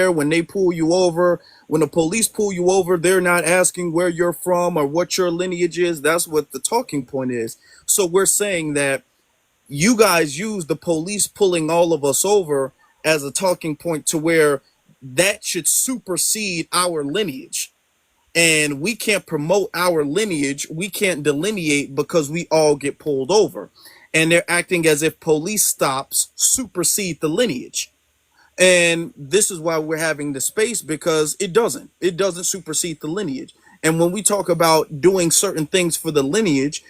when they pull you over, when the police pull you over, they're not asking where you're from or what your lineage is. That's what the talking point is. So we're saying that you guys use the police pulling all of us over as a talking point to where that should supersede our lineage. And we can't promote our lineage. We can't delineate because we all get pulled over. And they're acting as if police stops supersede the lineage. And this is why we're having the space, because it doesn't supersede the lineage. And when we talk about doing certain things for the lineage,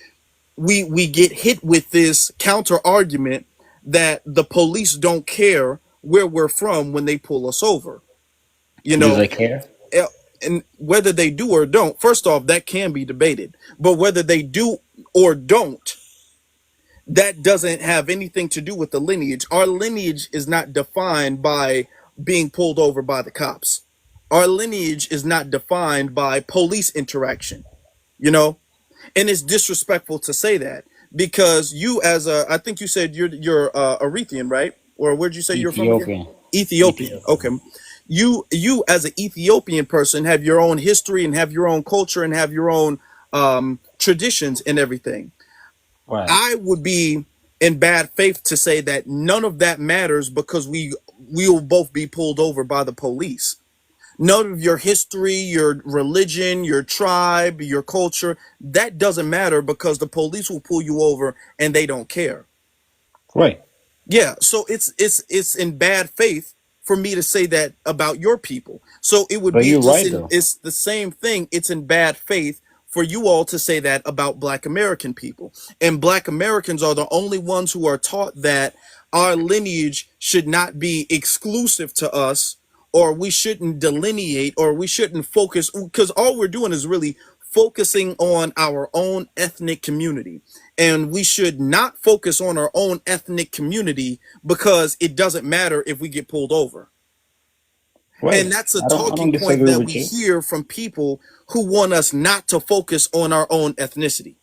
we get hit with this counter argument that the police don't care where we're from when they pull us over. You Do know, they care? eh, and whether they do or don't, first off, that can be debated. But whether they do or don't, that doesn't have anything to do with the lineage. Our lineage is not defined by being pulled over by the cops. Our lineage is not defined by police interaction, you know? And it's disrespectful to say that, because you, as a, I think you said you're Eritrean, right? Or where'd you say you're from again? Ethiopian. Ethiopian. Ethiopian. Okay. You as an Ethiopian person have your own history and have your own culture and have your own traditions and everything. Right. I would be in bad faith to say that none of that matters because we will both be pulled over by the police. None of your history, your religion, your tribe, your culture, that doesn't matter because the police will pull you over and they don't care. Right. Yeah, so it's in bad faith for me to say that about your people. So it would But be you're just right in, though. it's the same thing. It's in bad faith for you all to say that about Black American people. And Black Americans are the only ones who are taught that our lineage should not be exclusive to us, or we shouldn't delineate, or we shouldn't focus, because all we're doing is really focusing on our own ethnic community. And we should not focus on our own ethnic community because it doesn't matter if we get pulled over. And Right. that's a I don't talking point disagree that we with you. hear from people who want us not to focus on our own ethnicity.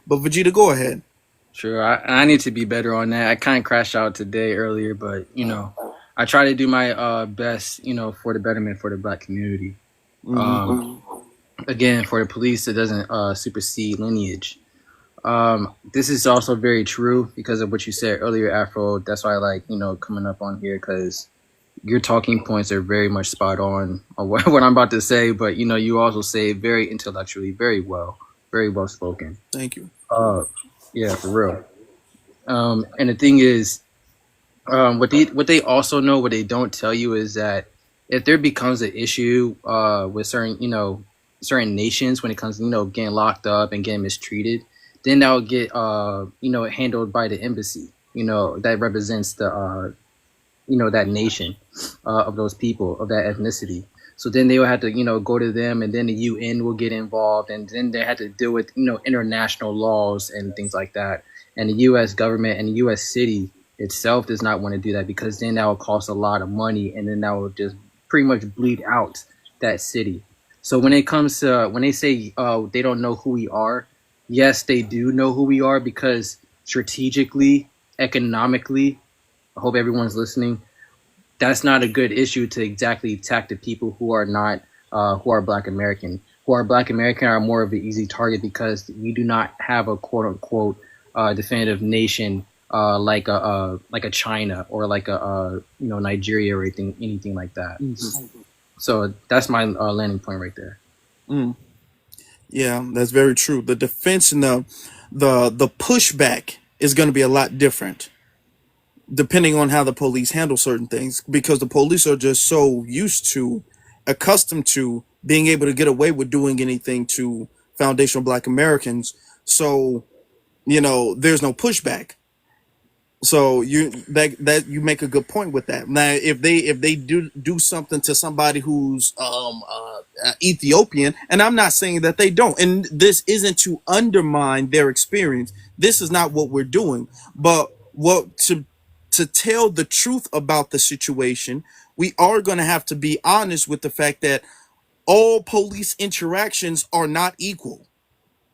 But Vegeta, go ahead. Sure, I need to be better on that. I kind of crashed out today earlier, but I try to do my best, for the betterment for the black community. Hmm. Um, Again, for the police, it doesn't supersede lineage. This is also very true because of what you said earlier, Afro. That's why I like, coming up on here because your talking points are very much spot on what I'm about to say. But you also say it very intellectually, very well spoken. Thank you. Uh, yeah, for real. And the thing is, what they also know, what they don't tell you is that if there becomes an issue with certain nations when it comes to getting locked up and getting mistreated, then that will get handled by the embassy. That represents the that nation of those people of that ethnicity. So then they will have to go to them, and then the UN will get involved, and then they have to deal with international laws and things like that. And the U.S. government and the U.S. city itself does not want to do that because then that will cost a lot of money, and then that will just pretty much bleed out that city. So when it comes to when they say they don't know who we are, yes, they do know who we are because strategically, economically, I hope everyone's listening. That's not a good issue to exactly attack the people who are not who are Black American. Who are Black American are more of an easy target because we do not have a quote unquote definitive nation like a China or like a Nigeria or anything like that. Hmm. So that's my landing point right there. Mm. Yeah, that's very true. The defense and the pushback is going to be a lot different depending on how the police handle certain things, because the police are just so used to, accustomed to being able to get away with doing anything to foundational Black Americans. So there's no pushback. So that you make a good point with that. Now, if they do something to somebody who's Ethiopian, and I'm not saying that they don't, and this isn't to undermine their experience. This is not what we're doing, but what to tell the truth about the situation, we are going to have to be honest with the fact that all police interactions are not equal.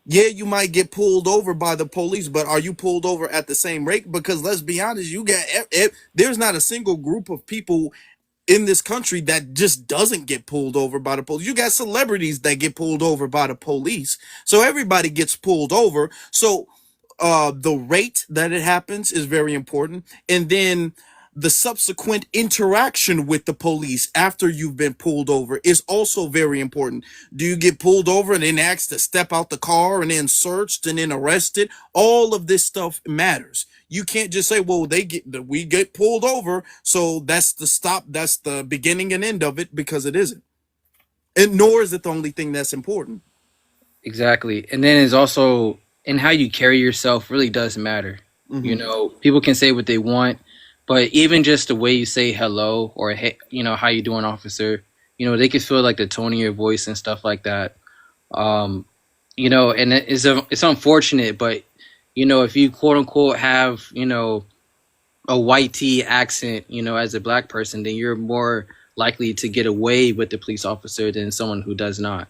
Yeah, you might get pulled over by the police, but are you pulled over at the same rate? Because let's be honest, there's not a single group of people in this country that just doesn't get pulled over by the police. You got celebrities that get pulled over by the police. So everybody gets pulled over. So the rate that it happens is very important. And then the subsequent interaction with the police after you've been pulled over is also very important. Do you get pulled over and then asked to step out the car and then searched and then arrested? All of this stuff matters. You can't just say, well, we get pulled over, so that's the stop, that's the beginning and end of it, because it isn't. And nor is it the only thing that's important. Exactly. And then it's also and how you carry yourself really does matter. You know, people can say what they want, but even just the way you say hello or hey, how you doing, officer, they can feel like the tone of your voice and stuff like that. Um, and it's unfortunate, but if you quote unquote have, a white tea accent, as a black person, then you're more likely to get away with the police officer than someone who does not,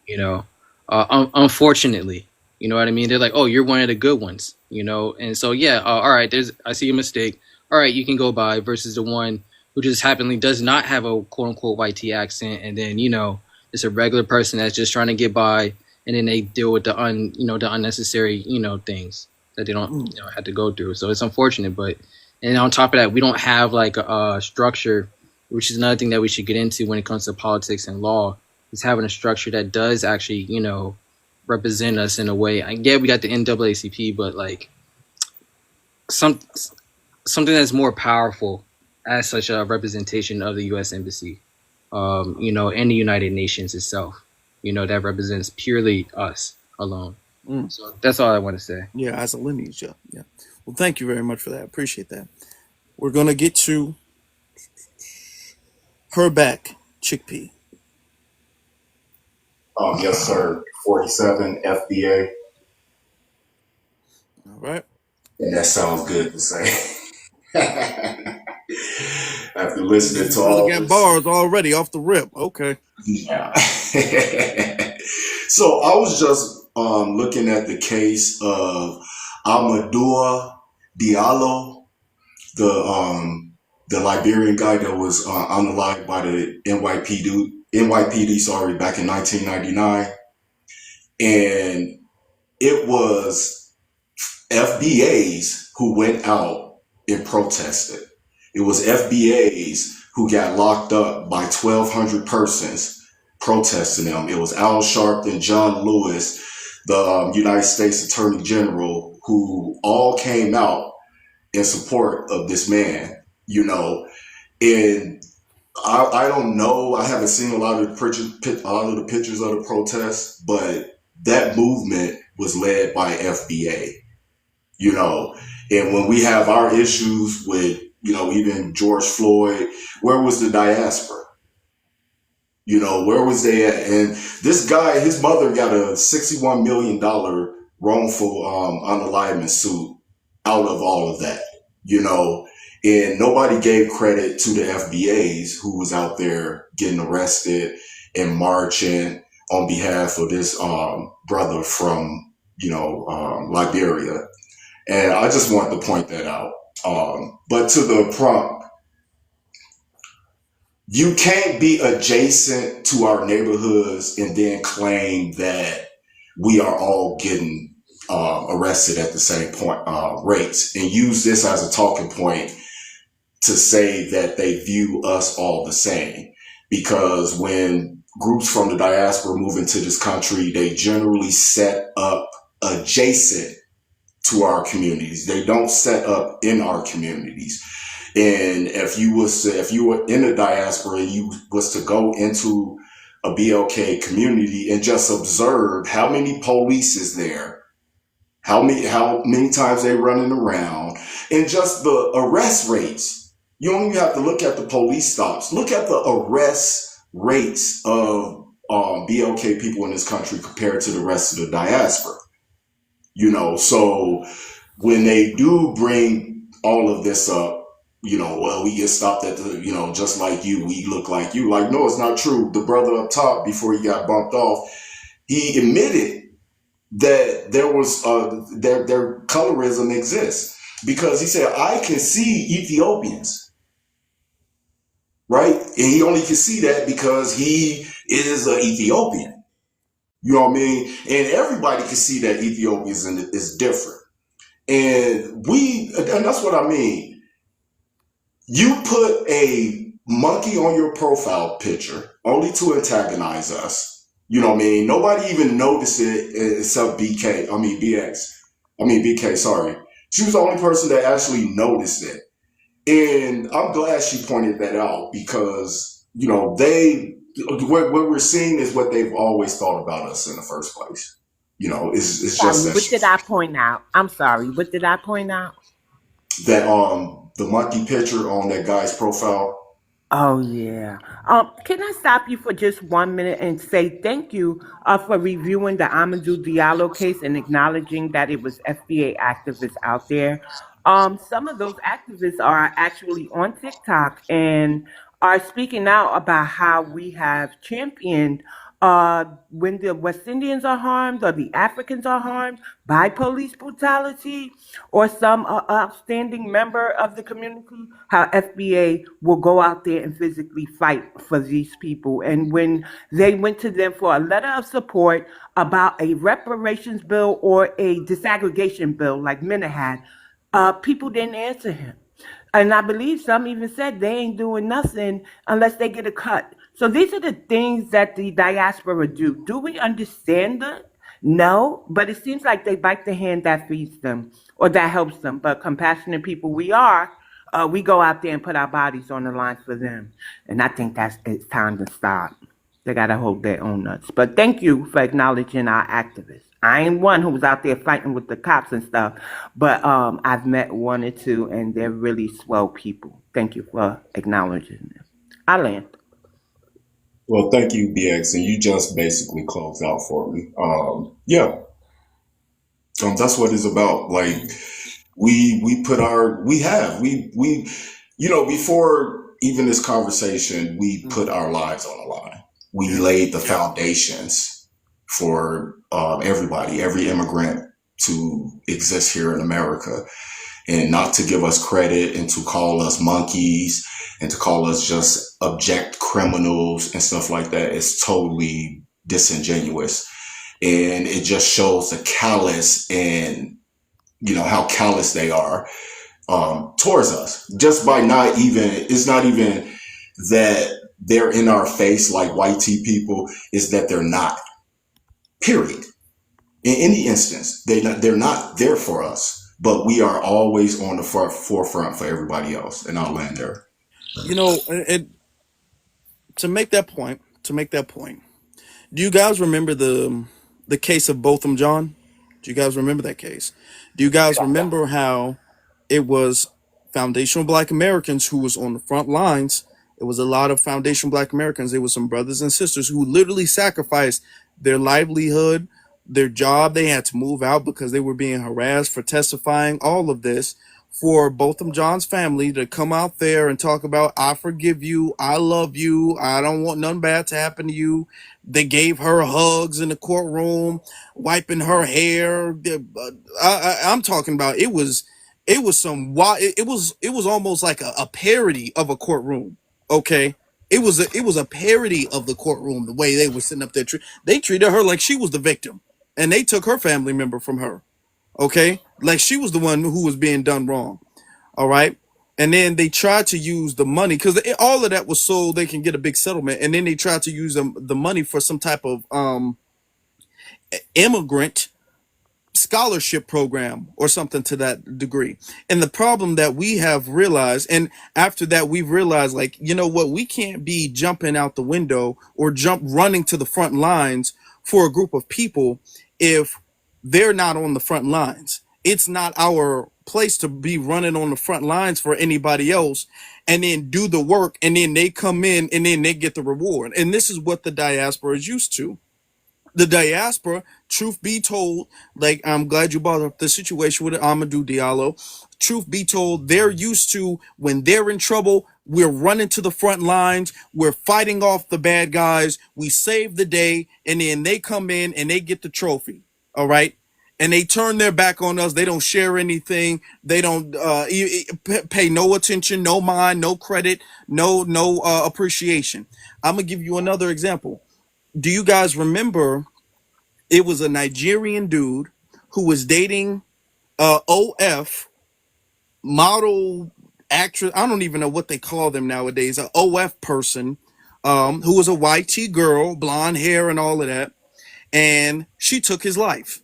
you know. Unfortunately, you know what I mean? They're like, oh, you're one of the good ones, and so yeah, all right, I see a mistake. All right, you can go by versus the one who just happily does not have a quote unquote white tea accent, and then it's a regular person that's just trying to get by, and then they deal with the the unnecessary things that they don't have to go through. So it's unfortunate, but and on top of that, we don't have like a structure, which is another thing that we should get into when it comes to politics and law. Is having a structure that does actually represent us in a way. I get we got the NAACP, but like something that's more powerful as such a representation of the U.S. Embassy, and the United Nations itself, that represents purely us alone. So that's all I want to say. Yeah, as a lineage, yeah. Well, thank you very much for that. I appreciate that. We're gonna get to her back, Chickpea. Yes, sir. 47 FBA. All right. And that sounds good to say. After listening to all got this. bars already off the rip. Okay. Yeah. So I was just looking at the case of Amadou Diallo, the Liberian guy that was unalived by the NYPD, back in 1999. And it was FBAs who went out and protested. It was FBAs who got locked up by 1,200 persons protesting them. It was Al Sharpton, John Lewis, the United States Attorney General, who all came out in support of this man, and I don't know. I haven't seen a lot of the pictures of the protests, but that movement was led by FBA, and when we have our issues with, even George Floyd, where was the diaspora? Where was they at? And this guy, his mother got a $61 million wrongful unalignment suit out of all of that, and nobody gave credit to the FBAs who was out there getting arrested and marching on behalf of this brother from, Liberia. And I just wanted to point that out. But to the prompt, you can't be adjacent to our neighborhoods and then claim that we are all getting arrested at the same point rates and use this as a talking point to say that they view us all the same. Because when groups from the diaspora move into this country, they generally set up adjacent to our communities. They don't set up in our communities. And if you were in the diaspora and you was to go into a BLK community and just observe how many police is there, how many times they running around, and just the arrest rates. You don't even have to look at the police stops. Look at the arrest rates of BLK people in this country compared to the rest of the diaspora. So when they do bring all of this up, well, we get stopped at the, just like you, we look like you. Like, no, it's not true. The brother up top, before he got bumped off, he admitted that there was their colorism exists, because he said, I can see Ethiopians. right? And he only can see that because he is an Ethiopian. You know what I mean? And everybody can see that Ethiopians is different. And that's what I mean. You put a monkey on your profile picture only to antagonize us. You know what I mean? Nobody even noticed it except BK. I mean, BX. I mean, BK, sorry. She was the only person that actually noticed it. And I'm glad she pointed that out because, what we're seeing is what they've always thought about us in the first place. It's just Sorry, what did I point out? I'm sorry. What did I point out? that the monkey picture on that guy's profile. Oh yeah. Can I stop you for just 1 minute and say thank you for reviewing the Amadou Diallo case and acknowledging that it was FBA activists out there. Some of those activists are actually on TikTok and are speaking out about how we have championed when the West Indians are harmed or the Africans are harmed by police brutality or some outstanding member of the community, how FBA will go out there and physically fight for these people. And when they went to them for a letter of support about a reparations bill or a disaggregation bill like Minna had, people didn't answer him. And I believe some even said they ain't doing nothing unless they get a cut. So these are the things that the diaspora do. Do we understand them? No, but it seems like they bite the hand that feeds them or that helps them. But compassionate people we are, we go out there and put our bodies on the line for them. And I think it's time to stop. They got to hold their own nuts. But thank you for acknowledging our activists. I ain't one who was out there fighting with the cops and stuff, but I've met one or two, and they're really swell people. Thank you for acknowledging them. I land. Well, thank you, BX, and you just basically closed out for me. Yeah, that's what it's about. Like we put our before even this conversation, we put our lives on the line. We laid the foundations for everybody, every immigrant to exist here in America, and not to give us credit and to call us monkeys and to call us just abject criminals and stuff like that is totally disingenuous. And it just shows the callous and, how callous they are towards us just by it's not even that they're in our face like white tea people, is that they're not, period. In any instance, they're not there for us, but we are always on the forefront for everybody else. And I'll land there. To make that point, do you guys remember the case of Botham John? Do you guys remember that case? Do you guys remember how it was foundational Black Americans who was on the front lines? It was a lot of foundational Black Americans. It was some brothers and sisters who literally sacrificed their livelihood, their job. They had to move out because they were being harassed for testifying, all of this, for Botham John's family to come out there and talk about, I forgive you, I love you, I don't want nothing bad to happen to you. They gave her hugs in the courtroom, wiping her hair. I'm talking about it was some wild. It was almost like a parody of a courtroom. Okay, it was a parody of the courtroom. The way they were sitting up there, they treated her like she was the victim, and they took her family member from her. Okay, like she was the one who was being done wrong. All right. And then they tried to use the money because all of that was so they can get a big settlement. And then they tried to use the money for some type of immigrant scholarship program or something to that degree. And the problem that we have realized, and after that, we've realized, like, you know what, we can't be jumping out the window or running to the front lines for a group of people if they're not on the front lines. It's not our place to be running on the front lines for anybody else and then do the work and then they come in and then they get the reward. And this is what the diaspora is used to. The diaspora, truth be told, like, I'm glad you brought up the situation with Amadou Diallo. Truth be told, they're used to when they're in trouble, we're running to the front lines, we're fighting off the bad guys, we save the day, and then they come in and they get the trophy. All right. and they turn their back on us. They don't share anything. They don't pay no attention, no mind, no credit, no appreciation. I'm gonna give you another example. Do you guys remember it was a Nigerian dude who was dating OF model actress? I don't even know what they call them nowadays. A OF person who was a YT girl, blonde hair and all of that, and she took his life.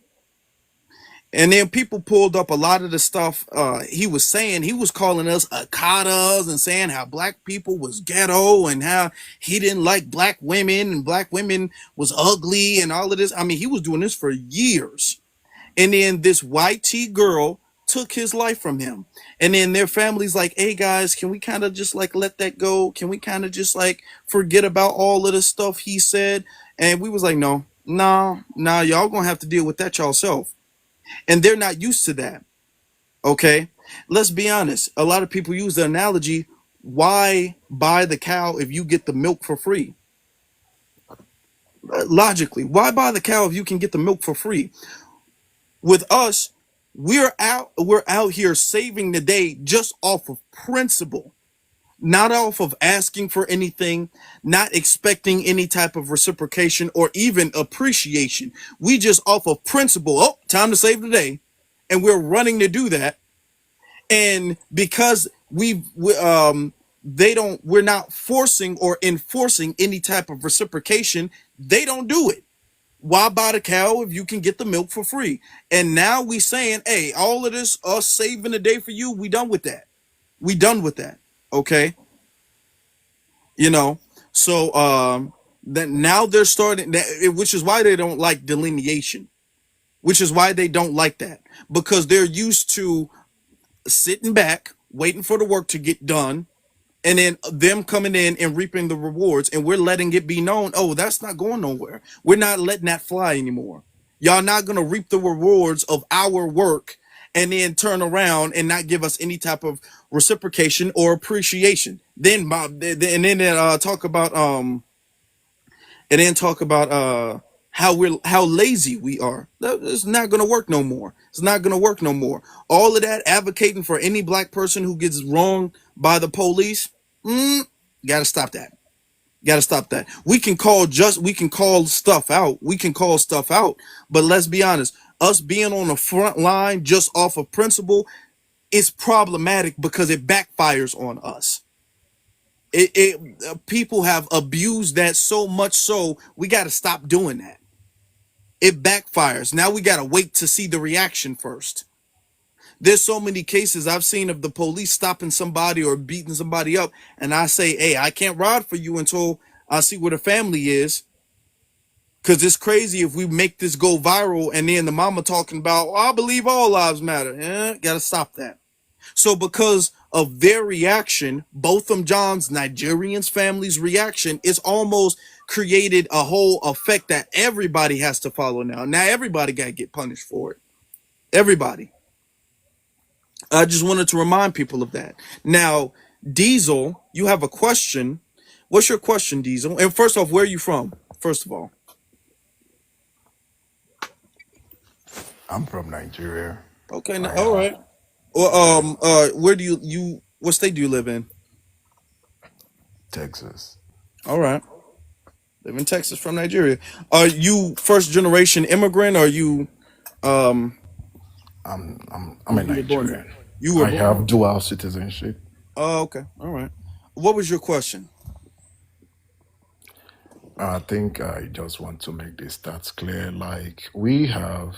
And then people pulled up a lot of the stuff he was saying. He was calling us akatas and saying how black people was ghetto and how he didn't like black women and black women was ugly and all of this. I mean, he was doing this for years. And then this YT girl took his life from him. And then their family's like, hey guys, can we kind of just like let that go? Can we kind of just like forget about all of the stuff he said? And we was like, no, y'all gonna have to deal with that yourself. And they're not used to that. Okay, let's be honest. A lot of people use the analogy, why buy the cow if you get the milk for free? Logically, why buy the cow if you can get the milk for free? With us, we're out here saving the day just off of principle, not off of asking for anything, not expecting any type of reciprocation or even appreciation. We just off of principle. Oh, time to save the day. And we're running to do that. And because we're not forcing or enforcing any type of reciprocation, they don't do it. Why buy the cow if you can get the milk for free? And now we saying, hey, all of this, us saving the day for you, we done with that. We done with that. Okay. You know, so that now they're starting that, which is why they don't like delineation, which is why they don't like that, because they're used to sitting back, waiting for the work to get done, and then them coming in and reaping the rewards, and we're letting it be known, oh, that's not going nowhere. We're not letting that fly anymore. Y'all not gonna reap the rewards of our work and then turn around and not give us any type of reciprocation or appreciation. Then talk about how lazy we are. It's not gonna work no more. It's not gonna work no more. All of that advocating for any black person who gets wronged by the police, gotta stop that. Gotta stop that. We can call stuff out. We can call stuff out. But let's be honest, us being on the front line just off of principle is problematic because it backfires on us. People have abused that so much so we got to stop doing that. It backfires. Now we got to wait to see the reaction first. There's so many cases I've seen of the police stopping somebody or beating somebody up, and I say, hey, I can't ride for you until I see where the family is. Because it's crazy if we make this go viral and then the mama talking about, oh, I believe all lives matter. Gotta stop that. So because of their reaction, Botham John's Nigerian's family's reaction, is almost created a whole effect that everybody has to follow now. Now everybody got to get punished for it. Everybody. I just wanted to remind people of that. Now, Diesel, you have a question. What's your question, Diesel? And first off, where are you from? First of all. I'm from Nigeria. Okay, all right. Well, where do you what state do you live in? Texas. All right. Live in Texas from Nigeria. Are you first generation immigrant? Or are you I'm a Nigerian. You were I have dual citizenship. Oh, okay. All right. What was your question? I think I just want to make the stats clear. Like, we have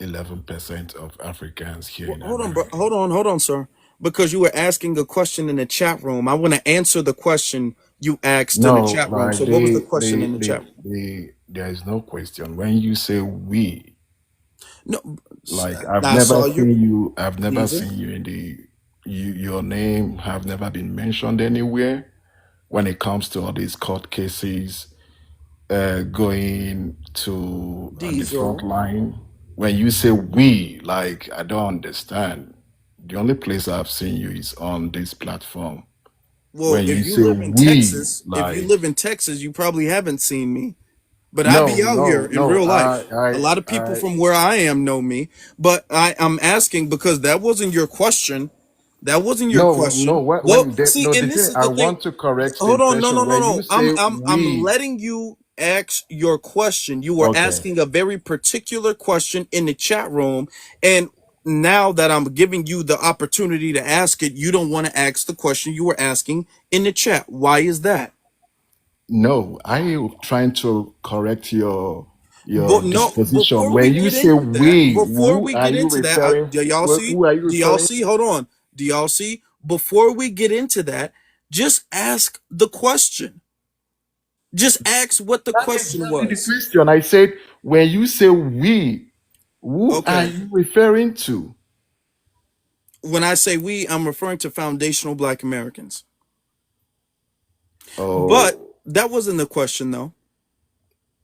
11% of Africans here in Hold on, America. bro. Hold on, sir. Because you were asking a question in the chat room. I want to answer the question you asked in the chat room. Like So what was the question in the chat? there is no question. When you say we, No, like, I I've saw never you. seen you, I've never Diesel. seen you in your name have never been mentioned anywhere when it comes to all these court cases going to the Diesel. front line. When you say we, like, I don't understand. The only place I've seen you is on this platform. Well, When you if you say live in we, Texas, like, you probably haven't seen me but I No, be out here no, in no. real life. A lot of people from where I am know me, but I'm asking because that wasn't your question. That wasn't your No, no. question. Well, No, see, the and this thing is I the thing. want to correct the Hold on, no, no, impression no, when no. you say I'm we. letting you ask your question. You were Okay. asking a very particular question in the chat room, and now that I'm giving you the opportunity to ask it, you don't want to ask the question you were asking in the chat. Why is that? No, I am trying to correct your But no, disposition. before we When you get say into that, we, who are you referring? do y'all see? Who are you Do y'all referring? see? Hold on. Do y'all see? Before we get into that, just ask the question. Just ask what the That's question exactly the was. question. I said, when you say we, who are Okay. you referring to? When I say we, I'm referring to foundational Black Americans. But Oh, that wasn't the question, though.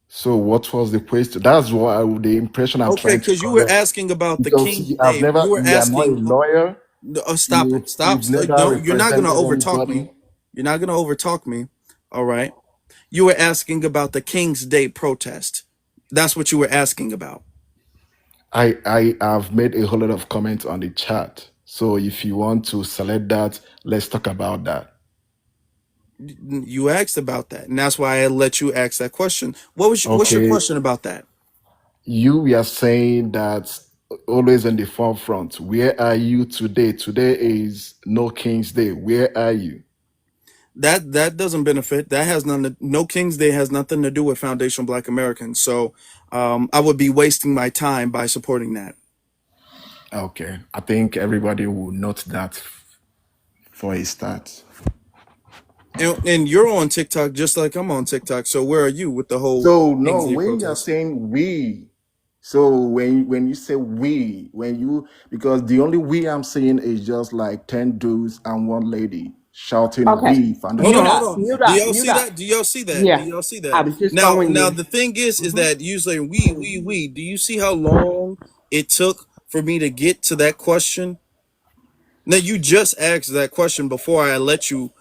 so what was the question? That's what the impression I'm Okay, trying to because you were correct. asking about the Because King's I've Day. never, You were you are not a asking. lawyer. Stop it. Stop. You've never No, you're not gonna represented overtalk anybody. me. You're not gonna overtalk me. All right. You were asking about the King's Day protest. That's what you were asking about. I have made a whole lot of comments on the chat. So if you want to select that, let's talk about that. You asked about that, and that's why I let you ask that question. What's your Okay. question about that? We are saying that always in the forefront. Where are you today? Today is no King's Day. Where are you? That doesn't benefit. That has none. No King's Day has nothing to do with Foundation Black Americans. So I would be wasting my time by supporting that. Okay. I think everybody will note that for a start. And you're on TikTok just like I'm on TikTok. So where are you with the whole So no, King's Day when you're protest? saying we, so when you say we, when you because the only we I'm seeing is just like 10 dudes and one lady shouting Okay. we Hold foundation on, Mute hold up. Black on. Mute Do up. y'all Mute see up. that? Do y'all see that? Do Yeah. y'all see I that? was just Now, going now there. the thing is Hmm. that usually we. Do you see how long it took for me to get to that question? Now you just asked that question before I let you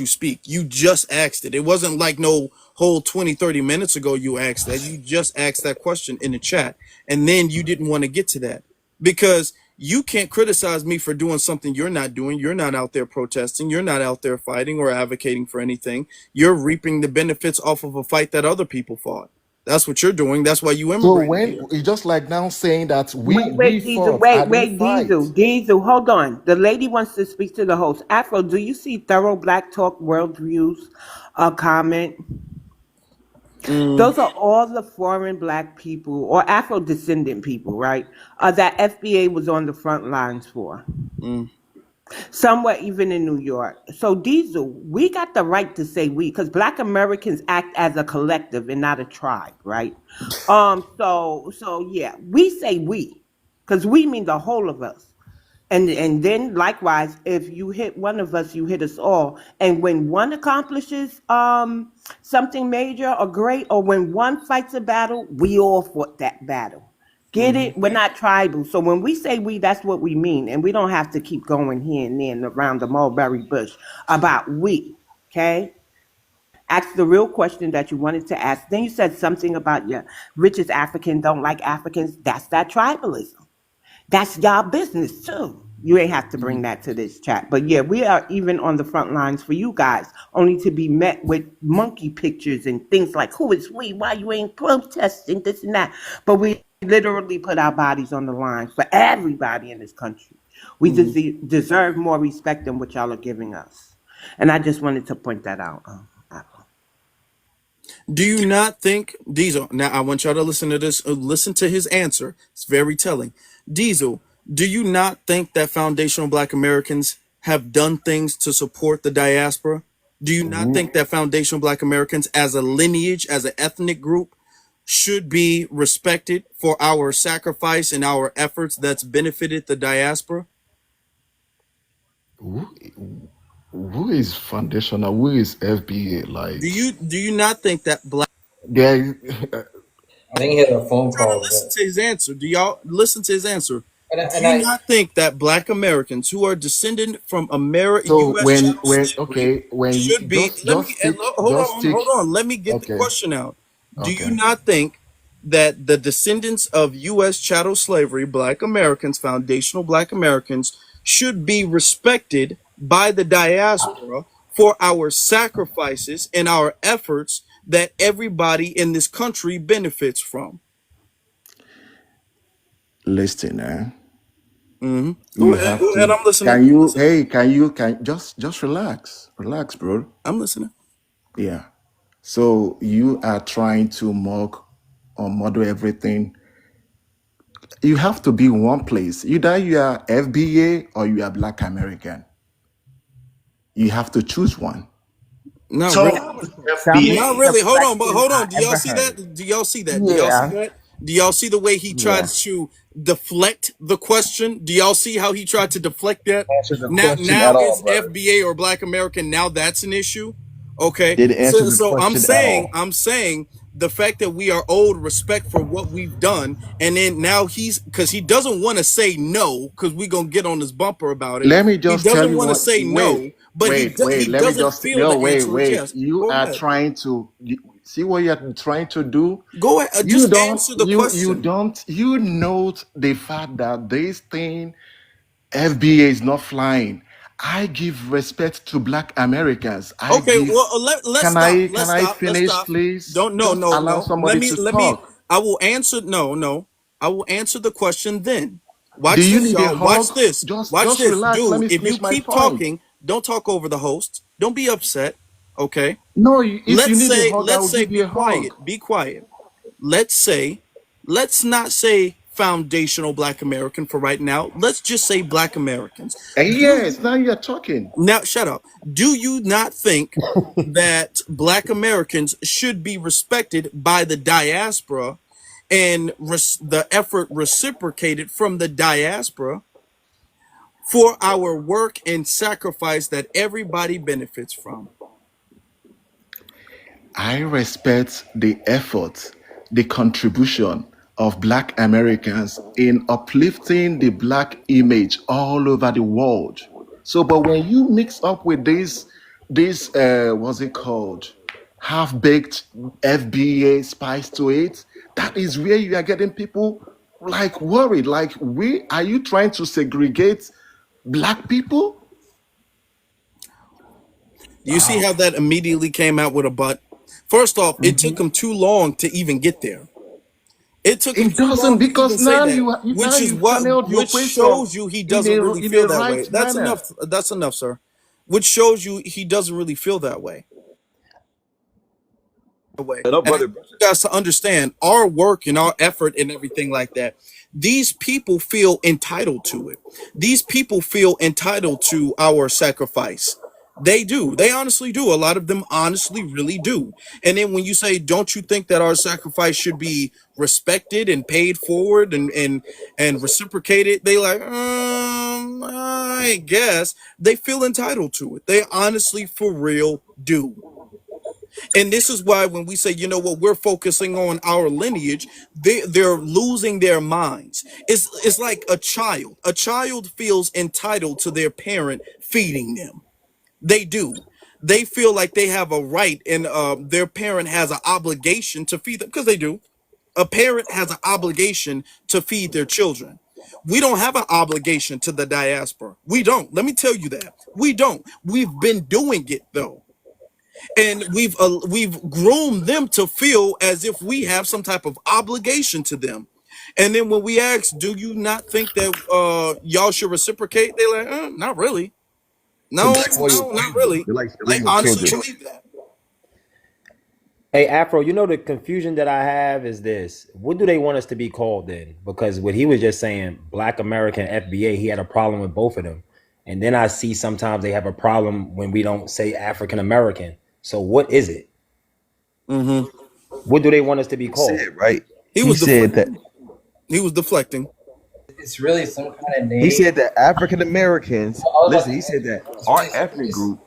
speak. You just asked it. It wasn't like no whole 20, 30 minutes ago you asked that. You just asked that question in the chat. And then you didn't want to get to that. Because you can't criticize me for doing something you're not doing. You're not out there protesting. You're not out there fighting or advocating for anything. You're reaping the benefits off of a fight that other people fought. That's what you're doing. That's why you So immigrated when here. it's just like now saying that we Wait, Diesel. fought, I Wait, didn't wait, Diesel. fight. Diesel, hold on. The lady wants to speak to the host. Afro, do you see Thorough Black Talk Worldviews comment? Mm, Those are all the foreign black people or Afro descendant people, right? That FBA was on the front lines for. mm. Somewhere even in New York. So Diesel, we got the right to say we, because Black Americans act as a collective and not a tribe, right? So yeah, we say we, because we mean the whole of us. And then likewise, if you hit one of us, you hit us all. And when one accomplishes something major or great, or when one fights a battle, we all fought that battle. Get Mhm. it? We're not tribal. So when we say we, that's what we mean. And we don't have to keep going here and there and around the mulberry bush about we. Okay? Ask the real question that you wanted to ask. Then you said something about your richest African don't like Africans. That's that tribalism. That's y'all business too. You ain't have to bring that to this chat. But yeah, we are even on the front lines for you guys, only to be met with monkey pictures and things like, who is we? Why you ain't protesting this and that? But we literally put our bodies on the line for everybody in this country. We Mhm. deserve more respect than what y'all are giving us. And I just wanted to point that out. Do you not think Diesel? Now I want y'all to listen to this. Listen to his answer. It's very telling. Diesel, do you not think that foundational Black Americans have done things to support the diaspora? Do you not think that foundational Black Americans, as a lineage, as an ethnic group, should be respected for our sacrifice and our efforts that's benefited the diaspora? Who, who is foundational? Who is FBA? Do you not think that Black There, I think he had a phone trying to call, listen but to his answer. Do y'all listen to his answer? Do and you I not think that Black Americans who are descended from so U.S. chattel when slavery okay, when you should be? Let me just take hold just on, take hold on. Let me get the okay. question out. Do you Okay. not think that the descendants of U.S. chattel slavery, Black Americans, foundational Black Americans, should be respected by the diaspora for our sacrifices and our efforts that everybody in this country benefits from? Listen, Go you ahead, have go ahead. to. I'm listening. Can I'm you? listening. Hey, can just relax, relax, bro. I'm listening. Yeah. So you are trying to mock or model everything. You have to be in one place. Either you are FBA or you are Black American. You have to choose one. Not So really. how is Tell me Not FBA? the really. Hold on, but question hold I on. Do y'all ever see heard. that? Do y'all see that? Do y'all see Yeah, that? Do y'all see the way he yeah. tries to deflect the question? Do y'all see how he tried to deflect that? Answer the Now, question now at all, it's brother. FBA or Black American. Now that's an issue. Okay, Didn't answer the so question at all. I'm saying the fact that we are owed respect for what we've done, and then now he's because he doesn't want to say no because we gonna get on his bumper about it. Let me He just tell doesn't you want to what. say Wait, no, but he Let me doesn't just. feel No, the wait, answer is wait. yes. You Go are ahead. trying to see what you're trying to do. Go ahead. You Just don't. answer the You question. don't. You note the fact that this thing FBA is not flying. I give respect to Black Americans. I Okay. give. Well, let's stop. Let's Can I stop. Let's finish, stop. please? Don't. No. Just No. allow No. somebody to Let me. talk. I will answer. No. No. I will answer the question then. Do Watch you this, need a y'all. Watch hug? this. Watch Just this, relax. Let dude. me If you finish my keep point. talking, don't talk over the host. Don't be upset. Okay. No, if you need a hug, I will give Be you a hug. quiet. Be quiet. Let's say, let's not say foundational Black American for right now. Let's just say Black Americans. And Do yes, now you're talking. Now, shut up. Do you not think that Black Americans should be respected by the diaspora and the effort reciprocated from the diaspora for our work and sacrifice that everybody benefits from? I respect the effort, the contribution of Black Americans in uplifting the Black image all over the world. So, but when you mix up with what's it called, half-baked FBA spice to it, that is where you are getting people like worried. Like, are you trying to segregate Black people? You see how that immediately came out with a but? First off, it took him too long to even get there. It took him It too doesn't long to even because say now that, now you've channeled your which question shows you he in doesn't really in feel a that way. right That's manner. enough. That's enough, sir. Which shows you he doesn't really feel that way. No, And I brother. need you guys to understand our work and our effort and everything like that. These people feel entitled to it. These people feel entitled to our sacrifice. They do. They honestly do. A lot of them honestly really do. And then when you say, don't you think that our sacrifice should be respected and paid forward and reciprocated? They like, I guess they feel entitled to it. They honestly for real do. And this is why when we say, you know what, we're focusing on our lineage, they're losing their minds. It's like a child. A child feels entitled to their parent feeding them. They do. They feel like they have a right and their parent has an obligation to feed them because they do. A parent has an obligation to feed their children. We don't have an obligation to the diaspora. We don't. Let me tell you that. We don't. We've been doing it though, and we've groomed them to feel as if we have some type of obligation to them. And then when we ask, do you not think that y'all should reciprocate, they're like, not really. To No, spoil not children. really. They like They spoiling honestly children. believe that. Hey, Afro, you know the confusion that I have is this. What do they want us to be called then? Because what he was just saying, Black American FBA, he had a problem with both of them. And then I see sometimes they have a problem when we don't say African American. So what is it? Hmm. What do they want us to be He called? said, right? He He was said that deflecting. He was deflecting. It's really some kind of he name. said that African Americans, I was about listen, to he say, said that it's our really ethnic group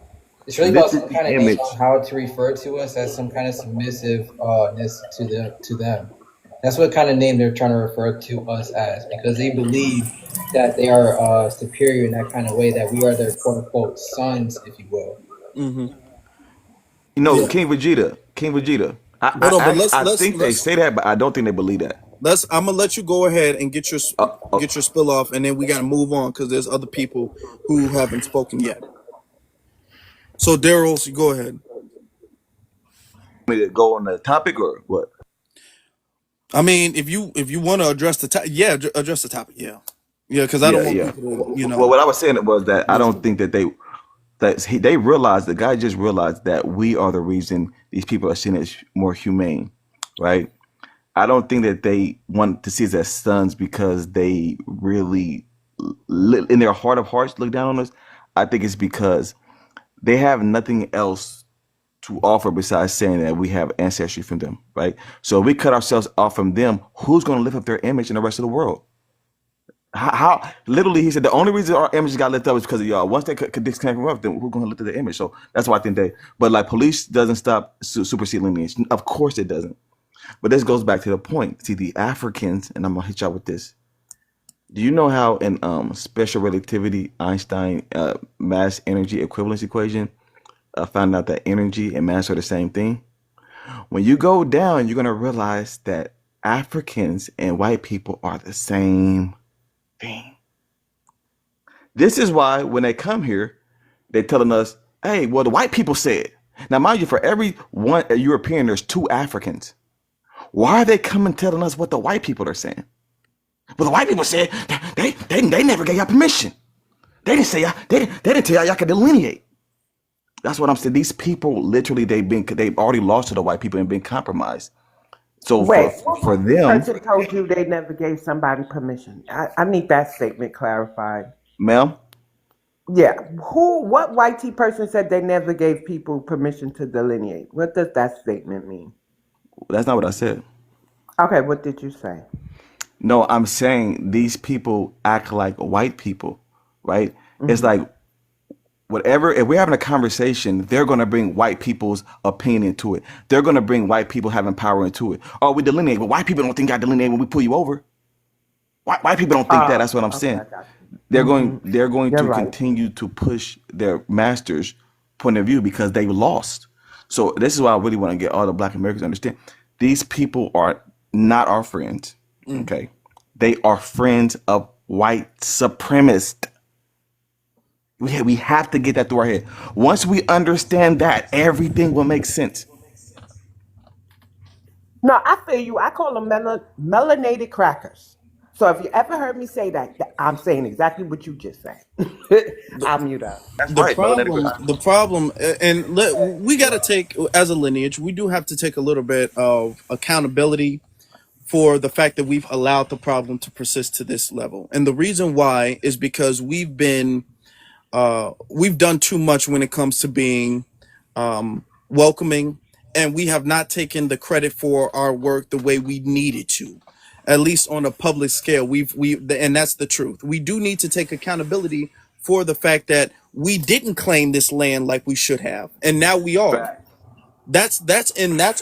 it's really about lifted some the kind of name image. on how to refer to us as some kind of submissiveness to them. That's what kind of name they're trying to refer to us as because they believe that they are superior in that kind of way that we are their quote unquote sons, if you will. Hmm. You know, Yeah. King Vegeta. Hold on, but I think they say that, but I don't think they believe that. I'm gonna let you go ahead and Oh, get your spill off, and then we gotta move on because there's other people who haven't spoken yet. So Daryl, you go ahead. me to go on the topic or what? I mean, if you want to address the topic, yeah, address the topic, yeah, yeah, because I Yeah, don't want yeah. people to, Well, what I was saying was that I don't listen. think that they realized, the guy just realized that we are the reason these people are seen as more humane, right? I don't think that they want to see us as sons because they really, in their heart of hearts, look down on us. I think it's because they have nothing else to offer besides saying that we have ancestry from them, right? So if we cut ourselves off from them, who's going to lift up their image in the rest of the world? Literally, he said the only reason our image got lifted up is because of y'all. Once they could disconnect from us, then we're going to lift up their image. So that's why I think but like police doesn't stop supersede lineage. Of course it doesn't. But this goes back to the point. See, the Africans, and I'm going to hit y'all with this. Do you know how in special relativity, Einstein mass energy equivalence equation found out that energy and mass are the same thing? When you go down, you're going to realize that Africans and white people are the same thing. This is why when they come here, they're telling us, hey, well, the white people said. Now, mind you, for every one European, there's 2 Africans. Why are they coming telling us what the white people are saying? Well, the white people said they never gave y'all permission. They didn't say they didn't tell y'all could delineate. That's what I'm saying. These people literally they've already lost to the white people and been compromised. So Wait, for what them, person told you they never gave somebody permission? I need that statement clarified. ma'am, Yeah, what white tea person said they never gave people permission to delineate? What does that statement mean? that's not what I said. Okay, what did you say? No, I'm saying these people act like white people, right? It's Hmm. like whatever, if we're having a conversation, they're going to bring white people's opinion into it. They're going to bring white people having power into it. Oh, we delineate, but white people don't think I delineate when we pull you over. White people don't think that. That's what I'm Okay, saying. I got you. They're going You're to right. continue to push their masters' point of view because they lost. So this is why I really want to get all the Black Americans to understand. These people are not our friends. Mm. Okay. They are friends of white supremacists. We have to get that through our head. Once we understand that, everything will make sense. No, I feel you. I call them melanated crackers. So if you ever heard me say that, I'm saying exactly what you just said. I'll mute up. That's right, melanated. The problem, and we got to take as a lineage, we do have to take a little bit of accountability for the fact that we've allowed the problem to persist to this level, and the reason why is because we've done too much when it comes to being welcoming, and we have not taken the credit for our work the way we needed to, at least on a public scale. And that's the truth. We do need to take accountability for the fact that we didn't claim this land like we should have, and now we are. That's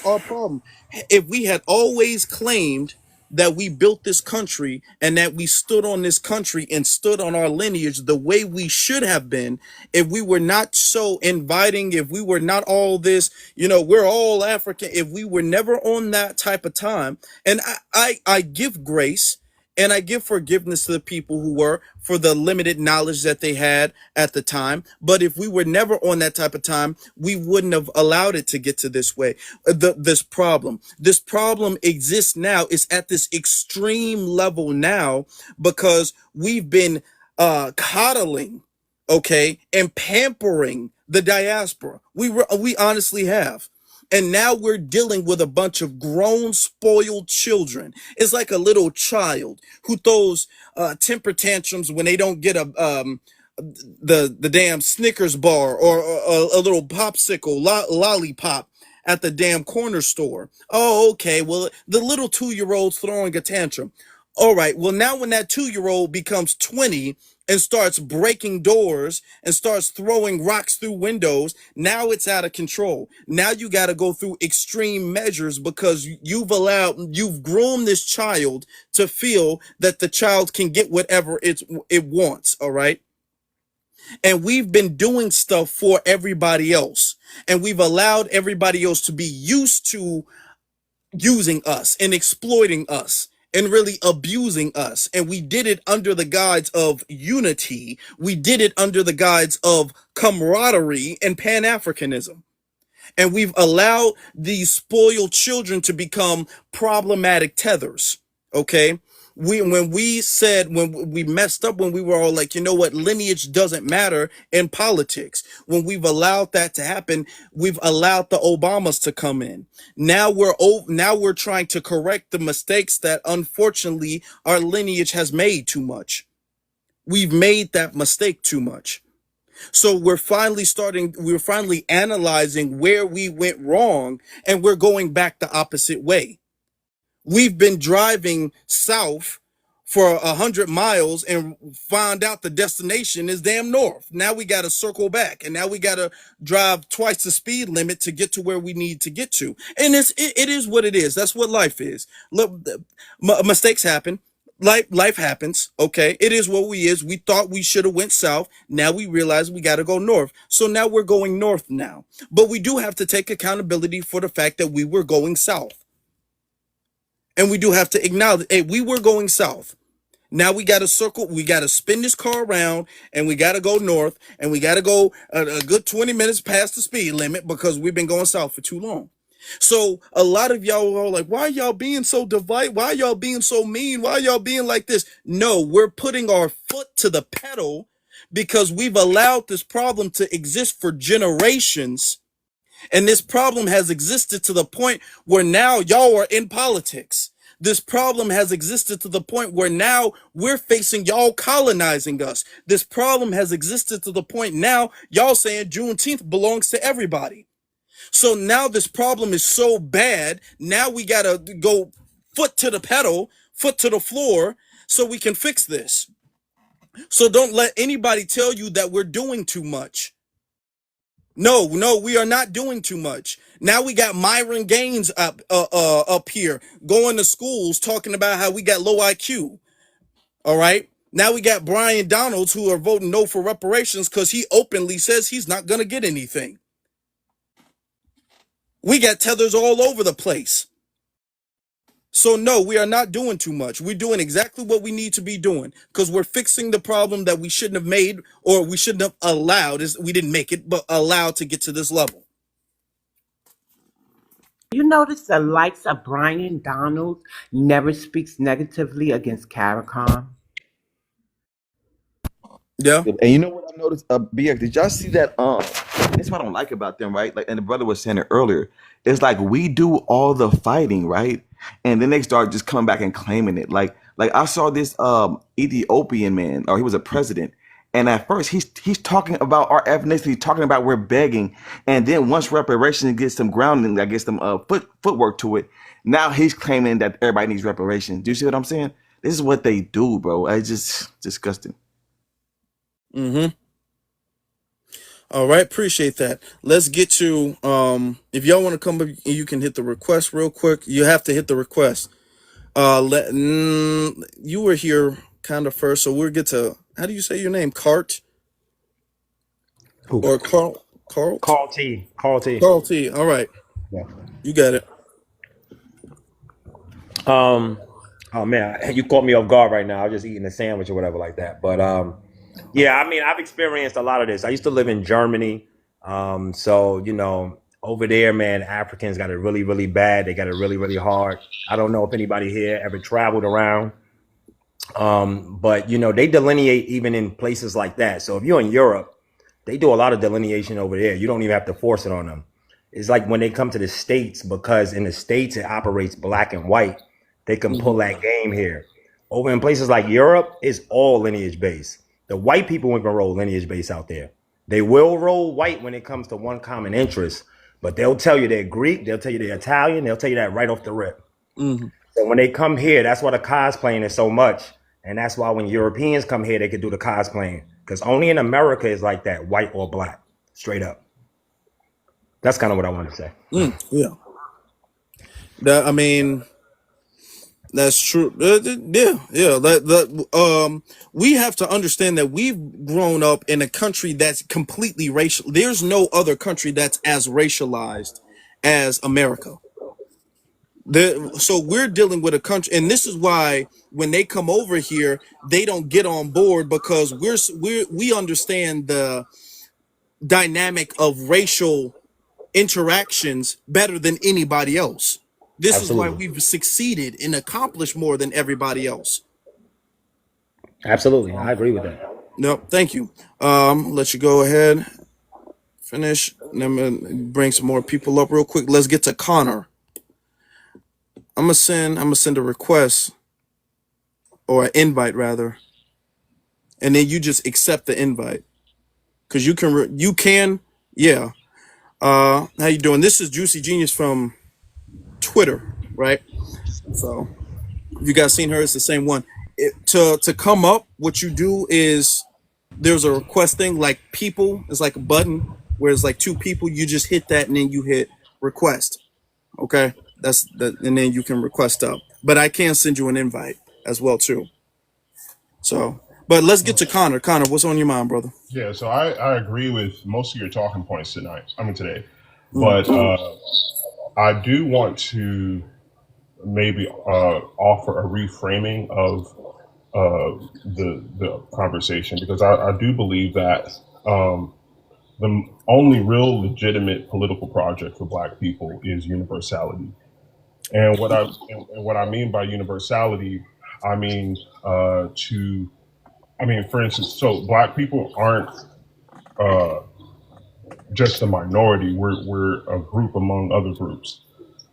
our problem. If we had always claimed that we built this country and that we stood on this country and stood on our lineage the way we should have been, if we were not so inviting, if we were not all this, we're all African, if we were never on that type of time, and I give grace and I give forgiveness to the people who were, for the limited knowledge that they had at the time. But if we were never on that type of time, we wouldn't have allowed it to get to this way. This problem. This problem exists now. It's at this extreme level now because we've been coddling, okay, and pampering the diaspora. We honestly have. And now we're dealing with a bunch of grown, spoiled children. It's like a little child who throws temper tantrums when they don't get the damn Snickers bar or a little popsicle lollipop at the damn corner store. Oh, okay. Well, the little 2-year-old's throwing a tantrum. All right. Well, now when that 2-year-old becomes 20 and starts breaking doors and starts throwing rocks through windows, now it's out of control. Now you got to go through extreme measures because you've groomed this child to feel that the child can get whatever it wants. All right. And we've been doing stuff for everybody else, and we've allowed everybody else to be used to using us and exploiting us and really abusing us. And we did it under the guise of unity. We did it under the guise of camaraderie and Pan-Africanism. And we've allowed these spoiled children to become problematic tethers. Okay. When we messed up, when we were all like, you know what, lineage doesn't matter in politics. When we've allowed that to happen, we've allowed the Obamas to come in. Now we're trying to correct the mistakes that unfortunately our lineage has made too much. We've made that mistake too much. So we're finally analyzing where we went wrong, and we're going back the opposite way. We've been driving south for 100 miles and found out the destination is damn north. Now we got to circle back, and now we got to drive twice the speed limit to get to where we need to get to. And it is what it is. That's what life is. Look, mistakes happen. Life happens. Okay, it is what we is. We thought we should have went south. Now we realize we got to go north. So now we're going north now. But we do have to take accountability for the fact that we were going south. And we do have to acknowledge, hey, we were going south. Now we got to circle, we got to spin this car around, and we got to go north, and we got to go a good 20 minutes past the speed limit because we've been going south for too long. So a lot of y'all are like, why y'all being so divided? Why y'all being so mean? Why y'all being like this? No, we're putting our foot to the pedal because we've allowed this problem to exist for generations. And this problem has existed to the point where now y'all are in politics. This problem has existed to the point where now we're facing y'all colonizing us. This problem has existed to the point now y'all saying Juneteenth belongs to everybody. So now this problem is so bad. Now we got to go foot to the pedal, foot to the floor so we can fix this. So don't let anybody tell you that we're doing too much. No, we are not doing too much. Now we got Myron Gaines up here going to schools talking about how we got low IQ. All right. Now we got Brian Donalds who are voting no for reparations because he openly says he's not going to get anything. We got tethers all over the place. So no, we are not doing too much. We're doing exactly what we need to be doing because we're fixing the problem that we shouldn't have made or we shouldn't have allowed. We didn't make it, but allowed to get to this level. You notice the likes of Brian Donald never speaks negatively against CARICOM? Yeah. And you know what I noticed? BX, did y'all see that? That's what I don't like about them, right? Like, and the brother was saying it earlier. It's like we do all the fighting, right? And then they start just coming back and claiming it. Like I saw this Ethiopian man, or he was a president, and at first he's talking about our ethnicity, talking about we're begging, and then once reparations gets some grounding, I guess some footwork to it, now he's claiming that everybody needs reparations. Do you see what I'm saying? This is what they do, bro. It's just disgusting. Mm-hmm. All right, appreciate that. Let's get to if y'all want to come up, you can hit the request real quick. You have to hit the request. You were here kind of first, so we'll get to, how do you say your name? Cart Who? or Carl? Carl T. Carl T. All right, Yeah. you got it. Oh man, you caught me off guard right now. I was just eating a sandwich or whatever like that. But yeah, I mean, I've experienced a lot of this. I used to live in Germany. So you know, over there, man, Africans got it really, really bad. They got it really, really hard. I don't know if anybody here ever traveled around. But you know, they delineate even in places like that. So if you're in Europe, they do a lot of delineation over there. You don't even have to force it on them. It's like when they come to the States, because in the States it operates black and white, they can pull that game here. Over in places like Europe, it's all lineage based. The white people won't even roll lineage based out there. They will roll white when it comes to one common interest, but they'll tell you they're Greek, they'll tell you they're Italian, they'll tell you that right off the rip. Mm-hmm. So when they come here, that's why the cosplaying is so much. And that's why when Europeans come here, they can do the cosplaying. Because only in America is like that, white or black, straight up. That's kind of what I want to say. Yeah. That, I mean, that's true. Yeah. We have to understand that we've grown up in a country that's completely racial. There's no other country that's as racialized as America. So we're dealing with a country, and this is why when they come over here, they don't get on board because we understand the dynamic of racial interactions better than anybody else. This is why Absolutely. we've succeeded and accomplished more than everybody else. Absolutely. I agree with that. No, thank you. Let you go ahead, finish, and then I'm gonna bring some more people up real quick. Let's get to Connor. I'm gonna send a request or an invite rather, and then you just accept the invite because you can yeah. How you doing? This is Juicy Genius from Twitter, right? So if you guys seen her, it's the same one. To come up, what you do is there's a request thing like people. It's like a button where it's like two people. You just hit that and then you hit request. Okay, that's that, and then you can request up. But I can send you an invite as well too. So, but let's get to Connor. Connor, what's on your mind, brother? Yeah, so I agree with most of your talking points tonight. I mean today, Mm. but I do want to maybe offer a reframing of the conversation because I do believe that the only real legitimate political project for Black people is universality. And what I mean by universality, I mean to I mean, for instance, so Black people aren't uh, just a minority. We're a group among other groups,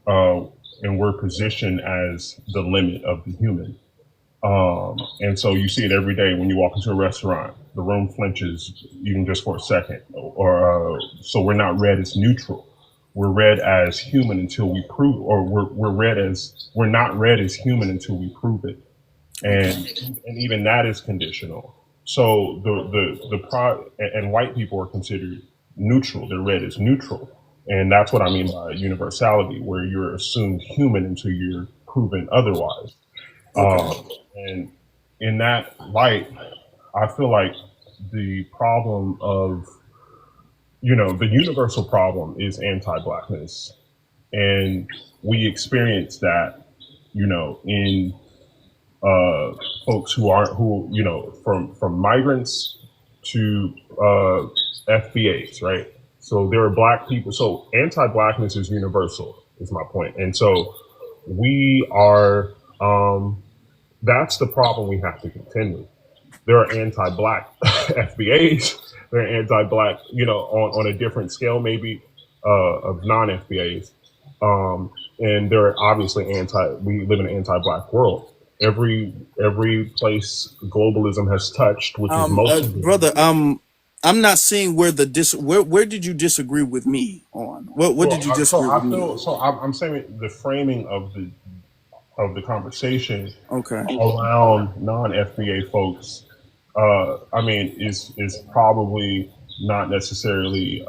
uh, and we're positioned as the limit of the human. And so you see it every day when you walk into a restaurant. The room flinches even just for a second, or so we're not read as neutral. We're read as human until we prove, or we're not read as human until we prove it, Okay. and even that is conditional. So and white people are considered neutral. They're read as neutral, and that's what I mean by universality, where you're assumed human until you're proven otherwise. Okay. And in that light, I feel like the problem of, the universal problem is anti-blackness. And we experience that, in folks from migrants to FBAs, right? So there are Black people. So anti-blackness is universal, is my point. And so we are, that's the problem we have to contend with. There are anti-Black FBAs. There are anti-Black, on a different scale, maybe, of non-FBAs. And there are obviously we live in an anti-Black world. Every place globalism has touched, which is most of it. Brother, I'm not seeing where where did you disagree with me on? What did you So disagree with I me feel on? so I'm saying the framing of the conversation Okay. around non-FBA folks, I mean, is probably not necessarily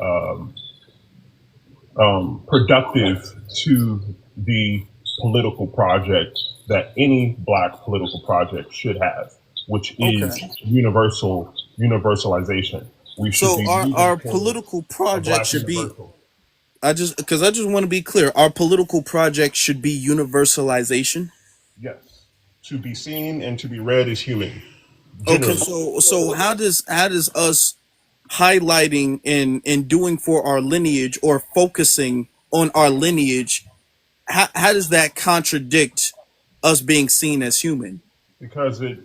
productive to the political project that any Black political project should have, which Okay. is universalization. We should So be moving our towards political a project Black should be universal. I just want to be clear. Our political project should be universalization. Yes, to be seen and to be read as human, Okay, generally. so how does us highlighting and doing for our lineage or focusing on our lineage, how does that contradict us being seen as human? Because it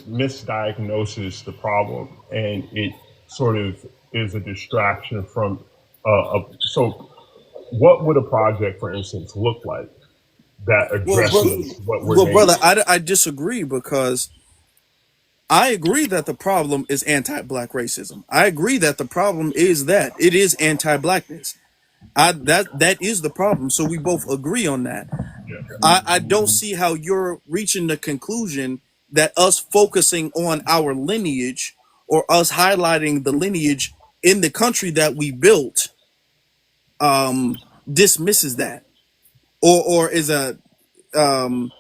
misdiagnoses the problem and it sort of is a distraction from so what would a project, for instance, look like that Well, brother, addresses what we're well, naming? brother, I disagree because I agree that the problem is anti-black racism. I agree that the problem is that it is anti-blackness. That is the problem. So we both agree on that. Yeah. I don't see how you're reaching the conclusion that us focusing on our lineage or us highlighting the lineage in the country that we built dismisses that or um,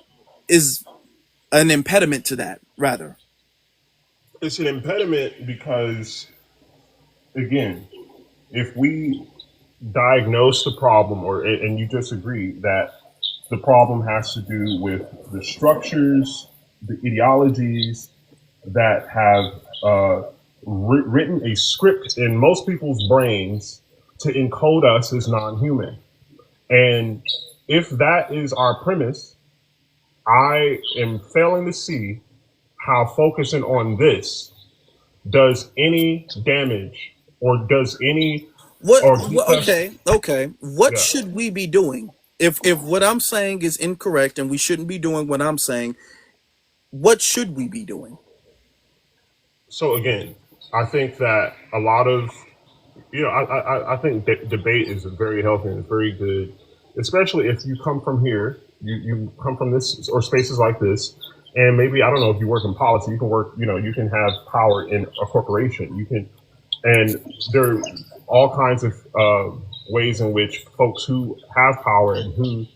is an impediment to that rather. It's an impediment because, again, if we diagnose the problem, and you disagree that The problem has to do with the structures, the ideologies that have written a script in most people's brains to encode us as non-human. And if that is our premise, I am failing to see how focusing on this does any damage or does any or gets us. Okay. What Yeah. should we be doing? If what I'm saying is incorrect and we shouldn't be doing what I'm saying, what should we be doing? So again, I think that a lot of I think debate is very healthy and it's very good, especially if you come from here, you come from this or spaces like this, and maybe I don't know if you work in policy, you can work, you can have power in a corporation, you can, and there are all kinds of ways in which folks who have power and who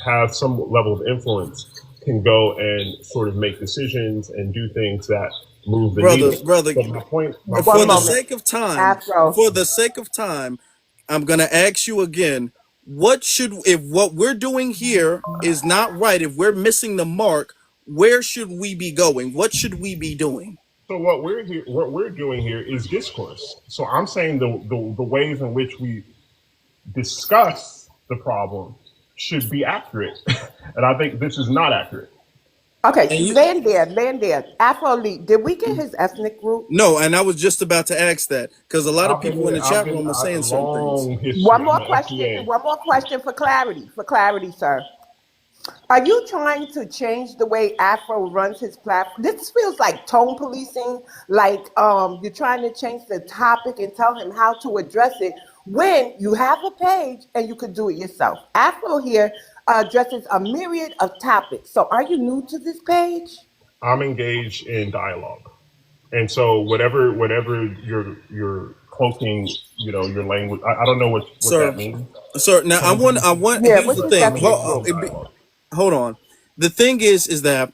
have some level of influence can go and sort of make decisions and do things that move the Brother, needle. brother, But my One for point the is moment. that sake of time, Afro. for the sake of time, I'm gonna ask you again, what should if what we're doing here is not right, if we're missing the mark, where should we be going? What should we be doing? so what we're doing here is discourse. So I'm saying the ways in which we discuss the problem should be accurate, and I think this is not accurate. Okay, And you land there. Afro Lee, did we get his ethnic group? No, and I was just about to ask that because a lot of I've been people in here. the I've chat been room are a saying certain things. long history. One I'm more an question. FBA. One more question for clarity. For clarity, sir. Are you trying to change the way Afro runs his platform? This feels like tone policing, like you're trying to change the topic and tell him how to address it when you have a page and you could do it yourself. Afro here addresses a myriad of topics. So are you new to this page? I'm engaged in dialogue, and so whatever you're cloaking, your language. I don't know what that Sir, means. sir, now Changing, here's Yeah, the what's his I'm thing. ethnic engaged group? in dialogue. Hold on. The thing is that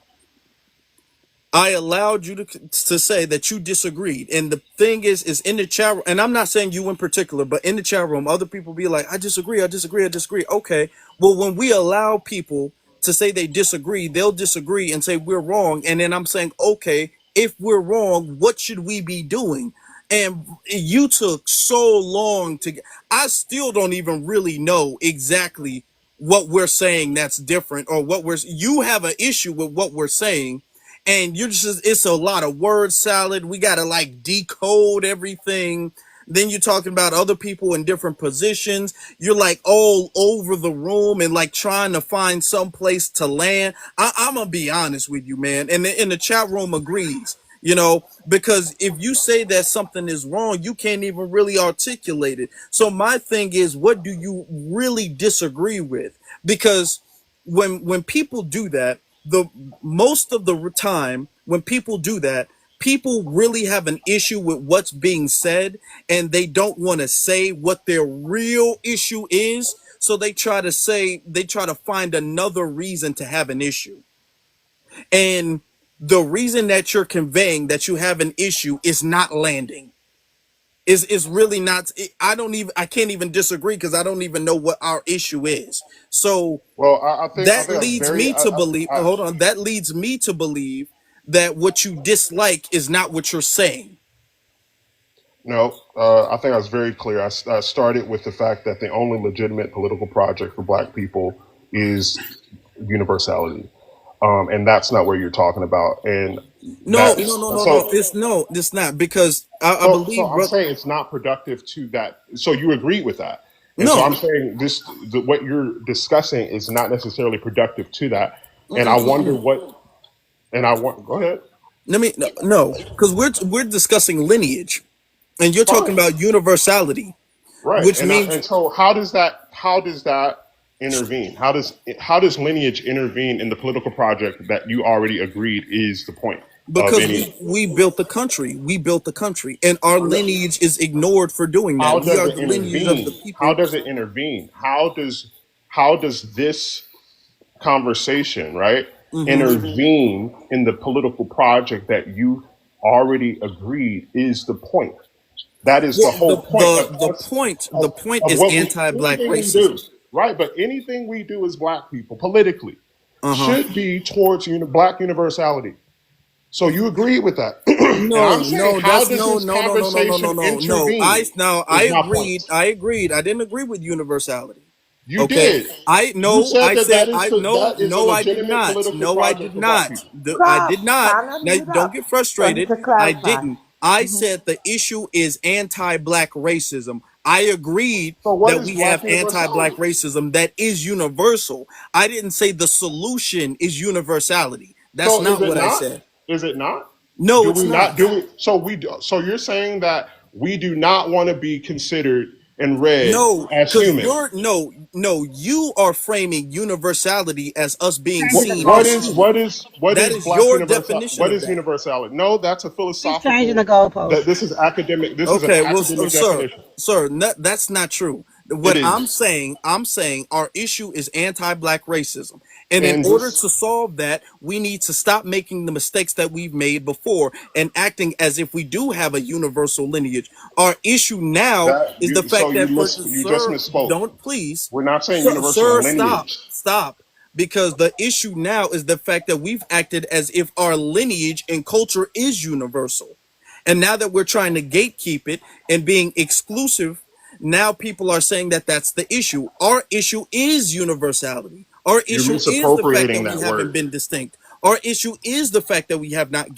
I allowed you to say that you disagreed, and the thing is in the chat room, and I'm not saying you in particular, but in the chat room, other people be like, I disagree. Okay, well, when we allow people to say they disagree, they'll disagree and say we're wrong, and then I'm saying, okay, if we're wrong, what should we be doing? And you took so long to get, I still don't even really know exactly what we're saying that's different, or you have an issue with what we're saying, and you're just it's a lot of word salad. We gotta like decode everything. Then you're talking about other people in different positions. You're like all over the room and like trying to find some place to land. I'm gonna be honest with you, man, and the chat room agrees. Because if you say that something is wrong, you can't even really articulate it. So my thing is, what do you really disagree with? Because when people do that, the most of the time when people do that, people really have an issue with what's being said, and they don't want to say what their real issue is, so they try to find another reason to have an issue. And the reason that you're conveying that you have an issue is not landing, is really not. I can't even disagree because I don't even know what our issue is. So Well, I that think that's leads very. me to believe, hold on, that leads me to believe that what you dislike is not what you're saying. No, I think I was very clear. I started with the fact that the only legitimate political project for Black people is universality, and that's not what you're talking about. And No, that's no, no, no, no. so. It's not, because I So believe, I'm bro. saying it's not productive to that. So you agree with that, and so No, I'm saying what you're discussing is not necessarily productive to that. And I wonder what. And I want. Go ahead. let me no, because we're discussing lineage, and you're talking Fine. about universality, Right. which means And so how does that intervene? How does lineage intervene in the political project that you already agreed is the point of because any? we built the country, and our lineage is ignored for doing How that. We does are it the lineage of the intervene? How people. does it intervene? How does this conversation, right, intervene in the political project that you already agreed is the point? That is the Well, whole point of the us point of, the point of is what we anti-black anything we do. racism. right? But anything we do as black people politically Uh-huh. should be towards black universality. So you agree with that? And I'm No, saying, no, how that's does no, this no, no, no, no, no, no, conversation no, no. I intervene? now I Is my agreed. point. I agreed. I didn't agree with universality. You Okay. did. I You no, said I that said I no, that is a no, I did legitimate not. political No, I did project for black not. people. I did not. Kind of Now mute don't up. get So he frustrated. could I clarify. didn't. I said the issue is anti-black racism. I agreed So what that is we black have anti-black universality? racism that is universal. I didn't say the solution is universality. That's So is not it what I not? said. Is it not? No, Do it's we not not. do it? So so you're saying that we do not want to be considered and read No, as because human. you're no, you are framing universality as us being What, seen what as is human. what is what That is is black your universal? definition What of is that. universality? No, that's a He's changing the philosophical. That goalpost. this is academic. This is an Okay, well, academic sir, definition. that's not true. It What is, I'm saying, our issue is anti-black racism, and in and order this to solve that, we need to stop making the mistakes that we've made before and acting as if we do have a universal lineage. Our issue now that is the you so fact that for you just sir, misspoke. don't please, We're not saying universal sir, stop, lineage. stop. Because the issue now is the fact that we've acted as if our lineage and culture is universal. And now that we're trying to gatekeep it and being exclusive, now people are saying that that's the issue. Our issue is universality. Our You're issue is the fact that misappropriating we that haven't word. been distinct. Our issue is the fact that we have not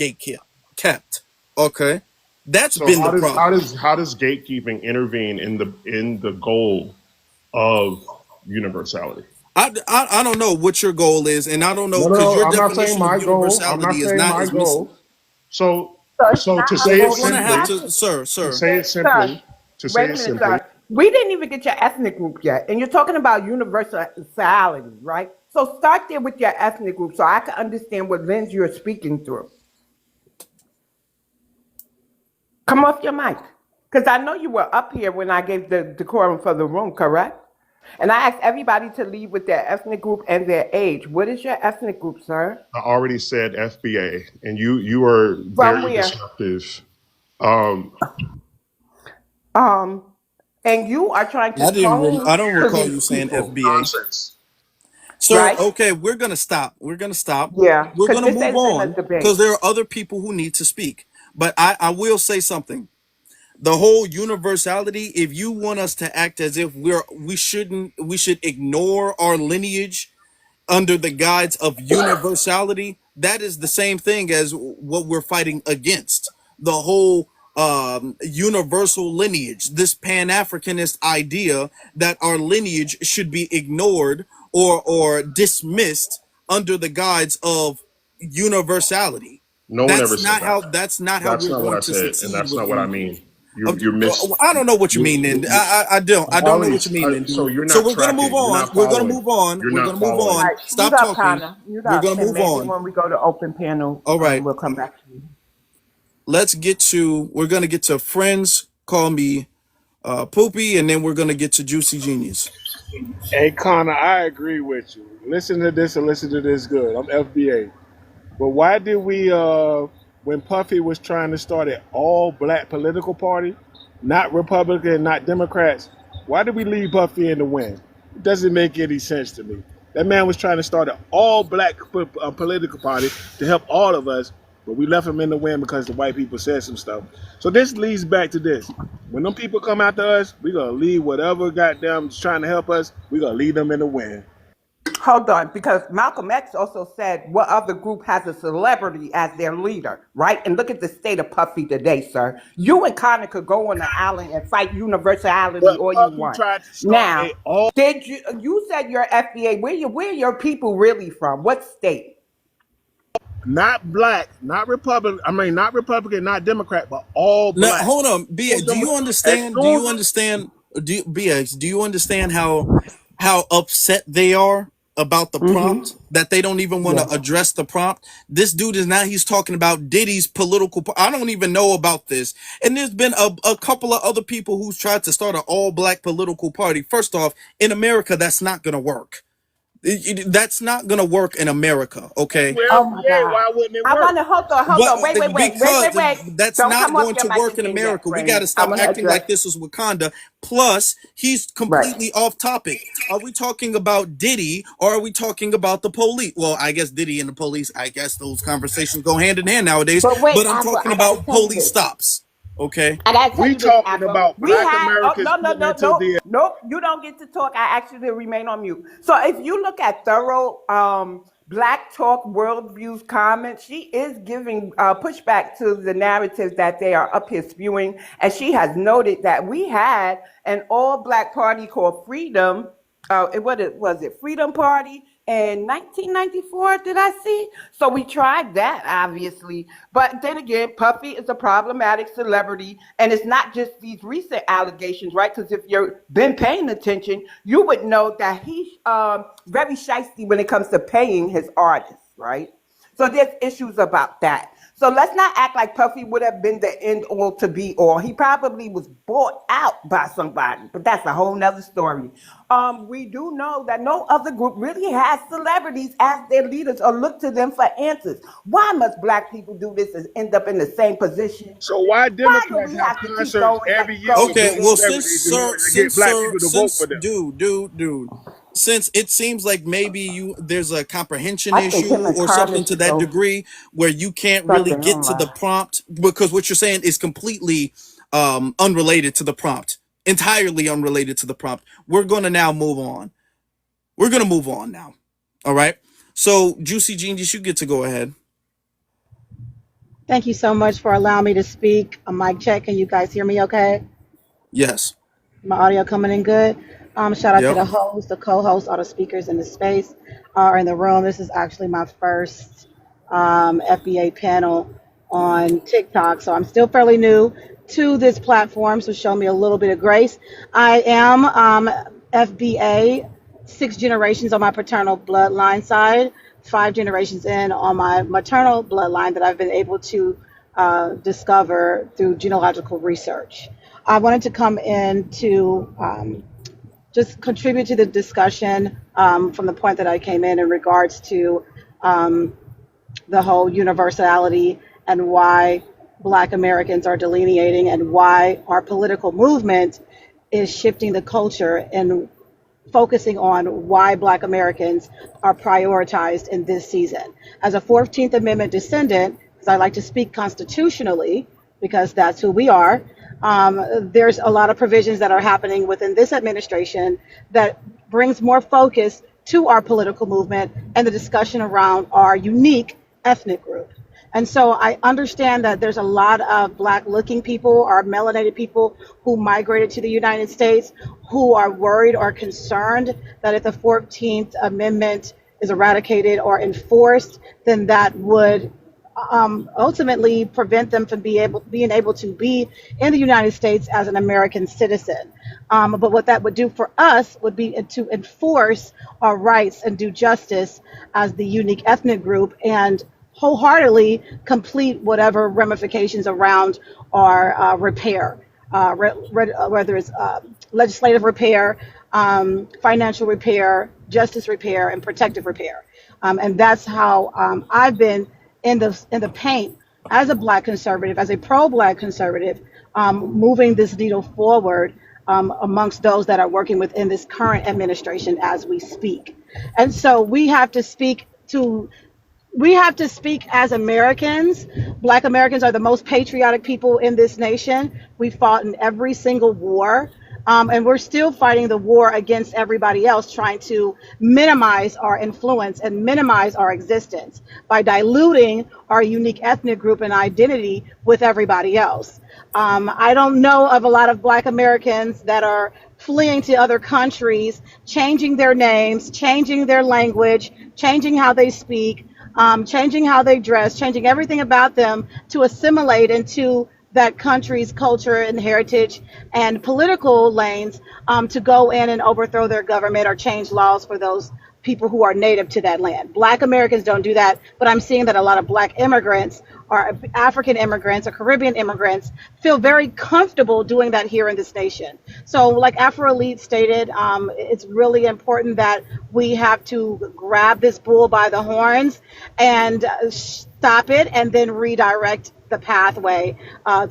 kept. Okay? That's So been the problem. how does gatekeeping intervene in the goal of universality? I don't know what your goal is, and I don't know No, no, because no. your I'm not saying definition of my goal. I'm not universality is saying not my is missing. goal. So So it's so not to Well, say you're it gonna have simply, to, sir. Sir, to say wait a it minute, simply, sir. We didn't even get your ethnic group yet, and you're talking about universality, right? So start there with your ethnic group, so I can understand what lens you're speaking through. Come off your mic, because I know you were up here when I gave the decorum for the room, correct? And I asked everybody to leave with their ethnic group and their age. What is your ethnic group, sir? I already said FBA, and you are From very where? disruptive. Um, Um, and you are trying to I tone don't to recall these you saying people, FBA. nonsense. Sir, right? okay, we're gonna stop. We're gonna stop. Yeah, We're because gonna this move isn't a on debate. because there are other people who need to speak. But I will say something. The whole universality, if you want us to act as if we should ignore our lineage under the guise of universality, that is the same thing as what we're fighting against. The whole universal lineage, this pan-Africanist idea that our lineage should be ignored or dismissed under the guise of universality. No one ever said that. That's not how That's we're not what going I to said, and succeed that's with not what I anything. mean. You miss. I don't know what you mean, then. I don't know what you Alice, mean, then, so dude. you're So not we're gonna move tracking. You're on. not We're gonna following. move on. You're We're not gonna move All following. on. right, mute Stop up, talking. Hannah. Mute We're up, gonna and move maybe on. when we go to open panel, All right. we'll come back to you. We're gonna get to friends. Call me Poopy, and then we're gonna get to Juicy Genius. Hey Connor, I agree with you. Listen to this and listen to this good. I'm FBA. But why did we when Puffy was trying to start an all black political party, not Republican, not Democrats, why did we leave Puffy in the win? It doesn't make any sense to me. That man was trying to start an all black political party to help all of us, but we left him in the win because the white people said some stuff. So this leads back to this. When them people come after us, we gonna leave whatever goddamn is trying to help us, we gonna leave them in the win. Hold on, because Malcolm X also said what other group has a celebrity as their leader, right? And look at the state of Puffy today, sir. You and Connor could go on the island and fight universality But all you Puffy want. tried to start Now, a all did you said you're FBA? Where your people really from? What state? not black, not Republican. I mean, not Republican, not Democrat, but all Now, black. hold on, So BX. Do them- you as understand? Do soon you as understand? BX? Do you understand how upset they are about the Mm-hmm. prompt? That they don't even want Yeah. to address the prompt. This dude is now he's talking about Diddy's political. I don't even know about this. And there's been a couple of other people who's tried to start an all black political party. First off, in America, that's not gonna work. That's not gonna work in America, okay? We're Oh my FBA. God. Why wouldn't it I work? want to hold But on. Wait. that's Don't not come off going your to mic work in again yet, America. We got to friend. I stop want to acting address. like this was Wakanda. Plus, he's Right. completely off topic. Are we talking about Diddy or are we talking about the police? Well, I guess Diddy and the police, I guess those conversations go hand in hand nowadays. But wait, But I'm Afro, talking I gotta about tell you police this. stops. Okay. I gotta tell We you this, talking Afro. about We black had Americans getting into the nope. You don't get to talk. I asked you to remain on mute. So if you look at thorough Black Talk Worldviews comments, she is giving pushback to the narrative that they are up here spewing, and she has noted that we had an all-Black party called Freedom. Was it Freedom Party in 1994? Did I see? So we tried that, obviously. But then again, Puffy is a problematic celebrity, and it's not just these recent allegations, right? Because if you've been paying attention, you would know that he's very shisty when it comes to paying his artists, right? So there's issues about that. So let's not act like Puffy would have been the end all to be all. He probably was bought out by somebody, but that's a whole nother story. We do know that no other group really has celebrities as their leaders or look to them for answers. Why must Black people do this and end up in the same position? So why Why do Democrats we have have to keep concerts going, every year with Okay, gay going? well, since celebrities in sir, order to get black people to vote for them? dude, since it seems like maybe there's a comprehension I think him issue and or Carter something to should that go degree where you can't really something get to the online. prompt because what you're saying is completely unrelated to the prompt, entirely unrelated to the prompt. We're gonna now move on. We're gonna move on now. All right. So, Juicy Genius, you get to go ahead. Thank you so much for allowing me to speak. A mic check. Can you guys hear me okay? Yes. My audio coming in good. Shout out to Yep. the host, the co-host, all the speakers in the space are in the room. This is actually my first FBA panel on TikTok, so I'm still fairly new to this platform. So show me a little bit of grace. I am FBA, 6 generations on my paternal bloodline side, 5 generations in on my maternal bloodline that I've been able to discover through genealogical research. I wanted to come in to just contribute to the discussion from the point that I came in regards to the whole universality and why Black Americans are delineating and why our political movement is shifting the culture and focusing on why Black Americans are prioritized in this season. As a 14th Amendment descendant, because I like to speak constitutionally, because that's who we are, there's a lot of provisions that are happening within this administration that brings more focus to our political movement and the discussion around our unique ethnic group. And so I understand that there's a lot of Black looking people or melanated people who migrated to the United States who are worried or concerned that if the 14th Amendment is eradicated or enforced, then that would ultimately prevent them from being able to be in the United States as an American citizen. But what that would do for us would be to enforce our rights and do justice as the unique ethnic group and wholeheartedly complete whatever ramifications around our repair, whether it's legislative repair, financial repair, justice repair, and protective repair. And that's how I've been in the paint as a Black conservative, as a pro-Black conservative, moving this needle forward amongst those that are working within this current administration as we speak. And so we have to speak as Americans. Black Americans are the most patriotic people in this nation. We fought in every single war. And we're still fighting the war against everybody else, trying to minimize our influence and minimize our existence by diluting our unique ethnic group and identity with everybody else. I don't know of a lot of Black Americans that are fleeing to other countries, changing their names, changing their language, changing how they speak, changing how they dress, changing everything about them to assimilate into that country's culture and heritage and political lanes to go in and overthrow their government or change laws for those people who are native to that land. Black Americans don't do that, but I'm seeing that a lot of Black immigrants or African immigrants or Caribbean immigrants feel very comfortable doing that here in this nation. So, like Afro Elite stated, it's really important that we have to grab this bull by the horns and stop it and then redirect the pathway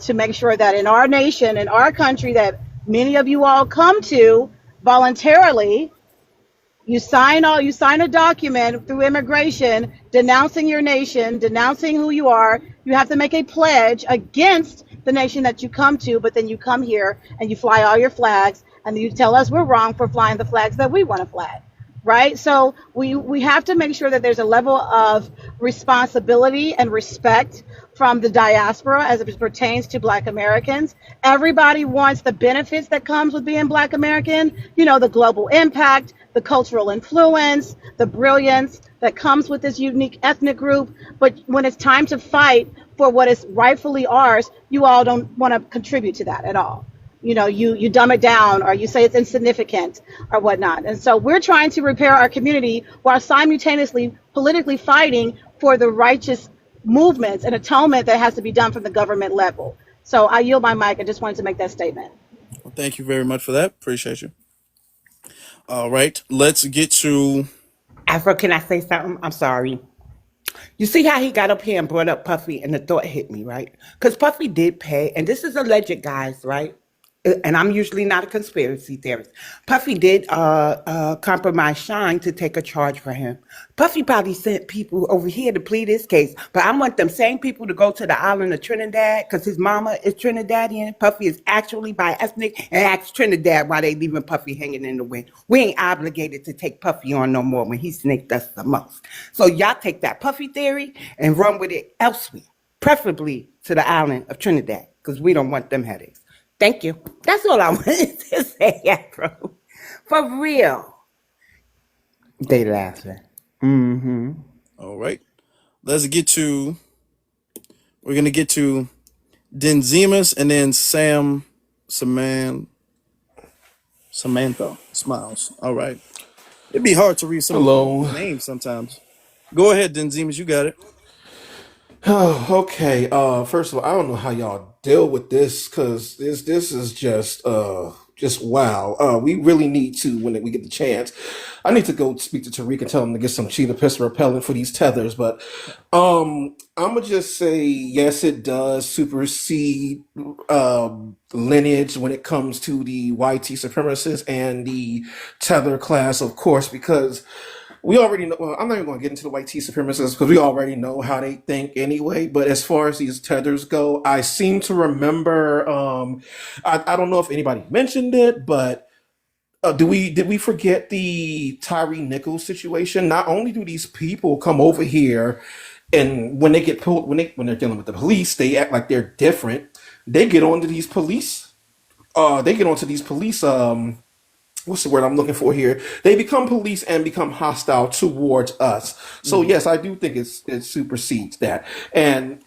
to make sure that in our nation, in our country, that many of you all come to voluntarily, you sign a document through immigration denouncing your nation, denouncing who you are. You have to make a pledge against the nation that you come to, but then you come here and you fly all your flags and you tell us we're wrong for flying the flags that we want to fly. Right? So we have to make sure that there's a level of responsibility and respect from the diaspora as it pertains to Black Americans. Everybody wants the benefits that comes with being Black American, the global impact, the cultural influence, the brilliance that comes with this unique ethnic group. But when it's time to fight for what is rightfully ours, you all don't want to contribute to that at all. You dumb it down, or you say it's insignificant or whatnot. And so we're trying to repair our community while simultaneously politically fighting for the righteous movements and atonement that has to be done from the government level. So I yield my mic. I just wanted to make that statement. Well, thank you very much for that. Appreciate you. All right, let's get to. Afro, can I say something? I'm sorry. You see how he got up here and brought up Puffy, and the thought hit me, right? Because Puffy did pay, and this is alleged, guys, right? And I'm usually not a conspiracy theorist. Puffy did compromise Shine to take a charge for him. Puffy probably sent people over here to plead his case, but I want them same people to go to the island of Trinidad because his mama is Trinidadian. Puffy is actually by ethnic, and ask Trinidad why they leaving Puffy hanging in the wind. We ain't obligated to take Puffy on no more when he snaked us the most. So y'all take that Puffy theory and run with it elsewhere, preferably to the island of Trinidad because we don't want them headaches. Thank you. That's all I wanted to say, Afro. For real. They laughing. Mm-hmm. All right, let's get to. We're gonna get to Denzimas and then Samantha Smiles. All right. It'd be hard to read some of Hello. these names sometimes. Go ahead, Denzimas. You got it. Oh, okay. First of all, I don't know how y'all deal with this because this is just wow. We really need to when we get the chance. I need to go speak to Tariq and tell him to get some cheetah pistol repellent for these tethers. But I'm gonna just say yes, it does supersede lineage when it comes to the YT supremacists and the tether class, of course, because we already know. Well, I'm not even going to get into the white tea supremacists because we already know how they think anyway. But as far as these tethers go, I seem to remember. I don't know if anybody mentioned it, but did we forget the Tyree Nichols situation? Not only do these people come over here, and when they get pulled, when they're dealing with the police, they act like they're different. They get onto these police. They get onto these police. What's the word I'm looking for here? They become police and become hostile towards us. So yes, I do think it supersedes that. And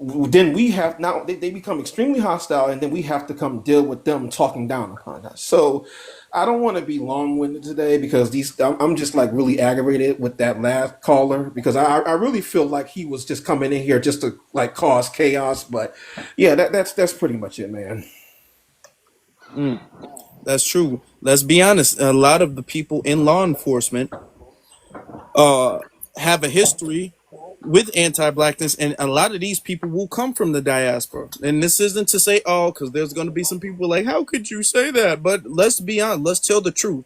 then we have now they become extremely hostile, and then we have to come deal with them talking down upon us. So I don't want to be long-winded today because I'm just like really aggravated with that last caller because I really feel like he was just coming in here just to like cause chaos. But yeah, that's pretty much it, man. That's true. Let's be honest. A lot of the people in law enforcement have a history with anti-blackness, and a lot of these people will come from the diaspora. And this isn't to say all, because there's going to be some people like, how could you say that? But let's be honest. Let's tell the truth.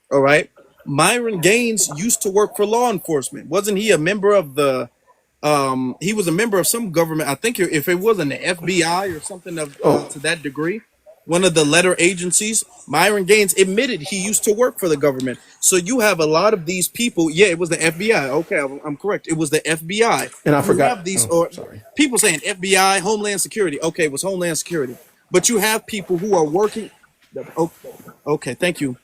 All right. Myron Gaines used to work for law enforcement. Wasn't he a member of the? He was a member of some government. I think if it wasn't the FBI or something of to that degree, one of the letter agencies. Myron Gaines admitted he used to work for the government. So you have a lot of these people. Yeah, it was the FBI. Okay, I'm correct. It was the FBI. And I You forgot. have these, Oh, or sorry. people saying FBI, Homeland Security. Okay, it was Homeland Security. But you have people who are working. Okay, thank you.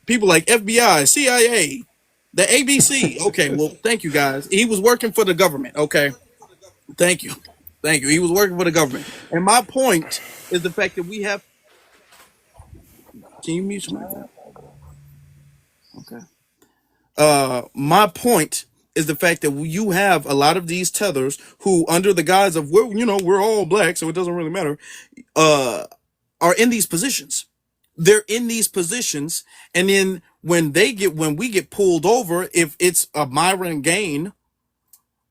People like FBI, CIA, the ABC. Okay, well, thank you guys. He was working for the government. Okay, thank you. Thank you. He was working for the government. And my point is the fact that we have. Can you mute your mic? Okay. My point is the fact that you have a lot of these tethers who, under the guise of we're all black, so it doesn't really matter, are in these positions. They're in these positions, and then when we get pulled over, if it's a Myron Gain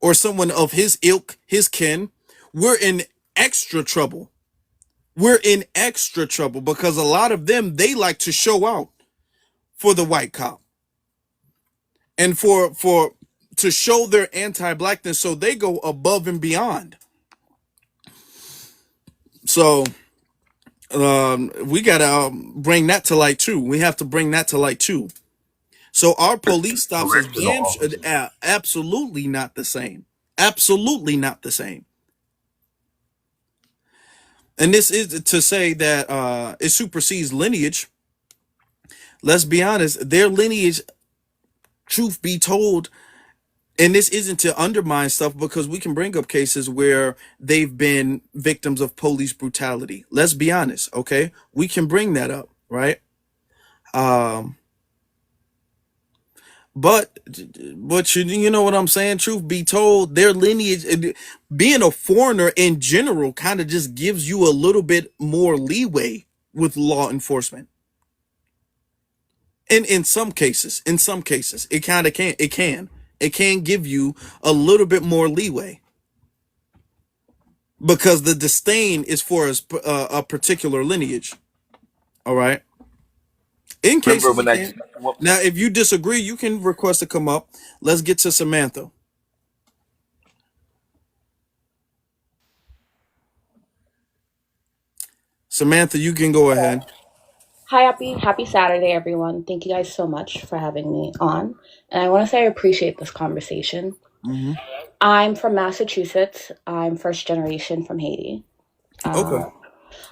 or someone of his ilk, his kin, we're in extra trouble. We're in extra trouble because a lot of them, they like to show out for the white cop and for to show their anti-blackness, so they go above and beyond. So we gotta bring that to light too. We have to bring that to light too. So our police stops is Correctional damn officers. absolutely not the same. Absolutely not the same. And this is to say that it supersedes lineage. Let's be honest, their lineage, truth be told, and this isn't to undermine stuff because we can bring up cases where they've been victims of police brutality. Let's be honest, okay? We can bring that up, right? But you know what I'm saying? Truth be told, their lineage, being a foreigner in general, kind of just gives you a little bit more leeway with law enforcement. And in some cases, it kind of can give you a little bit more leeway because the disdain is for a particular lineage. All right. In Remember cases when you that? can. Now, if you disagree, you can request to come up. Let's get to Samantha. Samantha, you can go ahead. Hi, happy Saturday, everyone. Thank you guys so much for having me on. And I want to say I appreciate this conversation. Mm-hmm. I'm from Massachusetts. I'm first generation from Haiti. Okay.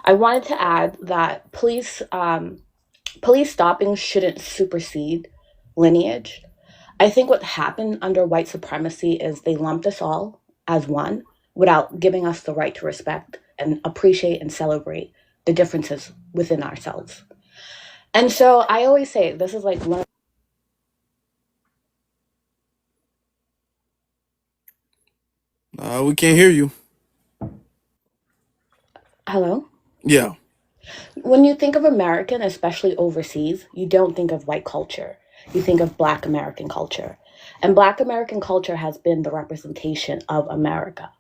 I wanted to add that police stopping shouldn't supersede lineage. I think what happened under white supremacy is they lumped us all as one without giving us the right to respect and appreciate and celebrate the differences within ourselves. And so I always say this is like one. We can't hear you. Hello? Yeah. When you think of American, especially overseas, you don't think of white culture. You think of Black American culture. And Black American culture has been the representation of America.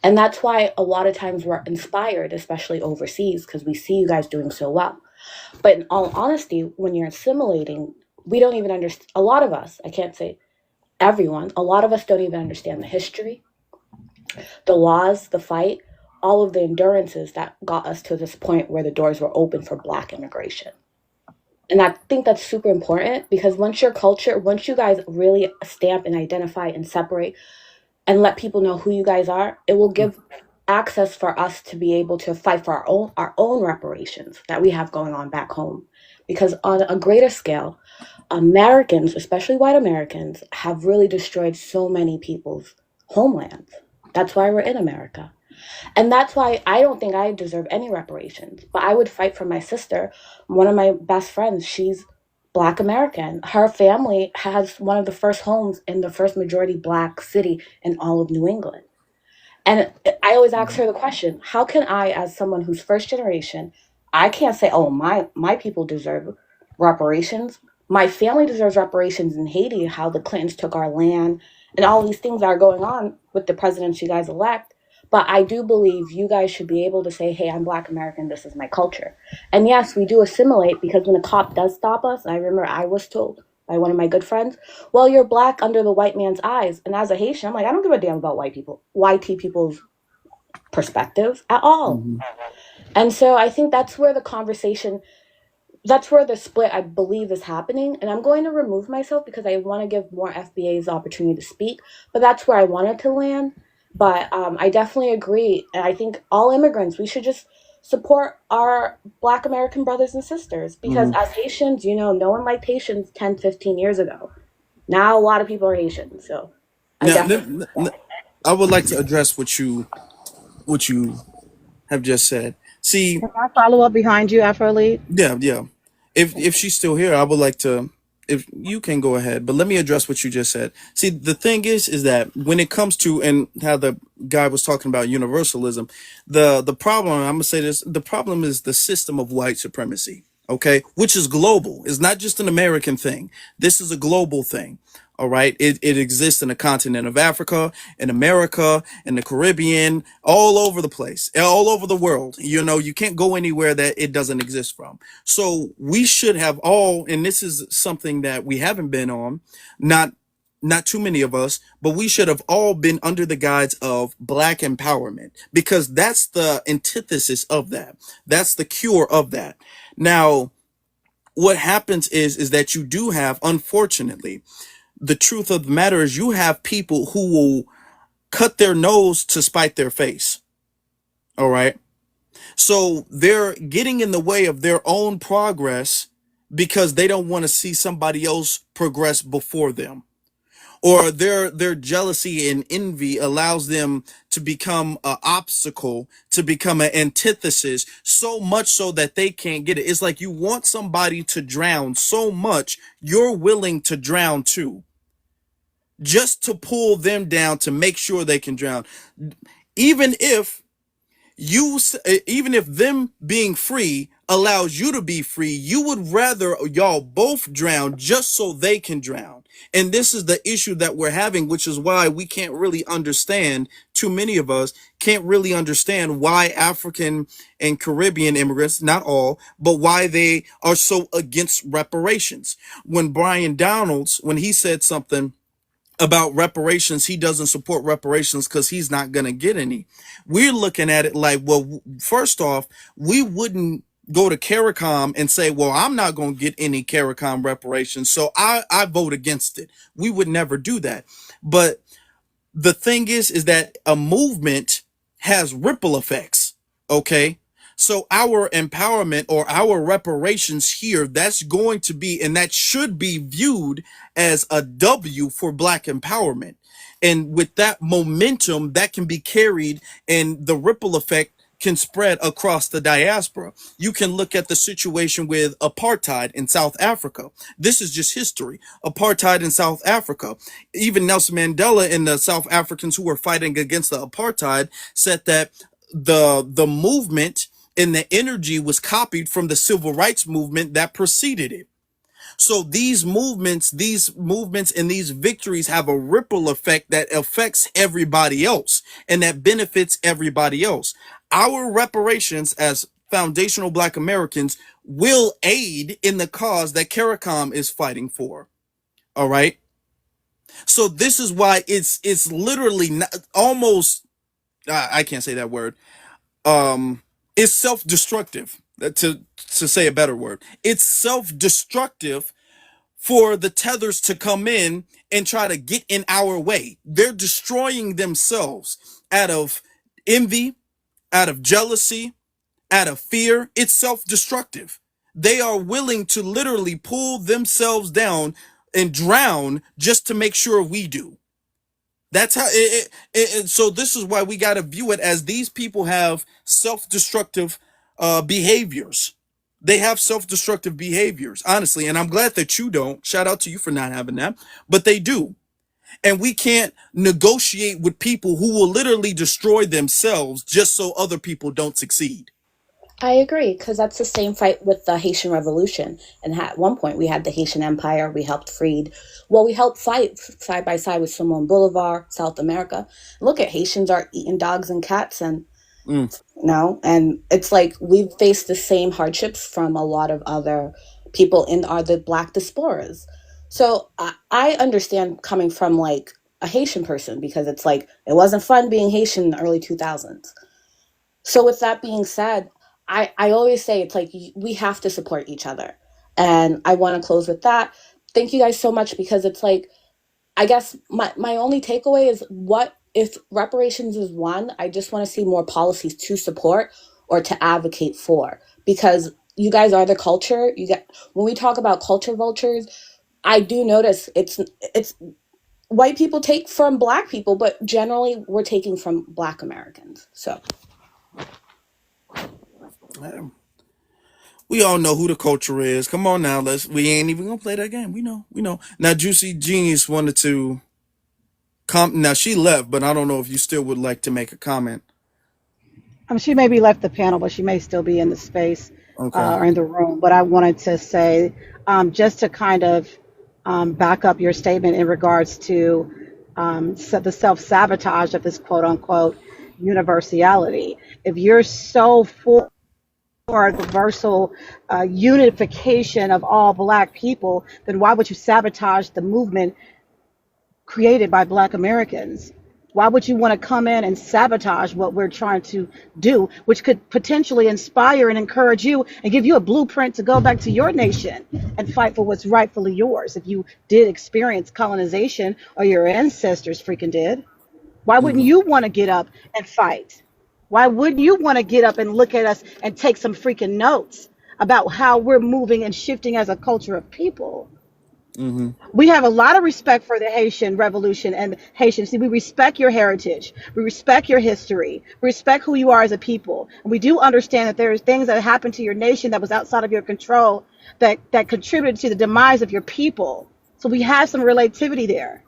And that's why a lot of times we're inspired, especially overseas, because we see you guys doing so well. But in all honesty, when you're assimilating, we don't even understand. A lot of us, I can't say everyone, a lot of us don't even understand the history, the laws, the fight, all of the endurances that got us to this point where the doors were open for Black immigration. And I think that's super important because once you guys really stamp and identify and separate and let people know who you guys are, it will give access for us to be able to fight for our own reparations that we have going on back home. Because on a greater scale, Americans, especially white Americans, have really destroyed so many people's homelands. That's why we're in America. And that's why I don't think I deserve any reparations. But I would fight for my sister. One of my best friends, she's Black American. Her family has one of the first homes in the first majority Black city in all of New England. And I always ask her the question, how can I, as someone who's first generation, I can't say, oh, my people deserve reparations. My family deserves reparations in Haiti, how the Clintons took our land and all these things that are going on with the presidents you guys elect. But I do believe you guys should be able to say, hey, I'm Black American, this is my culture. And yes, we do assimilate because when a cop does stop us, I remember I was told by one of my good friends, well, you're Black under the white man's eyes. And as a Haitian, I'm like, I don't give a damn about white people's perspectives at all. Mm-hmm. And so I think that's where the split, I believe, is happening. And I'm going to remove myself because I want to give more FBAs the opportunity to speak. But that's where I wanted to land. But I definitely agree. And I think all immigrants, we should just support our Black American brothers and sisters. Because Mm-hmm. as Haitians, no one liked Haitians 10, 15 years ago. Now a lot of people are Haitian. So I Now, definitely. I would like to address what you have just said. See, Can I follow up behind you, Afro Elite? yeah. If she's still here, I would like to. if you can go ahead, but let me address what you just said. See, the thing is that when it comes to, and how the guy was talking about universalism, the problem, I'm gonna say this, the problem is the system of white supremacy, okay, which is global. It's not just an American thing. This is a global thing. All right. It exists in the continent of Africa, in America, in the Caribbean, all over the place, all over the world. You know, you can't go anywhere that it doesn't exist from. So we should have all, and this is something that we haven't been on, not not too many of us, but we should have all been under the guise of black empowerment, because that's the antithesis of that. That's the cure of that. Now, what happens is that you do have, unfortunately, the truth of the matter is you have people who will cut their nose to spite their face. All right. So they're getting in the way of their own progress because they don't want to see somebody else progress before them. Or their jealousy and envy allows them to become an obstacle, to become an antithesis, so much so that they can't get it. It's like you want somebody to drown so much, you're willing to drown too, just to pull them down, to make sure they can drown. Even if even if them being free allows you to be free, you would rather y'all both drown just so they can drown. And this is the issue that we're having, which is why we can't really understand, too many of us can't really understand why African and Caribbean immigrants, not all, but why they are so against reparations. When Brian Donalds, when he said something about reparations, he doesn't support reparations because he's not going to get any. We're looking at it like, well, first off, we wouldn't go to CARICOM and say, well, I'm not going to get any CARICOM reparations, so I vote against it. We would never do that. But the thing is that a movement has ripple effects. Okay. So our empowerment or our reparations here, that's going to be, and that should be viewed as a W for black empowerment. And with that momentum, that can be carried, and the ripple effect can spread across the diaspora. You can look at the situation with apartheid in South Africa. This is just history. Apartheid in South Africa. Even Nelson Mandela and the South Africans who were fighting against the apartheid said that the movement and the energy was copied from the civil rights movement that preceded it. So these movements and these victories have a ripple effect that affects everybody else and that benefits everybody else. Our reparations as foundational black Americans will aid in the cause that CARICOM is fighting for. All right. So this is why it's literally not, almost, I can't say that word. It's self-destructive, to say a better word. It's self-destructive for the tethers to come in and try to get in our way. They're destroying themselves out of envy, out of jealousy, out of fear. It's self-destructive. They are willing to literally pull themselves down and drown just to make sure we do. That's how so this is why we got to view it as these people have self-destructive behaviors. They have self-destructive behaviors, honestly, and I'm glad that you don't. Shout out to you for not having that, but they do. And we can't negotiate with people who will literally destroy themselves just so other people don't succeed. I agree, because that's the same fight with the Haitian Revolution. And at one point, we had the Haitian Empire. We helped we helped fight side by side with Simon Bolivar, South America. Look at Haitians are eating dogs and cats, and and it's like we've faced the same hardships from a lot of other people in the Black diasporas. So I understand coming from like a Haitian person, because it's like it wasn't fun being Haitian in the early 2000s. So with that being said, I always say it's like we have to support each other. And I want to close with that. Thank you guys so much, because it's like, I guess my only takeaway is, what if reparations is one, I just want to see more policies to support or to advocate for, because you guys are the culture. When we talk about culture vultures, I do notice it's white people take from Black people, but generally we're taking from Black Americans. So We all know who the culture is. Come on now, we ain't even gonna play that game. We know. Now Juicy Genius wanted to now she left, but I don't know if you still would like to make a comment. She maybe left the panel, but she may still be in the space Okay. or in the room. But I wanted to say, just to kind of back up your statement in regards to the self sabotage of this quote unquote universality. If you're so for the versal unification of all Black people, then why would you sabotage the movement created by Black Americans? Why would you want to come in and sabotage what we're trying to do, which could potentially inspire and encourage you and give you a blueprint to go back to your nation and fight for what's rightfully yours if you did experience colonization or your ancestors freaking did? Why wouldn't you want to get up and fight? Why wouldn't you want to get up and look at us and take some freaking notes about how we're moving and shifting as a culture of people? We have a lot of respect for the Haitian Revolution and Haitians. See, we respect your heritage. We respect your history. We respect who you are as a people. And we do understand that there are things that happened to your nation that was outside of your control that contributed to the demise of your people. So we have some relativity there.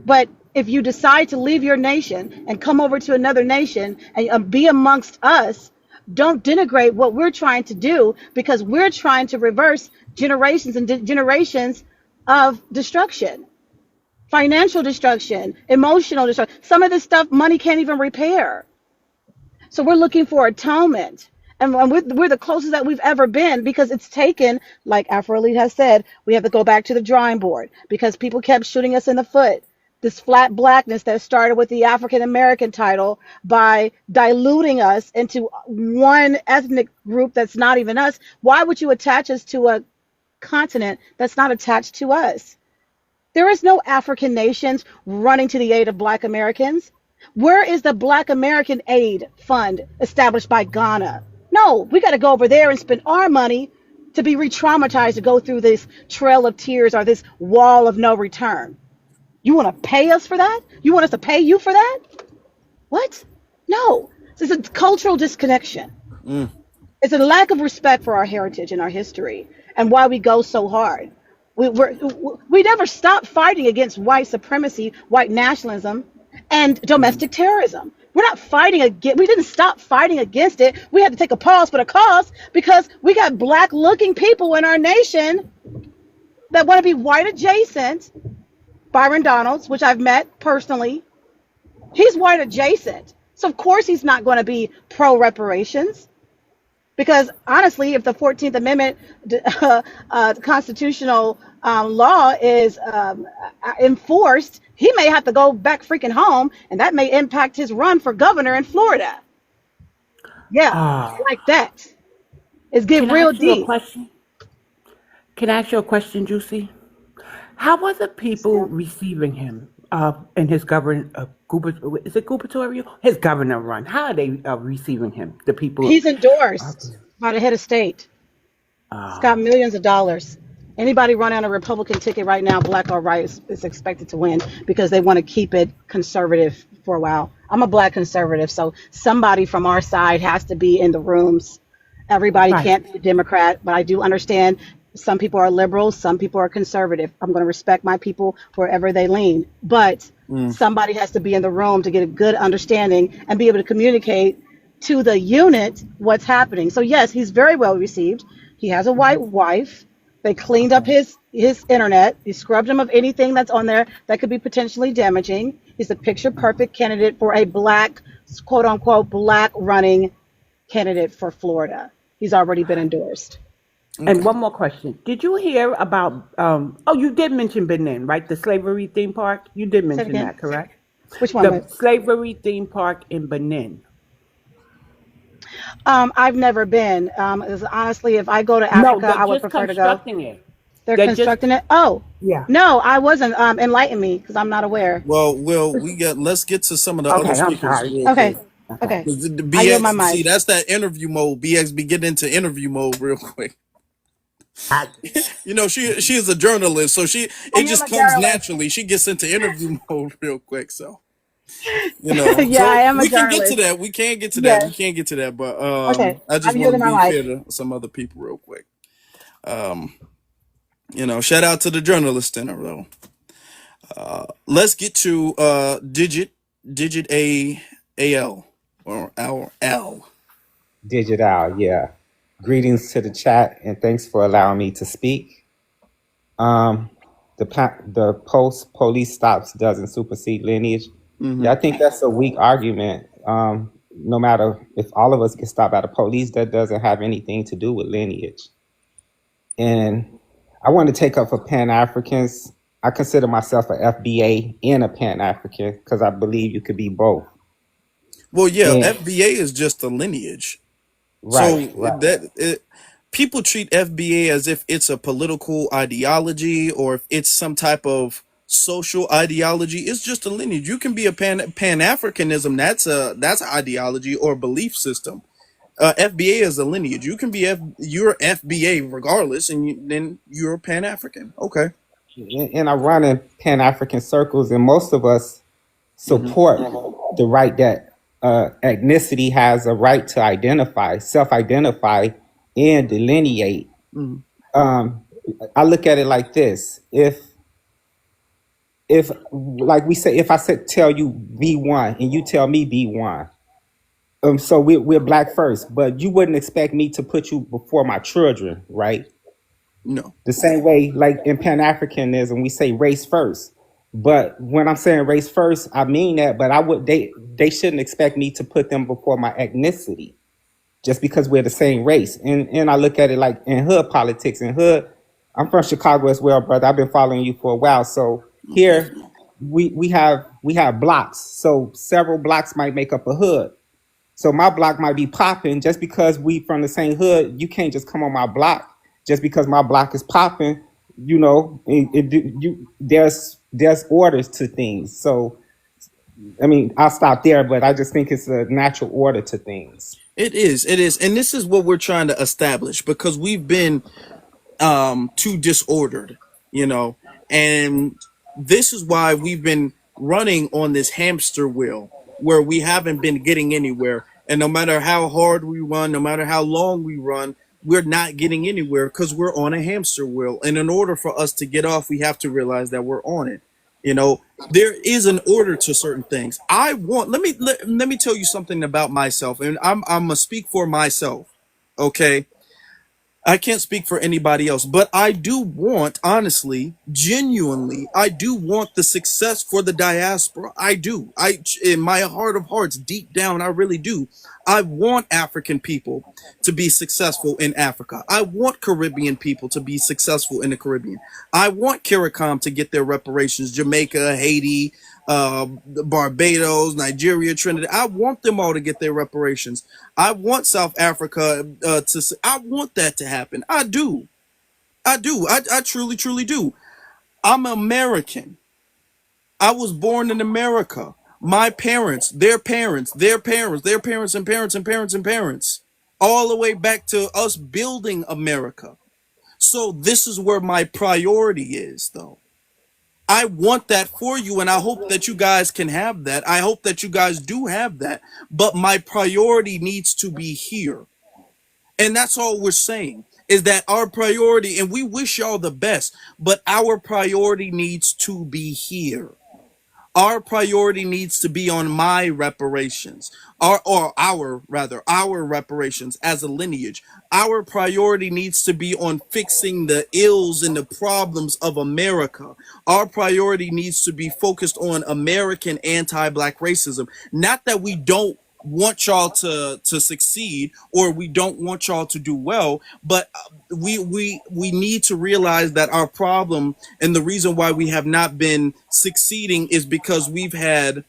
But if you decide to leave your nation and come over to another nation and be amongst us, don't denigrate what we're trying to do, because we're trying to reverse generations and generations of destruction, financial destruction, emotional destruction. Some of this stuff money can't even repair. So we're looking for atonement. And we're the closest that we've ever been, because it's taken, like Afro Elite has said, we have to go back to the drawing board because people kept shooting us in the foot. This flat blackness that started with the African American title by diluting us into one ethnic group that's not even us. Why would you attach us to a continent that's not attached to us? There is no African nations running to the aid of Black Americans. Where is the Black American Aid Fund established by Ghana? No, we got to go over there and spend our money to be re-traumatized, to go through this trail of tears or this wall of no return. You want to pay us for that? You want us to pay you for that? What? No. It's a cultural disconnection. It's a lack of respect for our heritage and our history and why we go so hard. We never stopped fighting against white supremacy, white nationalism, and domestic terrorism. We're not fighting against, we didn't stop fighting against it. We had to take a pause for the cause because we got Black looking people in our nation that want to be white adjacent. Byron Donalds, which I've met personally, he's white adjacent. So of course he's not going to be pro reparations. Because honestly, if the 14th Amendment constitutional law is enforced, he may have to go back freaking home, and that may impact his run for governor in Florida. Yeah, Uh, like that. It's get can I real ask you a deep. question? Can I ask you a question, Juicy? How were the people Sam. receiving him in his is it gubernatorial? His governor run. How are they receiving him? The people. He's endorsed by the head of state. It's got Uh, millions of dollars. Anybody running on a Republican ticket right now, Black or white, is expected to win because they want to keep it conservative for a while. I'm a Black conservative, so somebody from our side has to be in the rooms. Everybody right. can't be a Democrat, but I do understand some people are liberals, some people are conservative. I'm going to respect my people wherever they lean, but somebody has to be in the room to get a good understanding and be able to communicate to the unit what's happening. So yes, he's very well received. He has a white wife. They cleaned up his internet. He scrubbed him of anything that's on there that could be potentially damaging. He's a picture perfect candidate for a Black, quote unquote, Black running candidate for Florida. He's already been endorsed. And one more question. Did you hear about, oh, you did mention Benin, right? The slavery theme park? You did Say it mention again. that, correct? Which one? The slavery theme park in Benin. I've never been. Honestly, if I go to No, Africa, they're I would just prefer to go. constructing it. They're They're just, constructing it. Oh, yeah. no, I wasn't. Enlighten me because I'm not aware. Well, let's get to some of the other Okay, I'm speakers sorry. real Okay, quick. Okay. okay. The I yield my BX, see, mic. that's that interview mode. BX be getting into interview mode real quick. I, She is a journalist, so I it am just a comes journalist. naturally. She gets into interview mode real quick. So You know, Yeah, I so am a we can get to journalist. that. We can get to that. Yes. We can get to that. But Okay. I just I'm want to yielding my be mic. fair to some other people real quick. Um, you know, shout out to the journalist in her though. Let's get to digit A L or L. Digital, yeah. Greetings to the chat and thanks for allowing me to speak. Um, the post police stops doesn't supersede lineage. Mm-hmm. Yeah, I think that's a weak argument. No matter if all of us get stopped by the police, that doesn't have anything to do with lineage. And I want to take up for Pan Africans. I consider myself a FBA and a Pan African because I believe you could be both. Well, yeah, And FBA is just a lineage. right, So right. people treat FBA as if it's a political ideology or if it's some type of social ideology. It's just a lineage. You can be a Pan Africanism. That's an ideology or belief system. FBA is a lineage. You can be you're FBA regardless, and then you're Pan African. Okay. And I run in Pan African circles, and most of us Mm-hmm. support the right that ethnicity has a right to identify, self-identify, and delineate. Mm-hmm. Um, I look at it like this: if like we say, if I said tell you B1 and you tell me B1, so we're black first, but you wouldn't expect me to put you before my children, right? No. The same way, like in Pan Africanism, we say race first. But when I'm saying race first, I mean that. But I would they shouldn't expect me to put them before my ethnicity just because we're the same race. And I look at it like in hood politics. In hood, I'm from Chicago as well, brother. I've been following you for a while. So Most here definitely. we have blocks. So several blocks might make up a hood. So my block might be popping just because we from the same hood. You can't just come on my block just because my block is popping. You know, there's orders to things. So I mean, I'll stop there, but I just think it's a natural order to things. It is. It is. And this is what we're trying to establish because we've been too disordered, you know, and this is why we've been running on this hamster wheel where we haven't been getting anywhere. And no matter how hard we run, no matter how long we run, we're not getting anywhere because we're on a hamster wheel. And in order for us to get off, we have to realize that we're on it. You know, there is an order to certain things. Let me tell you something about myself, and I'm gonna speak for myself. Okay, I can't speak for anybody else, but I do want, honestly, genuinely, I do want the success for the diaspora. I do. In my heart of hearts, deep down, I really do. I want African people to be successful in Africa. I want Caribbean people to be successful in the Caribbean. I want CARICOM to get their reparations, Jamaica, Haiti, Barbados, Nigeria, Trinidad. I want them all to get their reparations. I want South Africa I want that to happen. I do. I do. I truly, truly do. I'm American. I was born in America. My parents, their parents, their parents, their parents, and parents, and parents, and parents, all the way back to us building America. So this is where my priority is, though. I want that for you, and I hope that you guys can have that. I hope that you guys do have that. But my priority needs to be here. And that's all we're saying is that our priority, and we wish y'all the best, but our priority needs to be here. Our priority needs to be on my reparations, our reparations as a lineage. Our priority needs to be on fixing the ills and the problems of America. Our priority needs to be focused on American anti-black racism. Not that we don't want y'all to succeed or we don't want y'all to do well, but we need to realize that our problem and the reason why we have not been succeeding is because we've had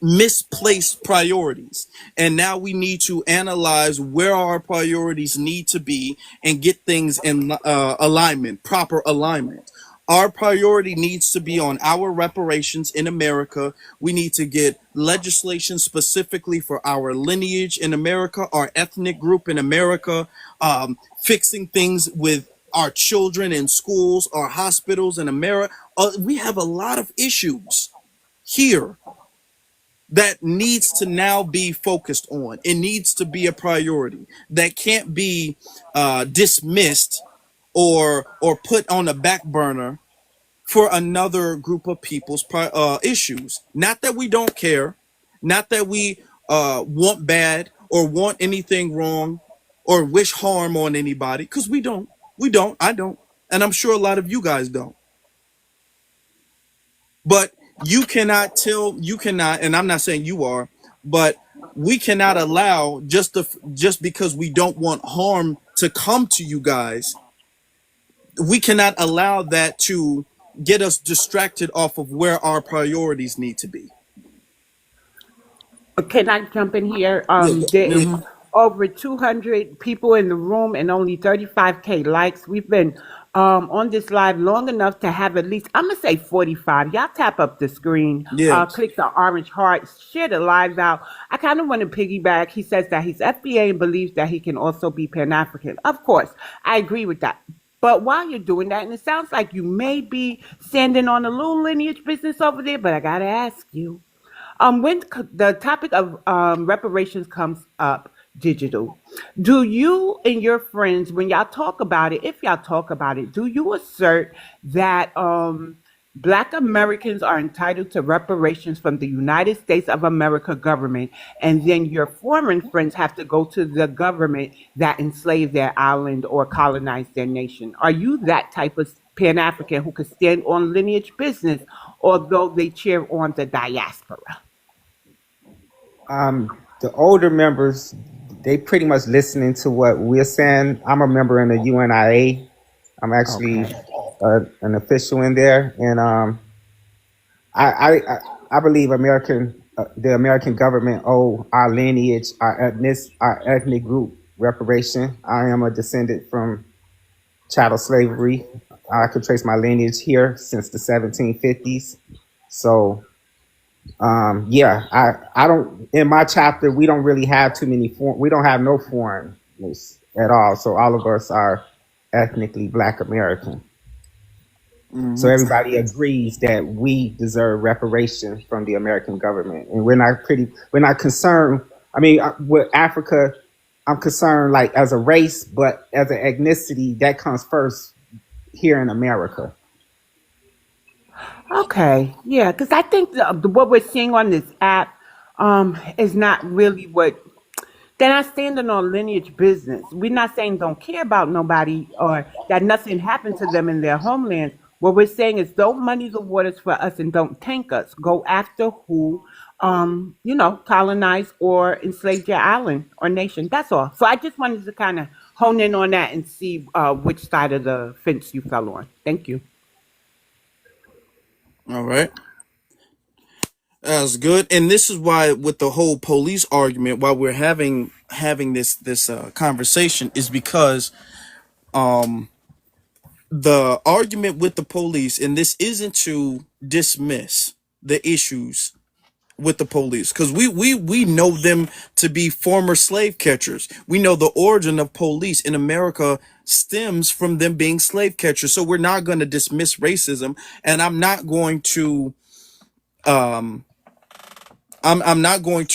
misplaced priorities, and now we need to analyze where our priorities need to be and get things in alignment, proper alignment. Our priority needs to be on our reparations in America. We need to get legislation specifically for our lineage in America, our ethnic group in America, fixing things with our children in schools, our hospitals in America. We have a lot of issues here. that needs to now be focused on. It needs to be a priority that can't be dismissed or put on a back burner for another group of people's issues. Not that we don't care, not that we want bad or want anything wrong or wish harm on anybody, because we don't. We don't. I don't. And I'm sure a lot of you guys don't. But you cannot, and I'm not saying you are, but we cannot allow just because we don't want harm to come to you guys, we cannot allow that to get us distracted off of where our priorities need to be. Can I jump in here? Yeah, There is mhm. over 200 people in the room and only 35K likes. We've been on this live long enough to have at least, I'm going to say 45. Y'all tap up the screen, Yeah. click the orange heart, share the live out. I kind of want to piggyback. He says that he's FBA and believes that he can also be Pan African. Of course, I agree with that. But while you're doing that, and it sounds like you may be standing on a little lineage business over there, but I got to ask you. The topic of reparations comes up, digital, do you and your friends, when y'all talk about it, if y'all talk about it, do you assert that Black Americans are entitled to reparations from the United States of America government, and then your foreign friends have to go to the government that enslaved their island or colonized their nation? Are you that type of Pan African who could stand on lineage business, although they cheer on the diaspora? The older members, they pretty much listening to what we're saying. I'm a member in the UNIA. I'm actually Okay. an official in there, and I believe the American government owe our lineage, our ethnic group reparation. I am a descendant from chattel slavery. I could trace my lineage here since the 1750s. So yeah, I don't, in my chapter, we don't really have too many, we don't have no foreigners at all. So all of us are ethnically Black American. So Mhm. everybody agrees that we deserve reparation from the American government. And we're not concerned. I mean, with Africa, I'm concerned like as a race, but as an ethnicity, that comes first here in America. Okay, yeah, because I think what we're seeing on this app is not really what they're not standing on lineage business. We're not saying don't care about nobody or that nothing happened to them in their homelands. What we're saying is don't muddy the waters for us and don't tank us. Go after who, colonized or enslaved your island or nation. That's all. So I just wanted to kind of hone in on that and see which side of the fence you fell on. Thank you. All right. That's good. And this is why with the whole police argument, why we're having this conversation is because the argument with the police, and this isn't to dismiss the issues with the police, because we know them to be former slave catchers. We know the origin of police in America stems from them being slave catchers. So we're not going to dismiss racism, and I'm not going to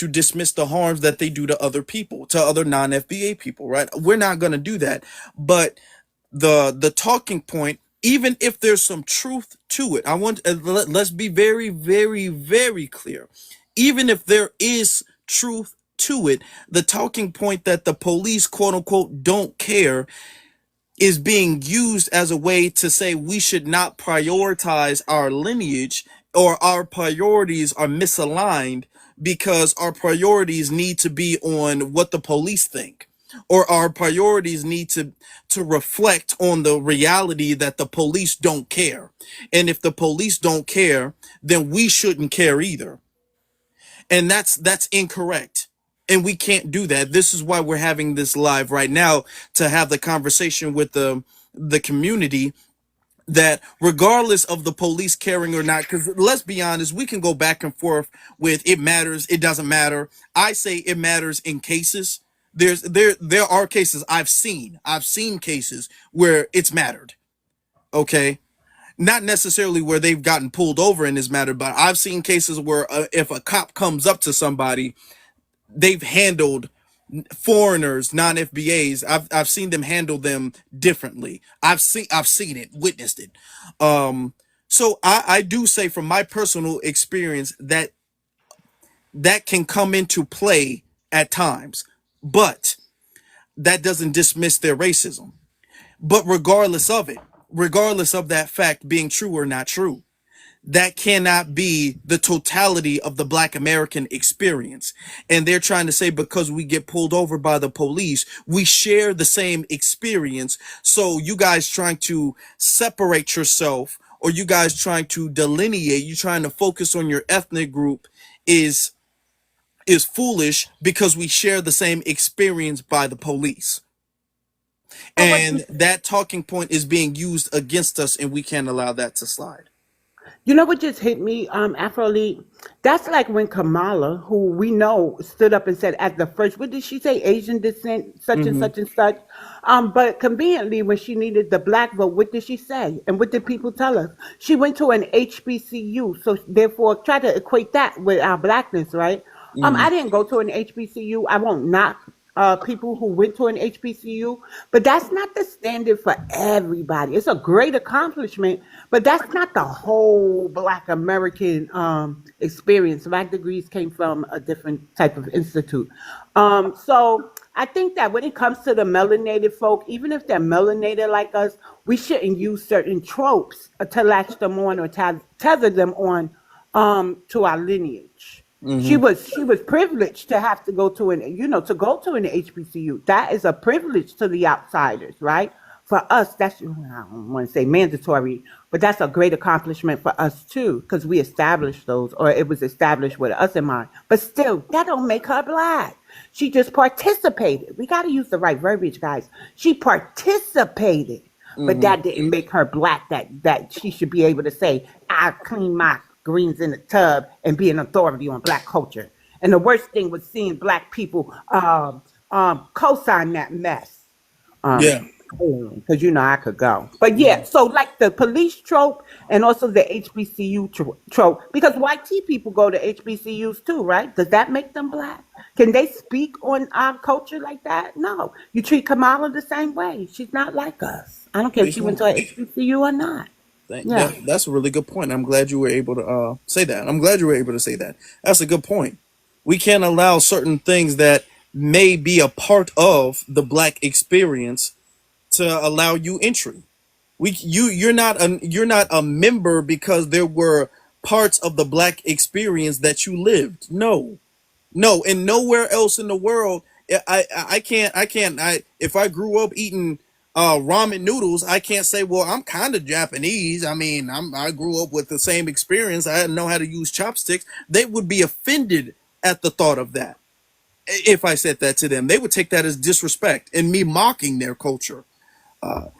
dismiss the harms that they do to other people, to other non-FBA people, right? We're not going to do that. But the talking point, even if there's some truth to it, I want let's be very, very, very clear. Even if there is truth to it, the talking point that the police, quote unquote, don't care is being used as a way to say we should not prioritize our lineage, or our priorities are misaligned because our priorities need to be on what the police think, or our priorities need to reflect on the reality that the police don't care. And if the police don't care, then we shouldn't care either. And that's incorrect, and we can't do that. This is why we're having this live right now, to have the conversation with the community, that regardless of the police caring or not, because let's be honest, we can go back and forth with it matters, it doesn't matter. I say it matters in cases. There are cases I've seen cases where it's mattered. Okay. Not necessarily where they've gotten pulled over in this matter, but I've seen cases where if a cop comes up to somebody, they've handled foreigners, non-FBAs. I've seen them handle them differently. I've seen it, witnessed it. So I do say from my personal experience that that can come into play at times, but that doesn't dismiss their racism. But regardless of that fact being true or not true, that cannot be the totality of the Black American experience. And they're trying to say because we get pulled over by the police, we share the same experience. So you guys trying to separate yourself, or you guys trying to delineate, you trying to focus on your ethnic group is foolish because we share the same experience by the police. But what And that talking point is being used against us, and we can't allow that to slide. You know what just hit me, Afro Elite? That's like when Kamala, who we know stood up and said at the first, what did she say? Asian descent, such and Hmm. such and such. But conveniently, when she needed the black vote, what did she say? And what did people tell us? She went to an HBCU. So therefore, try to equate that with our blackness, right? Hmm. I didn't go to an HBCU. I won't knock people who went to an HBCU, but that's not the standard for everybody. It's a great accomplishment, but that's not the whole Black American experience. My degrees came from a different type of institute. So I think that when it comes to the melanated folk, even if they're melanated like us, we shouldn't use certain tropes to latch them on or tether them on to our lineage. Hmm. She was privileged to have to go to to go to an HBCU. That is a privilege to the outsiders, right? For us, that's, I don't want to say mandatory, but that's a great accomplishment for us too, because we established those, or it was established with us in mind. But still, that don't make her black. She just participated. We got to use the right verbiage, guys. She participated, but Hmm. that didn't make her black. That she should be able to say, "I clean my greens in the tub" and be an authority on black culture. And the worst thing was seeing black people co-sign that mess. Yeah. Because I could go. But yeah, so like the police trope and also the HBCU trope, because white tea people go to HBCUs too, right? Does that make them black? Can they speak on our culture like that? No. You treat Kamala the same way. She's not like us. I don't care They if she went can't. to a HBCU or not. Yeah. That's a really good point. I'm glad you were able to say that. I'm glad you were able to say that. That's a good point. We can't allow certain things that may be a part of the black experience to allow you entry. You're not a member because there were parts of the black experience that you lived. No. No, and nowhere else in the world. I if I grew up eating ramen noodles, I can't say, well, I'm kind of Japanese. I mean, I grew up with the same experience. I didn't know how to use chopsticks. They would be offended at the thought of that. If I said that to them, they would take that as disrespect and me mocking their culture.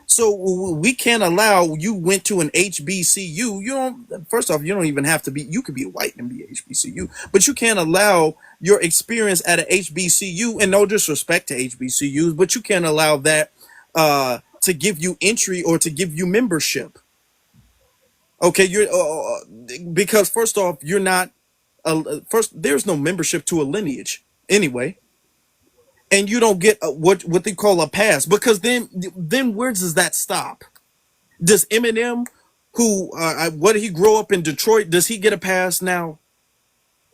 So we can't allow, you went to an HBCU. You don't. First off, you don't even have to be. You could be white and be HBCU, but you can't allow your experience at a HBCU. And no disrespect to HBCUs, but you can't allow that to give you entry or to give you membership. Okay, you're because first off, you're not. First, there's no membership to a lineage anyway, and you don't get what they call a pass, because then where does that stop? Does Eminem, who what he grew up in Detroit, does he get a pass now?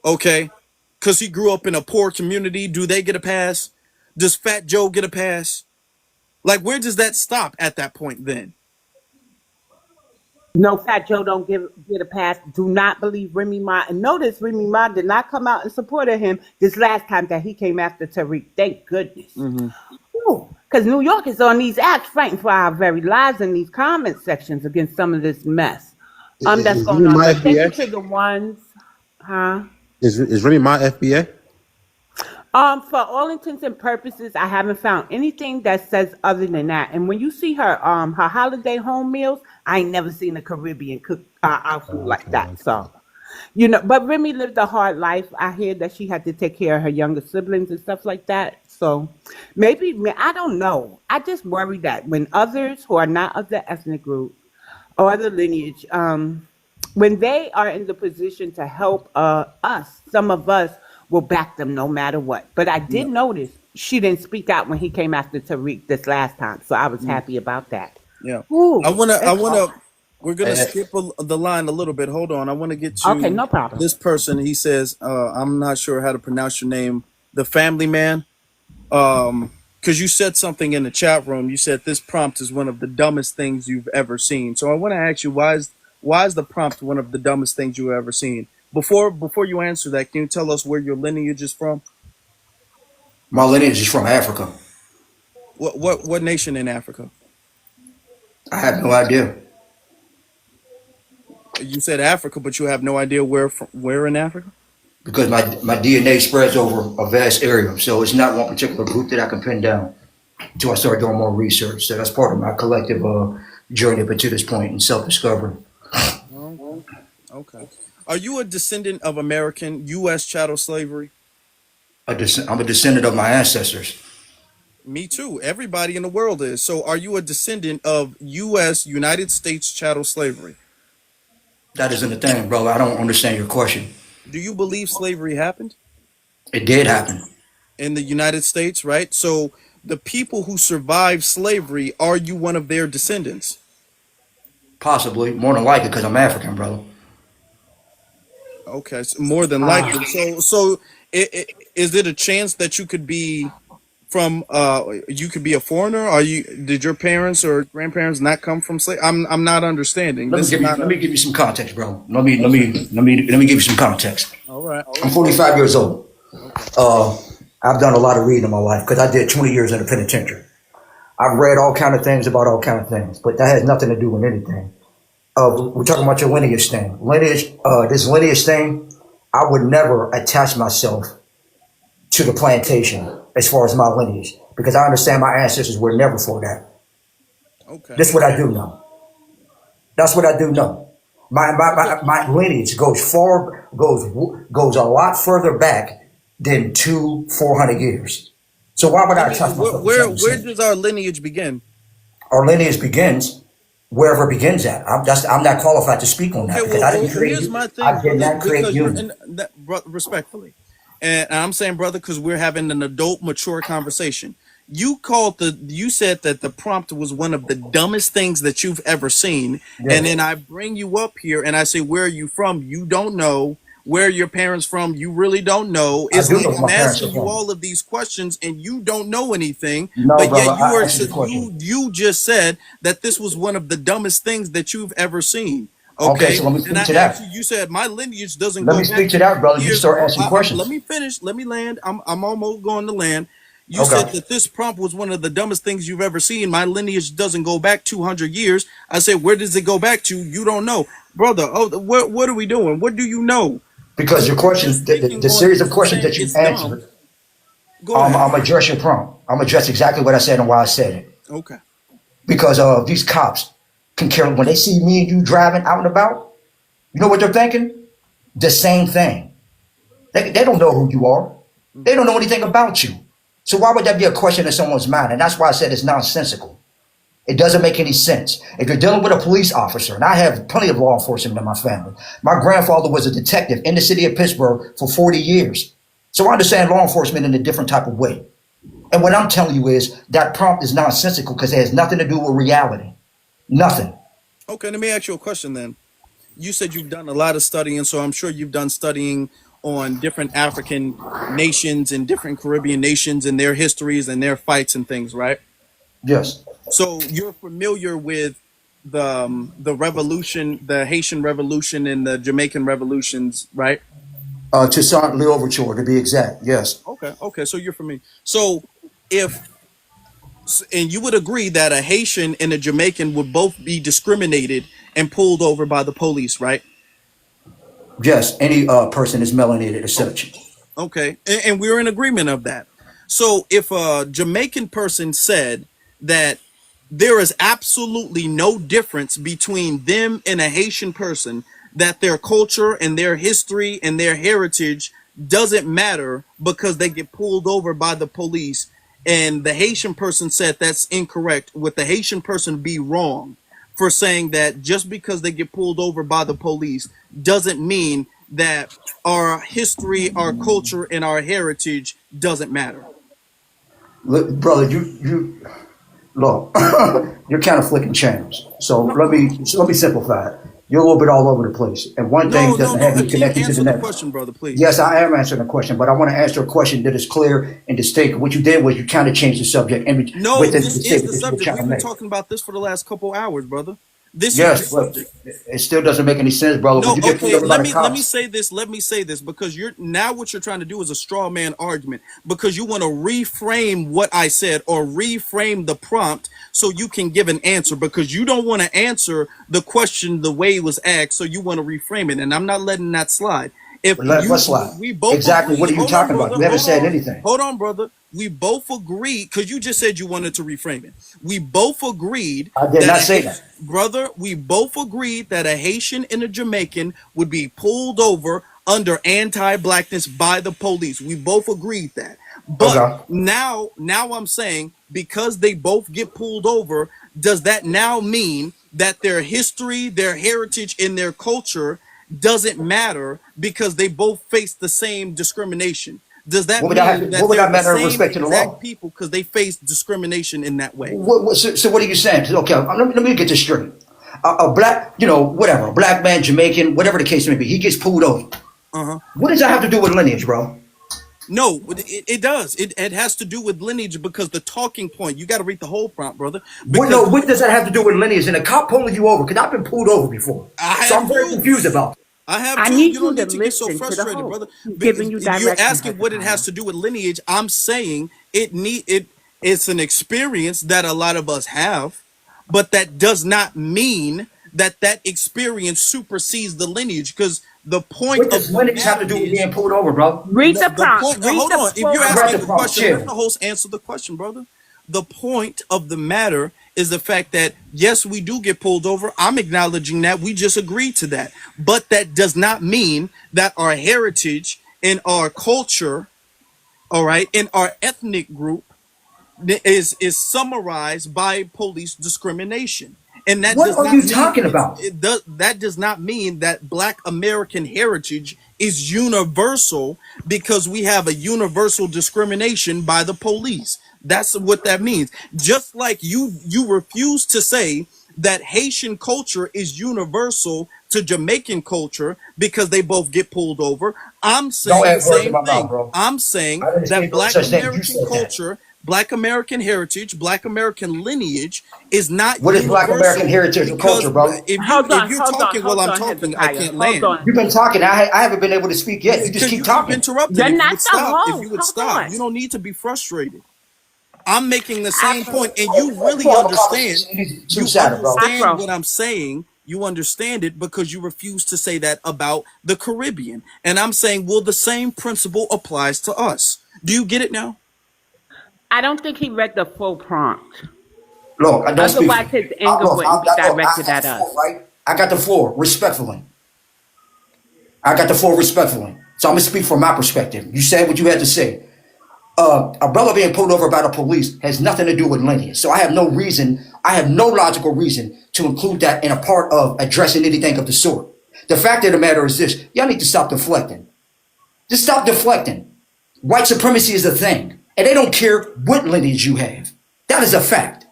Okay, because he grew up in a poor community, do they get a pass? Does Fat Joe get a pass? Like, where does that stop at that point then? No, Fat Joe don't get a pass. Do not believe Remy Ma. And notice Remy Ma did not come out in support of him this last time that he came after Tariq. Thank goodness. Hmm. Because New York is on these apps fighting for our very lives in these comment sections against some of this mess that's Is going Remy on. my But thank you FBA? to the ones, huh? Is Remy my FBA? For all intents and purposes, I haven't found anything that says other than that. And when you see her holiday home meals, I ain't never seen a Caribbean cook our food like Okay, that. okay. So, but Remy lived a hard life. I hear that she had to take care of her younger siblings and stuff like that. So, maybe I don't know. I just worry that when others who are not of the ethnic group or other lineage, when they are in the position to help us, some of us will back them no matter what. But I Yeah. did notice she didn't speak out when he came after Tariq this last time, so I was happy about that. Yeah. I Ooh, wanna I it's wanna we're gonna Eh, skip the line a little bit. Hold on. I wanna get okay. to No problem. this person. He says, I'm not sure how to pronounce your name, the family man. Because you said something in the chat room. You said this prompt is one of the dumbest things you've ever seen. So I want to ask you, why is the prompt one of the dumbest things you've ever seen? Before you answer that, can you tell us where your lineage is from? My lineage is from Africa. What nation in Africa? I have no idea You said Africa, but you have no idea where in Africa. because my DNA spreads over a vast area. So it's not one particular group that I can pin down until I start doing more research. So that's part of my collective journey up to this point in self discovery. Okay. Okay. Are you a descendant of American U.S. chattel slavery? I'm a descendant of my ancestors. Me too. Everybody in the world is. So are you a descendant of U.S. United States chattel slavery? That isn't a thing, brother. I don't understand your question. Do you believe slavery happened It did happen. in the United States, right? So the people who survived slavery, are you one of their descendants? Possibly. More than likely because I'm African, brother. Okay, so more than likely. Is it a chance that you could be from you could be a foreigner? Did your parents or grandparents not come from slave? I'm not understanding. This is not Let a me give you some context, bro. okay. Let me give you some context. All right. I'm 45 years old. Okay. I've done a lot of reading in my life because I did 20 years in the penitentiary. I've read all kind of things about all kind of things, but that has nothing to do with anything. We're talking about your lineage thing. This lineage thing, I would never attach myself to the plantation as far as my lineage because I understand my ancestors were never for that. Okay. That's what I do know. That's what I do know. My lineage goes a lot further back than 400 years. So why would I I mean, attach myself to something where simple? does our lineage begin? Our lineage begins wherever it begins at. I'm not qualified to speak on Okay, that because I didn't create here's you. my thing, I did brother, not create because you're you. in that, respectfully, and I'm saying, brother, because we're having an adult, mature conversation. You said that the prompt was one of the dumbest things that you've ever seen, and Yes, then I bring you up here and I say, where are you from? You don't know. Where are your parents from? You really don't know. I It's do know like where I'm my parents are asking you from. all of these questions and you don't know anything, No, but brother, yet I answered the question. you just said that this was one of the dumbest things that you've ever seen. Okay, Okay, so let me and speak I to asked you. that. You said my lineage doesn't Let go me back speak to 200 that, brother. You years. start asking Let questions. me finish. Let me land. I'm almost going to land. You said Okay. that this prompt was one of the dumbest things you've ever seen. My lineage doesn't go back 200 years. I said, where does it go back to? You don't know, brother. Oh, what are we doing? What do you know? Because your Just question, speaking the on series of this and questions saying that you it's dumb. answered, Go ahead. I'm address your prompt. I'm address exactly what I said and why I said it. Okay. Because these cops can care when they see me and you driving out and about. You know what they're thinking? The same thing. They don't know who you are. They don't know anything about you. So why would that be a question in someone's mind? And that's why I said it's nonsensical. It doesn't make any sense. If you're dealing with a police officer, and I have plenty of law enforcement in my family. My grandfather was a detective in the city of Pittsburgh for 40 years. So I understand law enforcement in a different type of way. And what I'm telling you is that prompt is nonsensical because it has nothing to do with reality. Nothing. Okay. Let me ask you a question then. You said you've done a lot of studying, so I'm sure you've done studying on different African nations and different Caribbean nations and their histories and their fights and things, right? Yes. So you're familiar with the revolution, the Haitian Revolution and the Jamaican revolutions, right? Toussaint Louverture, to be exact. Yes. Okay, okay. So you're familiar. So if and you would agree that a Haitian and a Jamaican would both be discriminated and pulled over by the police, right? Yes. Any person is melanated as such. Okay, and we're in agreement of that. So if a Jamaican person said that there is absolutely no difference between them and a Haitian person, that their culture and their history and their heritage doesn't matter because they get pulled over by the police, and the Haitian person said that's incorrect, would the Haitian person be wrong for saying that just because they get pulled over by the police doesn't mean that our history, our culture, and our heritage doesn't matter. Look, brother, you look, you're kind of flicking channels. So let me simplify it. You're a little bit all over the place, and one No, thing no, doesn't no. have you Can you connected to the answer the next. question, brother, please? Yes, I am answering a question, but I want to answer a question that is clear and distinct. What you did was you kind of changed the subject and No, within the this is statement the that you were subject. trying to We've been make. talking about this for the last couple hours, brother. This is the Yes, but subject. it still doesn't make any sense, brother. When No, you get pulled okay. over by Let the me cops, say this. Let me say this because you're now what you're trying to do is a straw man argument because you want to reframe what I said or reframe the prompt so you can give an answer because you don't want to answer the question the way it was asked, so you want to reframe it, and I'm not letting that slide. If let's slide. we both Exactly. agree, What are you hold on, talking about? brother, You haven't hold said on. anything. Hold on, brother. We both agreed because you just said you wanted to reframe it. We both agreed I did that not say that. brother, we both agreed that a Haitian and a Jamaican would be pulled over under anti-blackness by the police. We both agreed that. But Okay. now I'm saying because they both get pulled over, does that now mean that their history, their heritage, and their culture doesn't matter because they both face the same discrimination? Does that mean What that would they're that the matter in same respect to the exact law? people because they face discrimination in that way? So what are you saying? Okay, let me get this straight. A black, whatever, a black man, Jamaican, whatever the case may be, he gets pulled over. Uh-huh. What does that have to do with lineage, bro? No, it does. It has to do with lineage because the talking point, you got to read the whole prompt, brother. Because What does that have to do with lineage? And a cop pulling you over? Because I've been pulled over before. I So have I'm very too. confused about it. I have I too. need You you don't to need to get so listen to the frustrated, host. brother. He's giving you You're directions, asking what it has Hezekiah. to do with lineage. I'm saying it's an experience that a lot of us have, but that does not mean that that experience supersedes the lineage because the point What of does the lineage have to matter do with is being pulled over, bro? Read the the prompt. point. Read Hold the on. If full you're I read asking the the directions. prompt. question, let Chill. the host answer the question, brother. The point of the matter is the fact that yes, we do get pulled over. I'm acknowledging that. We just agreed to that. But that does not mean that our heritage and our culture, all right, and our ethnic group is summarized by police discrimination, and that What does are not you mean talking about? that does not mean that Black American heritage is universal because we have a universal discrimination by the police. That's what that means. Just like you refuse to say that Haitian culture is universal to Jamaican culture because they both get pulled over. I'm Don't saying the add words in same my mouth, thing. bro. I'm saying I didn't say that no Black such thing. You American said that. culture, Black American heritage, Black American lineage is not What is Black American universal heritage or culture, because bro? if you're talking while Hold I'm on, talking, I Hezekiah. can't Hold land on. You've been talking. I haven't been able to speak yet. You just because keep you keep talking. interrupting. You're If you not would the stop, host. Hold you on. don't need to be frustrated. I'm making the same Afro, point, and you We really don't have a understand. conversation. It needs to be You two-sided, bro. understand Afro. what I'm saying. You understand it because you refuse to say that about the Caribbean. And I'm saying, well, the same principle applies to us. Do you get it now? I don't think he read the full prompt. Look, I don't speak for Otherwise, me. his anger wouldn't be Look, I directed got at the us. floor, right? I got the floor, respectfully. I got the floor, respectfully. So I'm gonna speak from my perspective. You said what you had to say. A brother being pulled over by the police has nothing to do with lineage. So I have no reason, I have no logical reason to include that in a part of addressing anything of the sort. The fact of the matter is this: y'all need to stop deflecting. Just stop deflecting. White supremacy is a thing, and they don't care what lineage you have. That is a fact.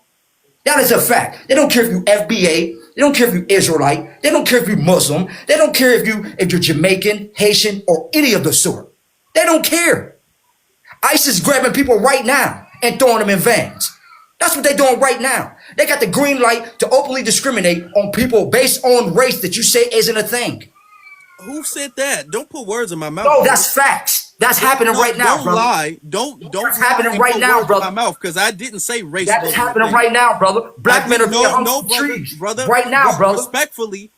That is a fact. They don't care if you FBA. They don't care if you Israelite. They don't care if you Muslim. They don't care if you're Jamaican, Haitian, or any of the sort. They don't care. ICE is grabbing people right now and throwing them in vans. That's what they're doing right now. They got the green light to openly discriminate on people based on race that you say isn't a thing. Who said that? Don't put words in my mouth, No, brother. that's facts. That's happening No, right now, don't brother. lie. Don't That's lie happening and right put now, words in my brother. mouth because I didn't say race That is wasn't a happening thing. right now, brother. I Black men are didn't. being No, hung no, from brother, trees. brother. Right now, brother.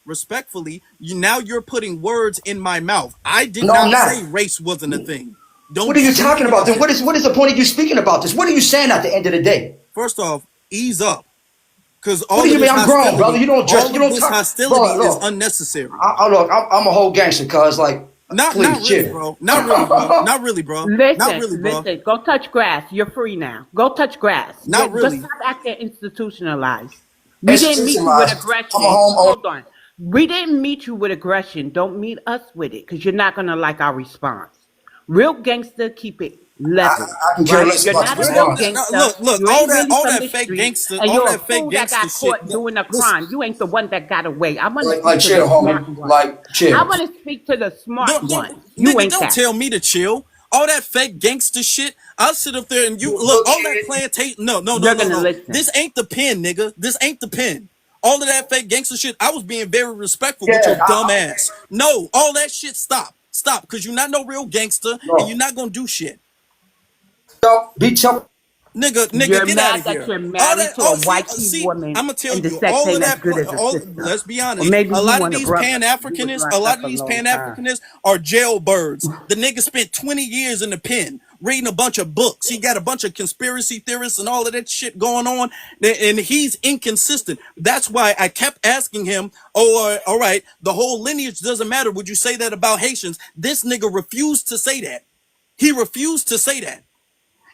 Respectfully, now you're putting words in my mouth. I did No, I'm not not. say race wasn't a thing. What are you Don't talking say about then? that. What is the point of you speaking about this? What are you saying at the end of the day? First off, ease up, because What do you mean? I'm grown, brother. You all of don't this talk, hostility bro. is Look, unnecessary. look, I'm a whole gangster, cuz like, Not please really, chill. bro. Not really, bro. Not really, bro. Not Listen, really, bro. listen. Go touch grass. You're free now. Go touch grass. Not Just really. stop acting institutionalized. We didn't meet you with Institutionalized. I'm a aggression. home owner. Hold on. We didn't meet you with aggression. Don't meet us with it because you're not going to like our response. Real gangster, keep it level, I can care right? less You're about not the a No, real response. no, gangster. look, You ain't really all from that the fake street. gangster, And all you're a that fake fool that gangster got shit. caught doing a Listen, crime. You ain't the one that got away. I want to Like speak to the chill, smart homie. ones. Like I chill. want to speak to the smart don't, ones. You nigga, ain't don't that. tell me to chill. All that fake gangster shit. I'll sit up there and you look. Look, All that kid. plantation. No, no, no, You're no, going to no. listen. This ain't the pen, nigga. This ain't the pen. All of that fake gangster shit. I was being very respectful with your Yeah, dumb ass. No, all that shit. Stop, because you're not no real gangster and you're no. not gonna do shit. Don't be tough. Nigga, You're get out mad of that here. you're All married that, to a oh, wifey see, woman I'm gonna tell and the you, sex all of ain't as that, good as a all, sister. let's be Or honest, maybe a you lot of want a these brother. You was Pan-Africanists, a locked lot up of a these long time. Pan-Africanists are jailbirds. The nigga spent 20 years in the pen reading a bunch of books. He got a bunch of conspiracy theorists and all of that shit going on, and he's inconsistent. That's why I kept asking him, oh, all right, the whole lineage doesn't matter. Would you say that about Haitians? This nigga refused to say that. He refused to say that.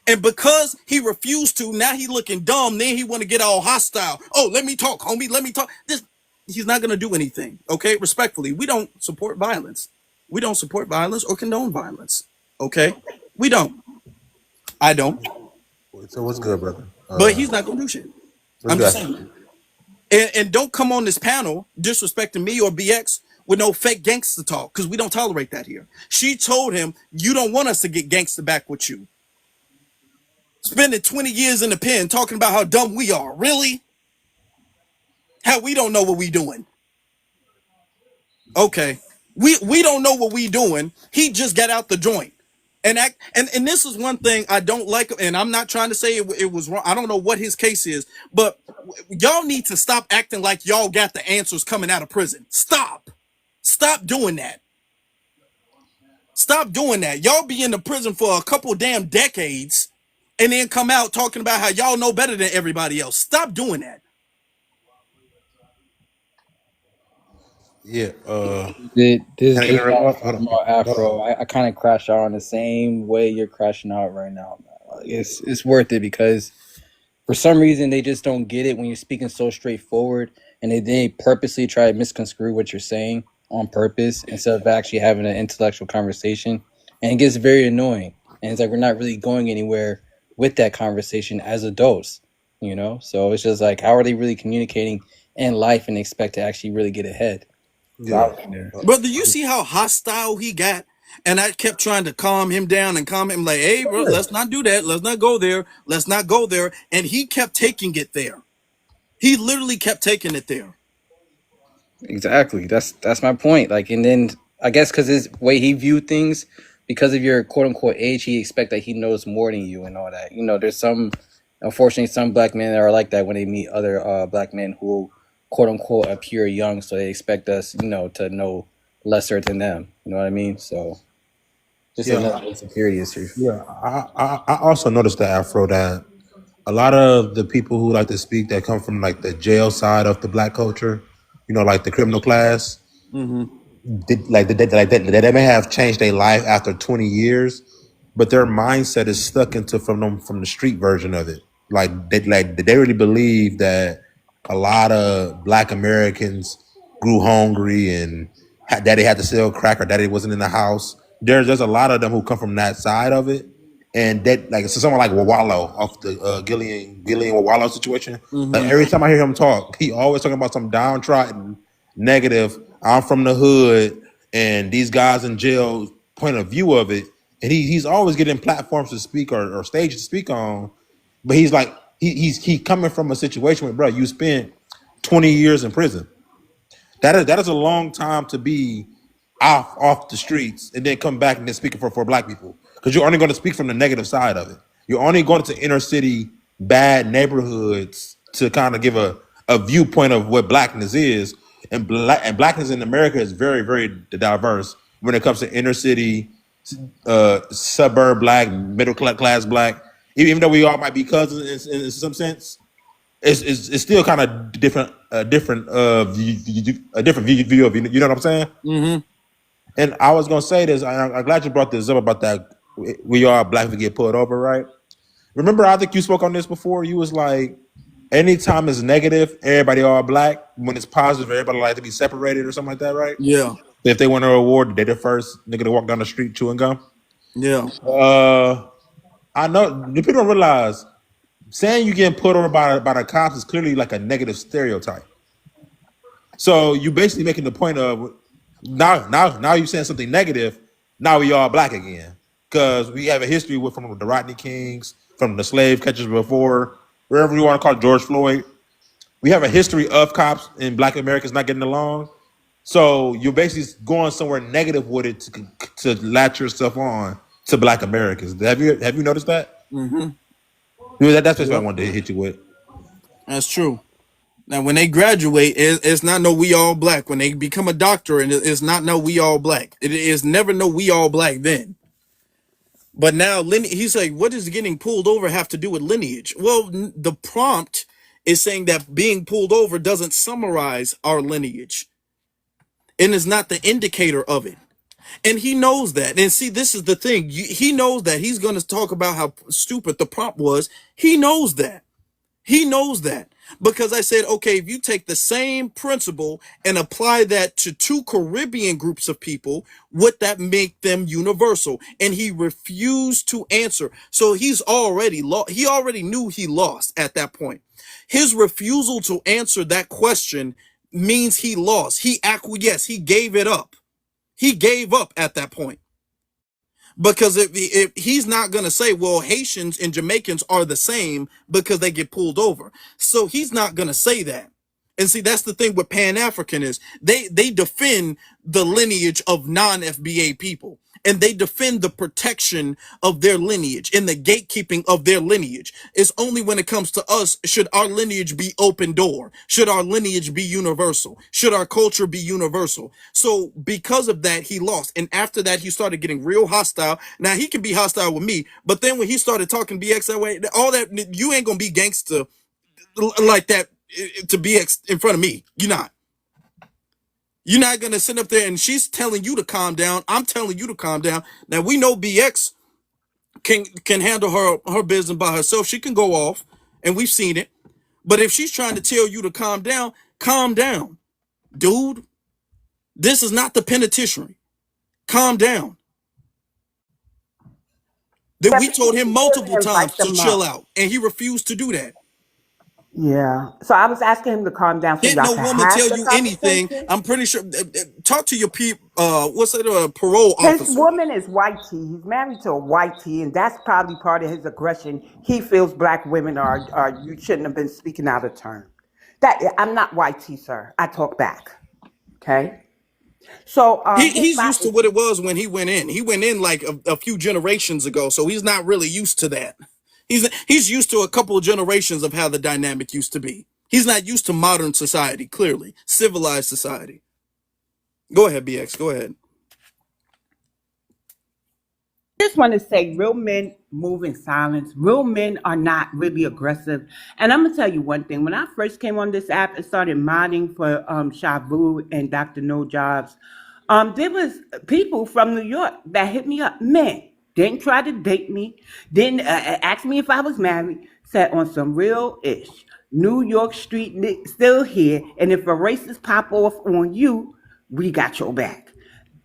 And because he refused to, now he looking dumb. Then he want to get all hostile. Oh, let me talk, homie. Let me talk. This, he's not gonna do anything. Okay, respectfully, we don't support violence. We don't support violence or condone violence. Okay, we don't. I don't. So what's good, brother? But he's not gonna do shit. What's I'm just good? saying. And don't come on this panel disrespecting me or BX with no fake gangster talk, because we don't tolerate that here. She told him, you don't want us to get gangster back with you. Spending 20 years in the pen talking about how dumb we are. Really? How we don't know what we doing. Okay. We don't know what we doing. He just got out the joint. And this is one thing I don't like, and I'm not trying to say it was wrong. I don't know what his case is, but y'all need to stop acting like y'all got the answers coming out of prison. Stop doing that. Stop doing that. Y'all be in the prison for a couple damn decades and then come out talking about how y'all know better than everybody else. Stop doing that. Yeah. This Can I get this her off? Hold about on. Hold Afro. on. I kind of crash out on the same way you're crashing out right now. Man. Like, it's worth it because for some reason they just don't get it when you're speaking so straightforward, and they purposely try to misconstrue what you're saying on purpose instead of actually having an intellectual conversation, and it gets very annoying. And it's like we're not really going anywhere with that conversation as adults, you know. So it's just like, how are they really communicating in life and expect to actually really get ahead? So I Yeah. was there. Brother, you see how hostile he got? And I kept trying to calm him down and calm him like, hey, bro, let's not do that. Let's not go there. Let's not go there. And he kept taking it there. He literally kept taking it there. Exactly. That's my point. Like, and then I guess because his way he viewed things, because of your quote unquote age, he expect that he knows more than you and all that. You know, there's some, unfortunately, some black men that are like that when they meet other black men who quote unquote appear young, so they expect us, you know, to know lesser than them. You know what I mean? So just Yeah. another insecurity issue. Yeah. I also noticed that Afro that a lot of the people who like to speak that come from like the jail side of the black culture, you know, like the criminal class, Mm-hmm. they may have changed their life after 20 years, but their mindset is stuck into from the street version of it. They really believe that a lot of black Americans grew hungry and daddy had to sell crack or daddy wasn't in the house. There's a lot of them who come from that side of it, and that like so someone like Wawalo off the Gillian Wawalo situation. Like Mm-hmm. every time I hear him talk, he always talking about some downtrodden, negative. I'm from the hood, and these guys in jail point of view of it, and he's always getting platforms to speak or stages to speak on. But he's like he coming from a situation where, bro, you spent 20 years in prison. That is a long time to be off the streets and then come back and then speaking for black people, because you're only going to speak from the negative side of it. You're only going to inner city bad neighborhoods to kind of give a viewpoint of what blackness is, and blackness in America is very very diverse when it comes to inner city, suburb black, middle class black. Even though we all might be cousins in some sense, it's still kind of different, a different view of you know what I'm saying. Mm-hmm. And I was gonna say this. I'm glad you brought this up about that. We all black people get pulled over, right? Remember, I think you spoke on this before. You was like, anytime it's negative, everybody all black. When it's positive, everybody like to be separated or something like that, right? Yeah, If they win an award, they the first nigga to walk down the street chewing gum. yeah. I know the people don't realize saying you getting put over by the cops is clearly like a negative stereotype. So you basically making the point of now you saying something negative. Now we all black again because we have a history with from the Rodney Kings, from the slave catchers before, wherever you want to call it, George Floyd. We have a history of cops and black Americans not getting along. So you're basically going somewhere negative with it to latch yourself on to black Americans. Have you noticed that? Mm-hmm. That's what I Yep. wanted to hit you with. That's true. Now, when they graduate, it's not no we all black. When they become a doctor, and it's not no we all black. It is never no we all black then. But now, he's like, what does getting pulled over have to do with lineage? Well, the prompt is saying that being pulled over doesn't summarize our lineage and is not the indicator of it. And he knows that. And see, this is the thing. He knows that. He's going to talk about how stupid the prompt was. He knows that. He knows that. Because I said, okay, if you take the same principle and apply that to two Caribbean groups of people, would that make them universal? And he refused to answer. So he's already lost. He already knew he lost at that point. His refusal to answer that question means he lost. He acquiesced. He gave it up. He gave up at that point. Because if he's not going to say, well, Haitians and Jamaicans are the same because they get pulled over. So he's not going to say that. And see, that's the thing with Pan-African is they defend the lineage of non-FBA people. And they defend the protection of their lineage and the gatekeeping of their lineage. It's only when it comes to us, should our lineage be open door? Should our lineage be universal? Should our culture be universal? So because of that, he lost. And after that, he started getting real hostile. Now, he can be hostile with me, but then when he started talking BX that way, all that, you ain't going to be gangster like that to BX in front of me. You're not. You're not going to sit up there and she's telling you to calm down. I'm telling you to calm down. Now, we know BX can handle her business by herself. She can go off, and we've seen it. But if she's trying to tell you to calm down, dude. This is not the penitentiary. Calm down. That we told him multiple times Invite to them chill up. out, and he refused to do that. Yeah. So I was asking him to calm down so Can't y'all no can woman have tell the you anything. conversation. I'm pretty sure. Talk to your what's it? Parole His officer. woman is white tea. He's married to a white tea, and that's probably part of his aggression. He feels black women are you shouldn't have been speaking out of turn. That I'm not white tea, sir. I talk back. Okay. So here's He's my used to what issue. it was when he went in. He went in like a few generations ago, so he's not really used to that. He's used to a couple of generations of how the dynamic used to be. He's not used to modern society, clearly. Civilized society. Go ahead, BX. Go ahead. Just want to say real men move in silence. Real men are not really aggressive. And I'm gonna tell you one thing. When I first came on this app and started modding for Shavu and Dr. No Jobs, there was people from New York that hit me up. Men didn't try to date me, didn't ask me if I was married, said on some real ish. New York Street still here, and if a racist pop off on you, we got your back.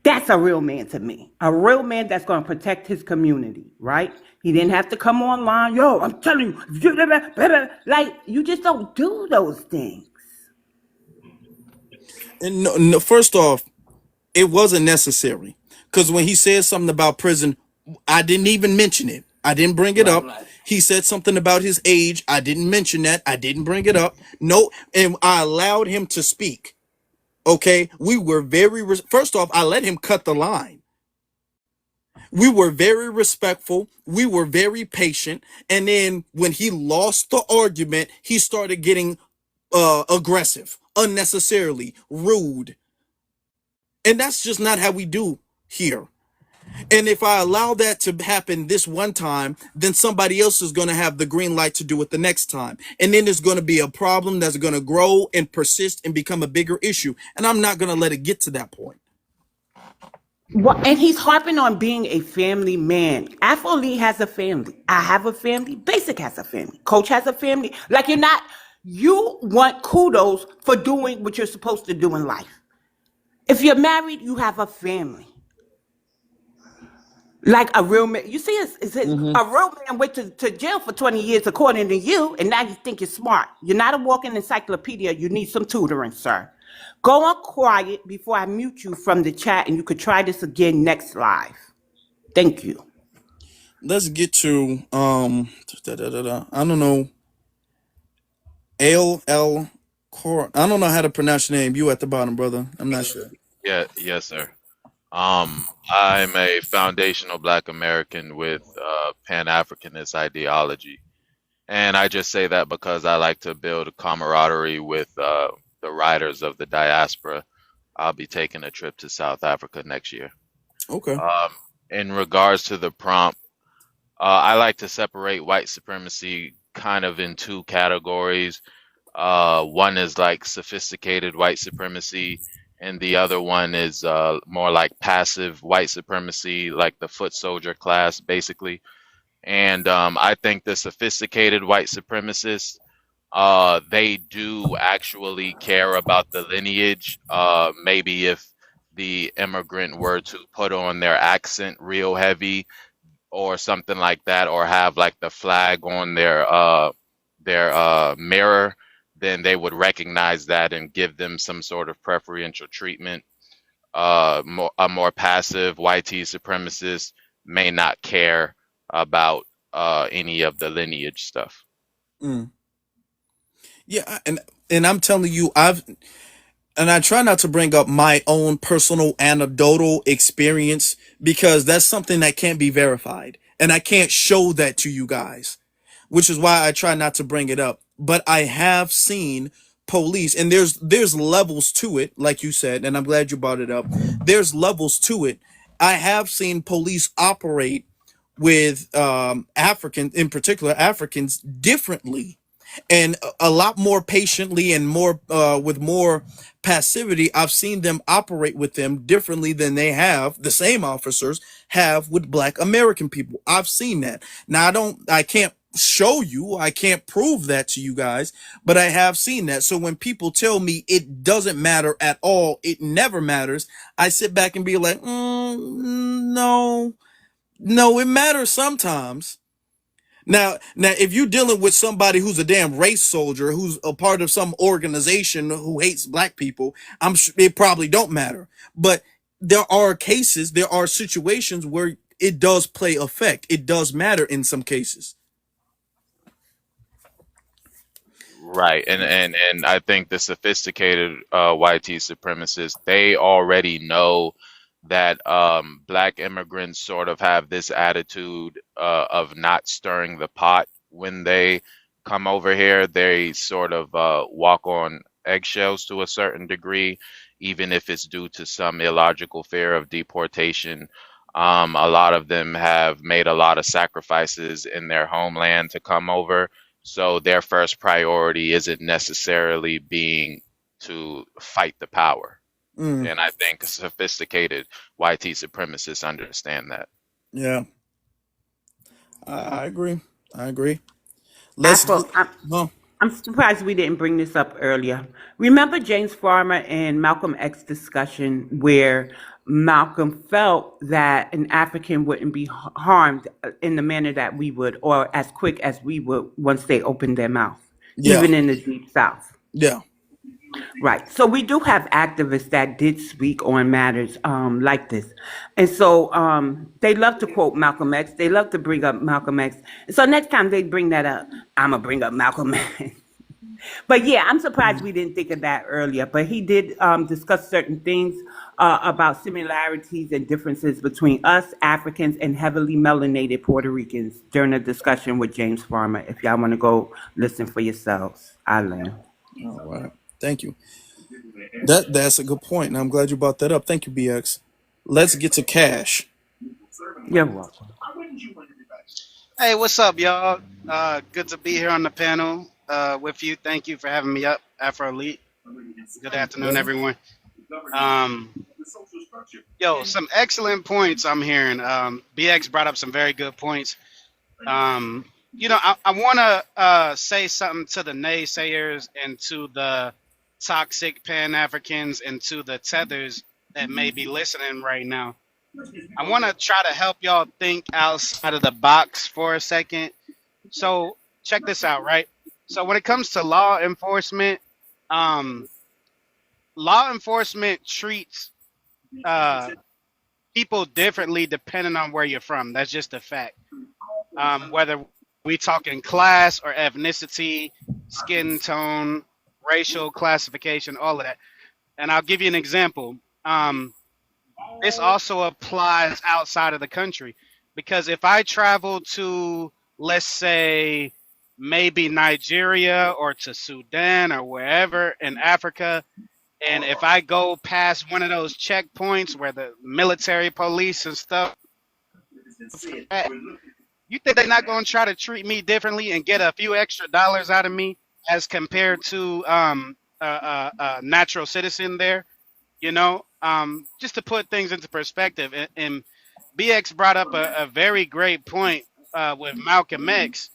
That's a real man to me. A real man that's going to protect his community, right? He didn't have to come online. Yo, I'm telling you, like, you just don't do those things. And no, first off, it wasn't necessary. Because when he said something about prison, I didn't even mention it. I didn't bring it up. He said something about his age. I didn't mention that. I didn't bring it up. No, and I allowed him to speak. Okay, we were first off, I let him cut the line. We were very respectful. We were very patient. And then when he lost the argument, he started getting aggressive, unnecessarily rude. And that's just not how we do here. And if I allow that to happen this one time, then somebody else is going to have the green light to do it the next time. And then there's going to be a problem that's going to grow and persist and become a bigger issue. And I'm not going to let it get to that point. Well, and he's harping on being a family man. Afro Lee has a family. I have a family. Basic has a family. Coach has a family. Like, You want kudos for doing what you're supposed to do in life. If you're married, you have a family. Like a real man. You see, a real man went to jail for 20 years according to you, and now you think you're smart. You're not a walking encyclopedia. You need some tutoring, sir. Go on quiet before I mute you from the chat, and you could try this again next live. Thank you. Let's get to I don't know. L Cor. I don't know how to pronounce your name. You at the bottom, brother. I'm not sure. Yeah, yes, sir. I'm a foundational Black American with Pan-Africanist ideology, and I just say that because I like to build a camaraderie with the writers of the diaspora. I'll be taking a trip to South Africa next year. Okay. In regards to the prompt, I like to separate white supremacy kind of in two categories. One is like sophisticated white supremacy, and the other one is more like passive white supremacy, like the foot soldier class, basically. And I think the sophisticated white supremacists, they do actually care about the lineage. Maybe if the immigrant were to put on their accent real heavy or something like that, or have like the flag on their mirror, then they would recognize that and give them some sort of preferential treatment. A more passive YT supremacist may not care about any of the lineage stuff. Mm. Yeah, and I'm telling you, I try not to bring up my own personal anecdotal experience because that's something that can't be verified, and I can't show that to you guys, which is why I try not to bring it up. But I have seen police, and there's levels to it, like you said, and I'm glad you brought it up. There's levels to it. I have seen police operate with African, in particular Africans, differently and a lot more patiently and more with more passivity. I've seen them operate with them differently than the same officers have with Black American people. I've seen that. Now I can't show you, I can't prove that to you guys, but I have seen that. So when people tell me it doesn't matter at all, it never matters, I sit back and be like, no, it matters sometimes. Now, if you're dealing with somebody who's a damn race soldier, who's a part of some organization who hates Black people, I'm sure it probably don't matter. But there are cases, there are situations where it does play effect. It does matter in some cases. Right, and I think the sophisticated YT supremacists, they already know that Black immigrants sort of have this attitude of not stirring the pot when they come over here. They sort of walk on eggshells to a certain degree, even if it's due to some illogical fear of deportation. A lot of them have made a lot of sacrifices in their homeland to come over. So their first priority isn't necessarily being to fight the power. And I think sophisticated YT supremacists understand that. Yeah, I agree. Afro, Huh? I'm surprised we didn't bring this up earlier. Remember James Farmer and Malcolm X discussion where Malcolm felt that an African wouldn't be harmed in the manner that we would, or as quick as we would once they opened their mouth, Yeah, even in the Deep South. yeah. Right. So we do have activists that did speak on matters like this. And so they love to quote Malcolm X. They love to bring up Malcolm X. And so next time they bring that up, I'm going to bring up Malcolm X. But yeah, I'm surprised we didn't think of that earlier. But he did discuss certain things about similarities and differences between us, Africans, and heavily melanated Puerto Ricans during a discussion with James Farmer. If y'all want to go listen for yourselves, I learned. All right. Thank you. That's a good point, and I'm glad you brought that up. Thank you, BX. Let's get to Cash. You're welcome. Hey, what's up, y'all? Good to be here on the panel with you. Thank you for having me up, Afro Elite. Good afternoon, everyone. Some excellent points I'm hearing. BX brought up some very good points. I want to say something to the naysayers and to the toxic Pan Africans and to the tethers that may be listening right now. I want to try to help y'all think outside of the box for a second. So check this out, right? So when it comes to um, law enforcement treats uh, people differently depending on where you're from. That's just a fact. Whether we talking class or ethnicity, skin tone, racial classification, all of that. And I'll give you an example. This also applies outside of the country because if I travel to, let's say, maybe Nigeria or to Sudan or wherever in Africa, and if I go past one of those checkpoints where the military police and stuff, you think they're not going to try to treat me differently and get a few extra dollars out of me as compared to a natural citizen there? Just to put things into perspective. And BX brought up a very great point with Malcolm X.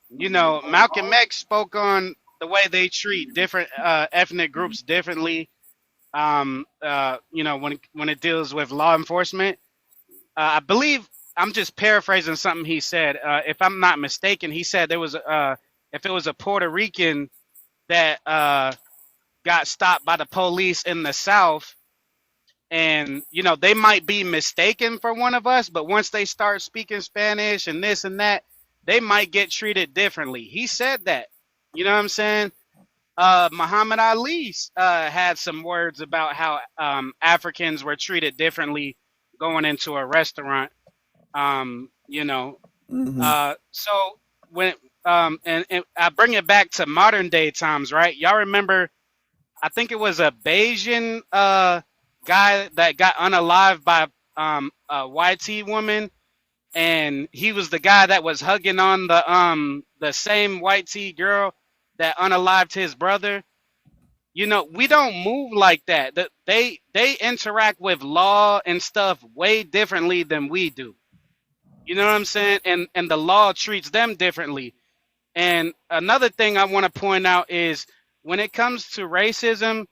Malcolm X spoke on the way they treat different ethnic groups differently. When it deals with law enforcement, I believe I'm just paraphrasing something he said. If I'm not mistaken, he said there was if it was a Puerto Rican that got stopped by the police in the South, and they might be mistaken for one of us, but once they start speaking Spanish and this and that, they might get treated differently. He said that. You know what I'm saying? Muhammad Ali had some words about how Africans were treated differently going into a restaurant. So when and I bring it back to modern day times, right? Y'all remember? I think it was a Bayesian guy that got unalived by a YT woman, and he was the guy that was hugging on the same YT girl that unalived his brother. We don't move like that. They interact with law and stuff way differently than we do. You know what I'm saying? And the law treats them differently. And another thing I want to point out is when it comes to racism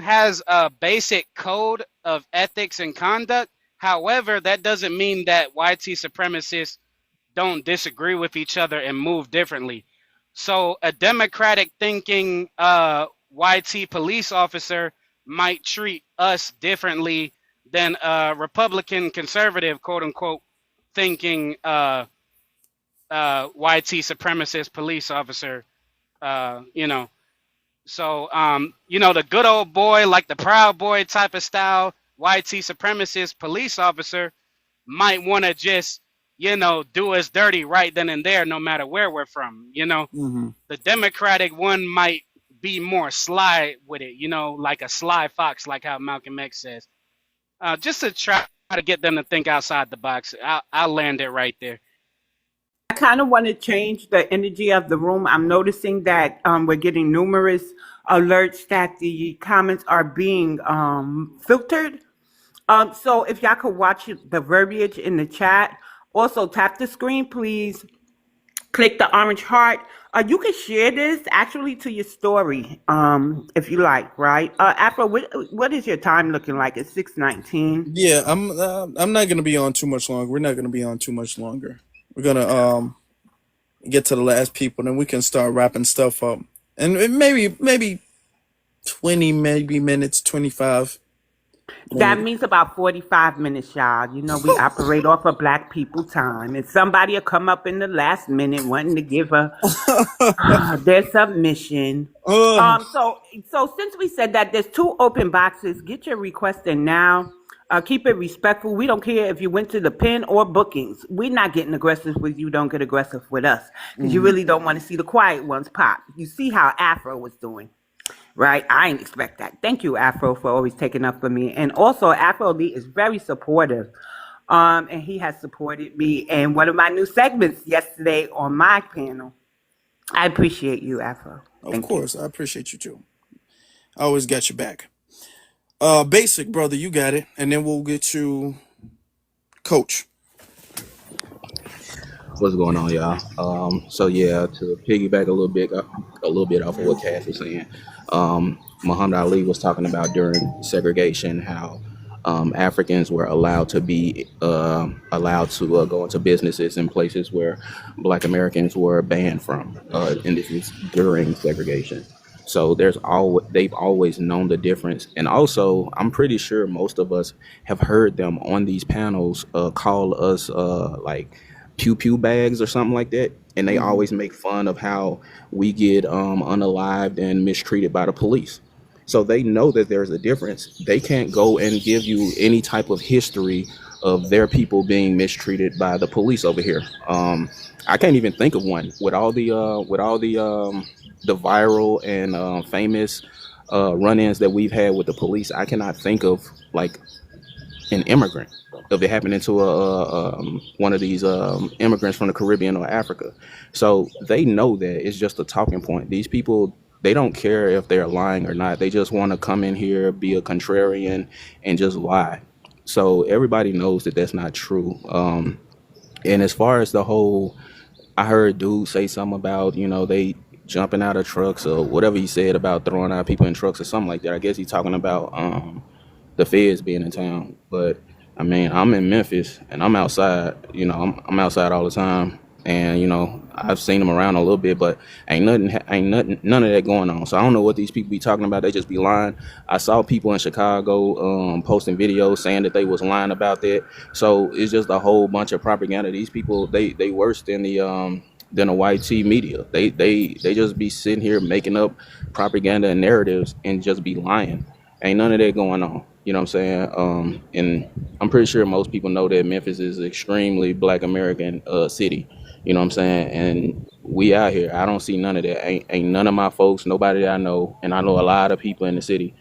has a basic code of ethics and conduct. However, that doesn't mean that YT supremacists don't disagree with each other and move differently. So a democratic thinking YT police officer might treat us differently than a Republican conservative, quote unquote, thinking YT supremacist police officer. So the good old boy, like the Proud Boy type of style, YT supremacist police officer might want to just, do us dirty right then and there, no matter where we're from. The Democratic one might be more sly with it, like a sly fox, like how Malcolm X says. Just to try to get them to think outside the box. I'll land it right there. I kind of want to change the energy of the room. I'm noticing that we're getting numerous alerts that the comments are being filtered. So if y'all could watch the verbiage in the chat. Also, tap the screen, please. Click the orange heart. You can share this actually to your story if you like, right? Afro, what is your time looking like? It's 6:19. Yeah, I'm not gonna be on too much longer. We're not gonna be on too much longer. We're gonna get to the last people, then we can start wrapping stuff up. And maybe 20 minutes, 25. That means about 45 minutes, y'all. We operate off of Black people time. And somebody will come up in the last minute wanting to give their submission. So since we said that, there's 2 open boxes. Get your request in now. Keep it respectful. We don't care if you went to the pen or bookings. We're not getting aggressive with you. Don't get aggressive with us. Because you really don't want to see the quiet ones pop. You see how Afro was doing. Right? I didn't expect that. Thank you, Afro, for always taking up for me. And also, Afro Lee is very supportive. And he has supported me in one of my new segments yesterday on my panel. I appreciate you, Afro. Of course, I appreciate you too. I always got your back. Basic, brother, you got it. And then we'll get you Coach. What's going on, y'all? So yeah, to piggyback a little bit off of what Cass was saying, Muhammad Ali was talking about during segregation how Africans were allowed to be allowed to go into businesses in places where Black Americans were banned from, and this is during segregation. So they've always known the difference, and also I'm pretty sure most of us have heard them on these panels call us like pew pew bags or something like that, and they Hmm. always make fun of how we get unalived and mistreated by the police. So they know that there's a difference. They can't go and give you any type of history of their people being mistreated by the police over here. I can't even think of one with all the viral and famous run-ins that we've had with the police. I cannot think of like an immigrant of it happening to one of these immigrants from the Caribbean or Africa. So they know that it's just a talking point. These people, they don't care if they're lying or not. They just want to come in here, be a contrarian, and just lie. So everybody knows that that's not true. And as far as the whole, I heard dude say something about, they jumping out of trucks or whatever he said about throwing out people in trucks or something like that. I guess he's talking about the feds being in town. But I mean, I'm in Memphis and I'm outside. I'm outside all the time, and I've seen them around a little bit, but none of that going on. So I don't know what these people be talking about. They just be lying. I saw people in Chicago posting videos saying that they was lying about that. So it's just a whole bunch of propaganda. These people, they worse than the white T media. They just be sitting here making up propaganda and narratives and just be lying. Ain't none of that going on. You know what I'm saying? And I'm pretty sure most people know that Memphis is an extremely Black American city. You know what I'm saying? And we out here. I don't see none of that. Ain't none of my folks, nobody that I know, and I know a lot of people in the city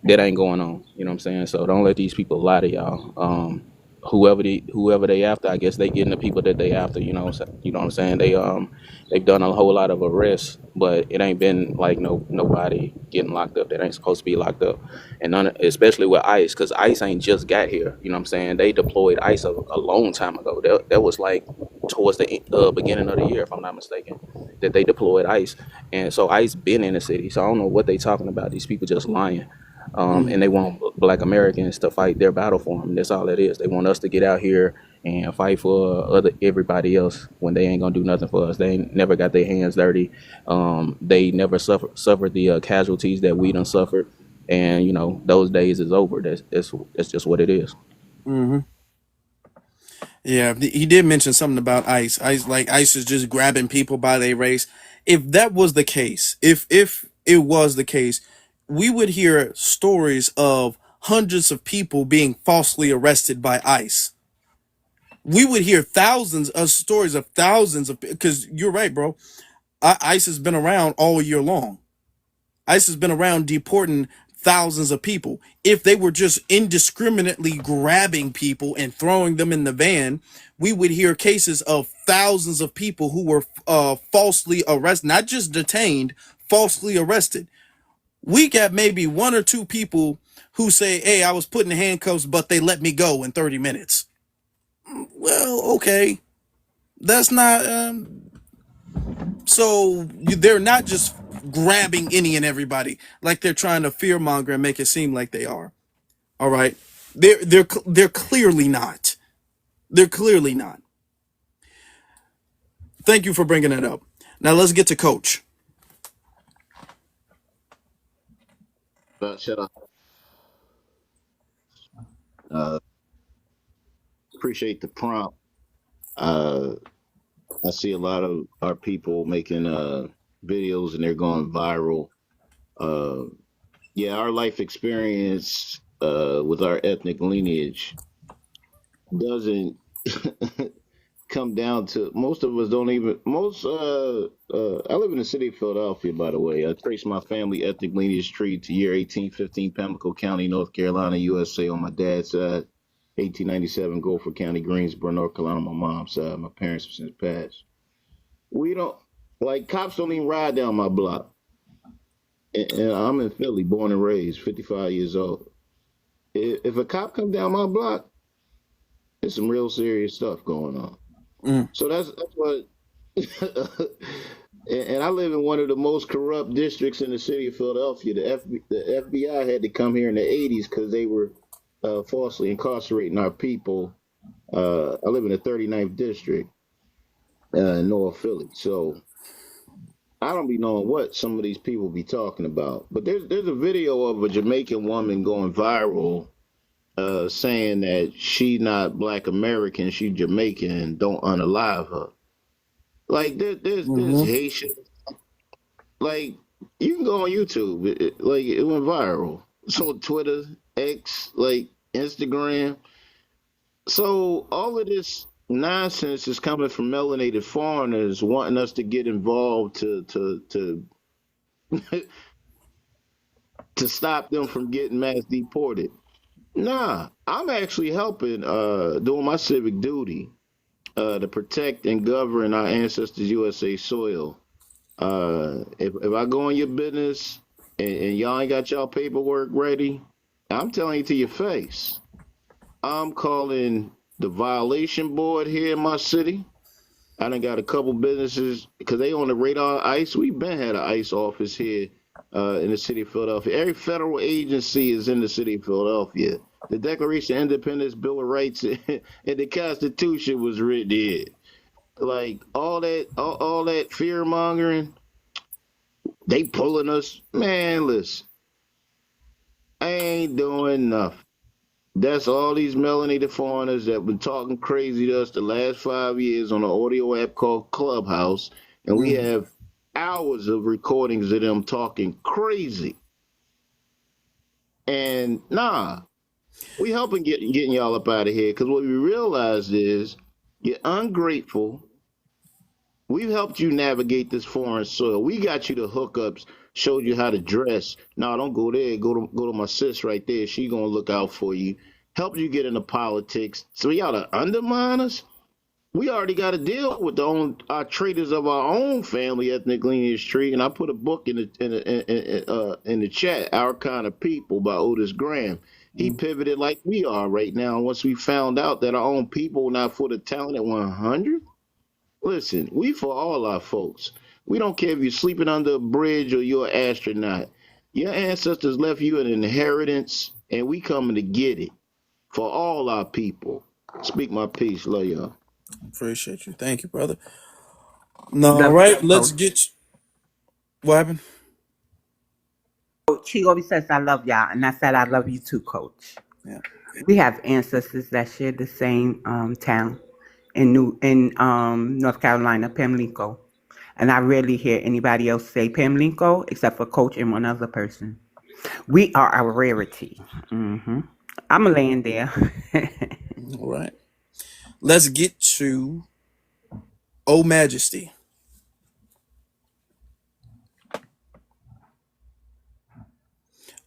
that ain't going on. You know what I'm saying? So don't let these people lie to y'all. Whoever they after, I guess they getting the people that they after. You know what I'm saying? They've done a whole lot of arrests, but it ain't been like nobody getting locked up that ain't supposed to be locked up, and especially with ICE, because ICE ain't just got here. You know what I'm saying? They deployed ICE a long time ago. That was like towards the beginning of the year, if I'm not mistaken, that they deployed ICE, and so ICE been in the city. So I don't know what they talking about. These people just lying. And they want Black Americans to fight their battle for them. That's all it is. They want us to get out here and fight for everybody else when they ain't gonna do nothing for us. They ain't never got their hands dirty. They never suffered the casualties that we done suffered, and those days is over. That's just what it is. Hmm. Yeah, he did mention something about ICE. ICE is just grabbing people by their race. If that was the case, if it was the case, we would hear stories of hundreds of people being falsely arrested by ICE. We would hear thousands of stories of thousands of, because you're right, bro. ICE has been around all year long. ICE has been around deporting thousands of people. If they were just indiscriminately grabbing people and throwing them in the van, we would hear cases of thousands of people who were falsely arrested, not just detained, falsely arrested. We got maybe one or two people who say, hey, I was put in handcuffs, but they let me go in 30 minutes. Well, okay. That's not, so they're not just grabbing any and everybody like they're trying to fearmonger and make it seem like they are. All right, they're clearly not. They're clearly not. Thank you for bringing it up. Now let's get to Coach. Shut up. Uh, appreciate the prompt. Uh, I see a lot of our people making videos and they're going viral. Uh, yeah, our life experience with our ethnic lineage doesn't come down to most of us don't even most I live in the city of Philadelphia, by the way. I trace my family ethnic lineage tree to year 1815, Pamlico County, North Carolina, USA on my dad's side. 1897, Gulfport County, Greensboro, North Carolina, on my mom's side. My parents have since passed. We don't like cops don't even ride down my block. And I'm in Philly, born and raised, 55 years old. If a cop come down my block, there's some real serious stuff going on. Mm. So that's what. And I live in one of the most corrupt districts in the city of Philadelphia. The FBI had to come here in the '80s because they were falsely incarcerating our people. I live in the 39th district in North Philly, so I don't be knowing what some of these people be talking about. But there's a video of a Jamaican woman going viral, saying that she not Black American, she Jamaican, and don't unalive her. Like there's Hmm. Haitian. Like you can go on YouTube. Like it went viral. So Twitter, X, like Instagram. So all of this nonsense is coming from melanated foreigners wanting us to get involved to stop them from getting mass deported. Nah, I'm actually helping, doing my civic duty, to protect and govern our ancestors' USA soil. If I go on your business and y'all ain't got y'all paperwork ready, I'm telling you to your face. I'm calling the violation board here in my city. I done got a couple businesses because they on the radar ICE. We been had an ICE office here in the city of Philadelphia. Every federal agency is in the city of Philadelphia. The Declaration of Independence, Bill of Rights, and the Constitution was written here. Like all that fear mongering, they pulling us. Man, listen, I ain't doing nothing. That's all these melanated foreigners that been talking crazy to us the last 5 years on an audio app called Clubhouse, and we Hmm. have hours of recordings of them talking crazy. And nah, we helping getting y'all up out of here because what we realized is you're ungrateful. We've helped you navigate this foreign soil. We got you the hookups, showed you how to dress. No, don't go there. Go to my sis right there. She gonna look out for you. Helped you get into politics. So y'all to undermine us? We already got to deal with our traitors of our own family ethnic lineage tree. And I put a book in the chat, Our Kind of People by Otis Graham. He pivoted like we are right now. Once we found out that our own people were not for the talented 100. Listen, we for all our folks. We don't care if you're sleeping under a bridge or you're an astronaut. Your ancestors left you an inheritance, and we coming to get it for all our people. Speak my peace. Love y'all. Appreciate you. Thank you, brother. No, all Love you, right. Let's Coach. get. What happened? Coach, he always says, I love y'all. And I said, I love you too, Coach. Yeah. We have ancestors that share the same town in North Carolina, Pamlico. And I rarely hear anybody else say Pamlico except for Coach and one other person. We are a rarity. I'm laying there. All right. Let's get to Oh Majesty.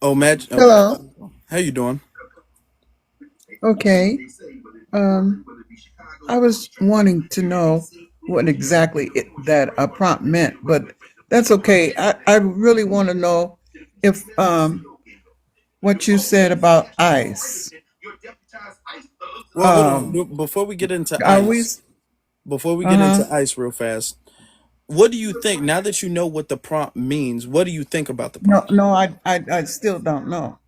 Oh Mag. Okay. Hello. How you doing? Okay. Um, I was wanting to know what exactly that prompt meant, but that's okay. I really want to know if what you said about ice. Well, hold on. Um, Before we get into are we? ice, before we Uh get into huh. ice real fast, what do you think now that you know what the prompt means? What do you think about the No, prompt? no, I still don't know.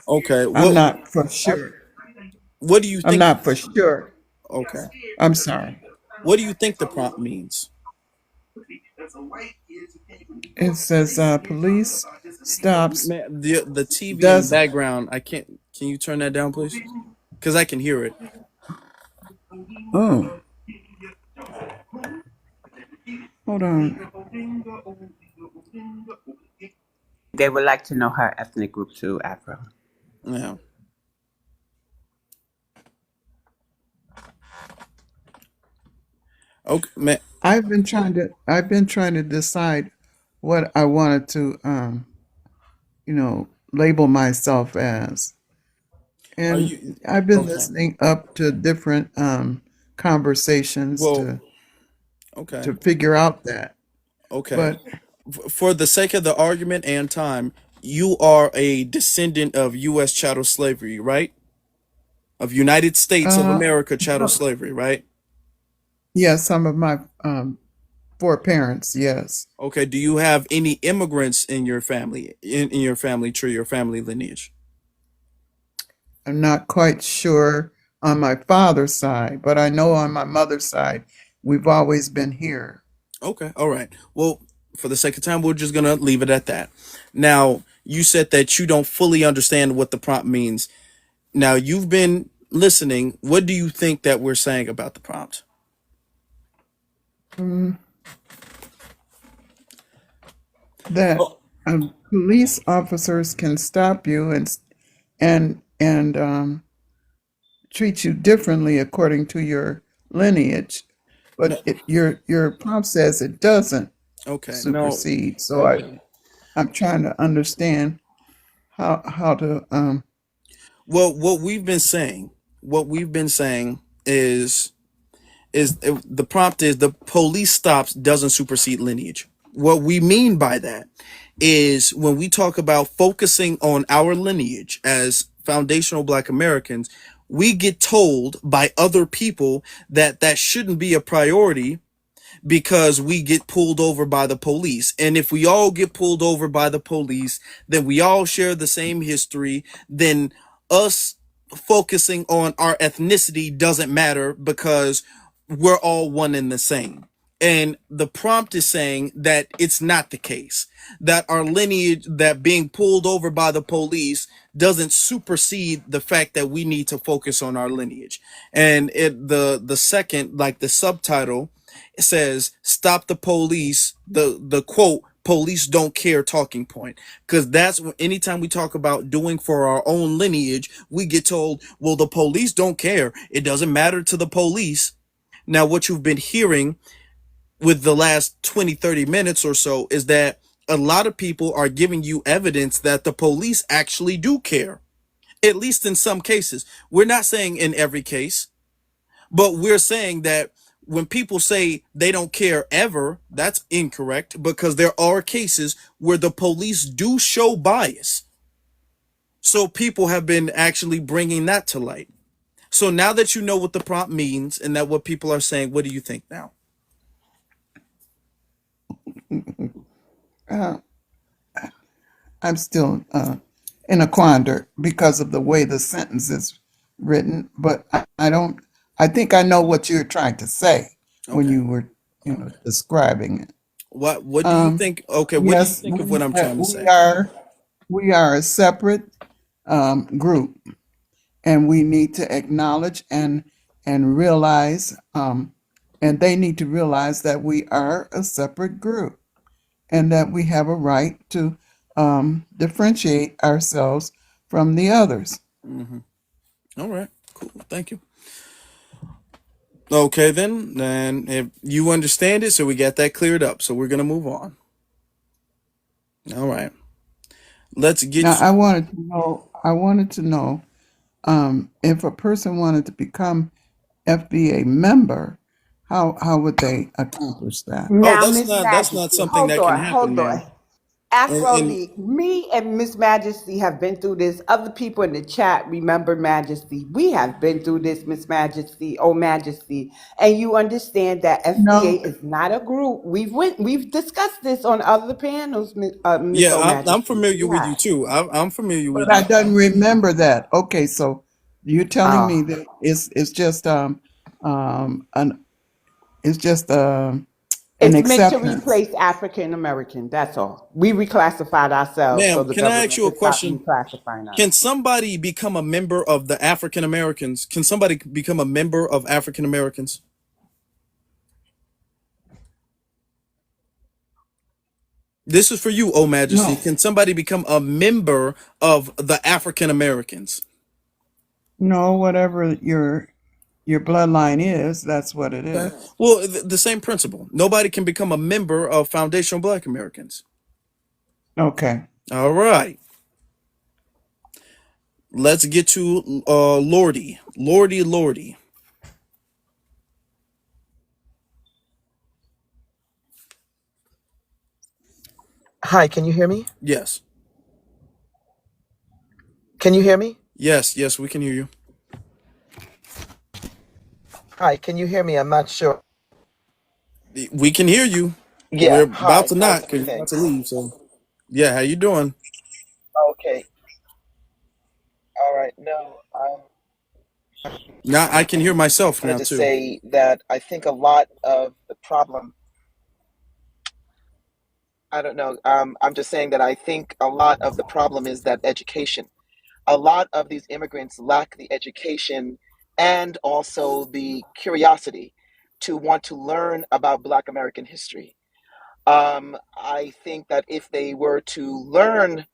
Okay. I'm not for sure. What do you I'm think? not for sure. Okay. I'm sorry. What do you think the prompt means? It says police stops Man, the TV in the does. background. I can't. Can you turn that down, please? Because I can hear it. Oh, hold on. They would like to know her ethnic group too, Afro. Yeah. Okay, man. I've been trying to decide what I wanted to label myself as. Are And you I've been okay? listening up to different conversations Well, to okay, figure out that. okay. But For the sake of the argument and time, you are a descendant of U.S. chattel slavery, right? Of United States of uh America chattel no, slavery, right? Yes, some of my foreparents. Yes, Okay. Do you have any immigrants in your family, in your family tree or family lineage? I'm not quite sure on my father's side, but I know on my mother's side, we've always been here. Okay. All right. Well, for the sake of time, we're just gonna leave it at that. Now, you said that you don't fully understand what the prompt means. Now, you've been listening. What do you think that we're saying about the prompt? Mm, that Oh, police officers can stop you and treat you differently according to your lineage, no. but your prompt says it doesn't Okay. No. supersede. So Okay. I'm trying to understand how to Well, what we've been saying is the prompt is the police stops doesn't supersede lineage. What we mean by that is when we talk about focusing on our lineage as foundational Black Americans, we get told by other people that that shouldn't be a priority because we get pulled over by the police. And if we all get pulled over by the police, then we all share the same history, then us focusing on our ethnicity doesn't matter because we're all one and the same. And the prompt is saying that it's not the case, that our lineage, that being pulled over by the police doesn't supersede the fact that we need to focus on our lineage. And the second, like the subtitle, it says stop the police, the quote, police don't care talking point, because that's anytime we talk about doing for our own lineage, we get told, well, the police don't care, it doesn't matter to the police. Now what you've been hearing with the last 20, 30 minutes or so is that a lot of people are giving you evidence that the police actually do care, at least in some cases. We're not saying in every case, but we're saying that when people say they don't care ever, that's incorrect, because there are cases where the police do show bias. So people have been actually bringing that to light. So now that you know what the prompt means and that what people are saying, what do you think now? uh, I'm still in a quandary because of the way the sentence is written, but I don't. I think I know what you're trying to say when Okay. you were, describing it. What do you Um, think? Okay, what do you yes, think of what I'm trying to we say? are a separate group, and we need to acknowledge and realize, and they need to realize that we are a separate group, and that we have a right to differentiate ourselves from the others. Hmm. All right, cool. Thank you. Okay, then if you understand it, so we got that cleared up. So we're gonna move on. All right, let's Now, get. I wanted to know if a person wanted to become FBA member, how would they accomplish that? Oh, Now, that's Miss not Majesty, something hold that can on, happen, hold ma'am. on. And Afroly, me and Miss Majesty have been through this. Other people in the chat remember Majesty. We have been through this, Miss Majesty, oh Majesty, and you understand that FBA No, is not a group. We've discussed this on other panels, Miss yeah, Oh I'm Majesty. familiar We with you have. too. I'm familiar with but I you. don't remember that. Okay, so you're telling me Oh, that it's just an it's just an it's meant to acceptance. replace African American. That's all. We reclassified ourselves, so Ma'am, the can I ask government you a could stop question? reclassifying us. Can somebody become a member of the African Americans? Can somebody become a member of African Americans? This is for you, oh Majesty. No, Can somebody become a member of the African Americans? no, whatever your bloodline is, that's what it Okay. is. Well, the same principle. Nobody can become a member of Foundational Black Americans. Okay. All right. Let's get to Lordy. Lordy. Hi, can you hear me? Yes. Can you hear me? Yes, we can hear you. Hi, can you hear me? I'm not sure. We can hear you. We're Yeah. about Hi. to Hi. not because you're about to Thanks. leave. So, yeah, how you doing? Okay. All right. No, I Now I can hear myself wanted now to too. say that I think a lot of the problem. I don't know. I'm just saying that I think a lot of the problem is that education. A lot of these immigrants lack the education and also the curiosity to want to learn about Black American history. I think that if they were to learn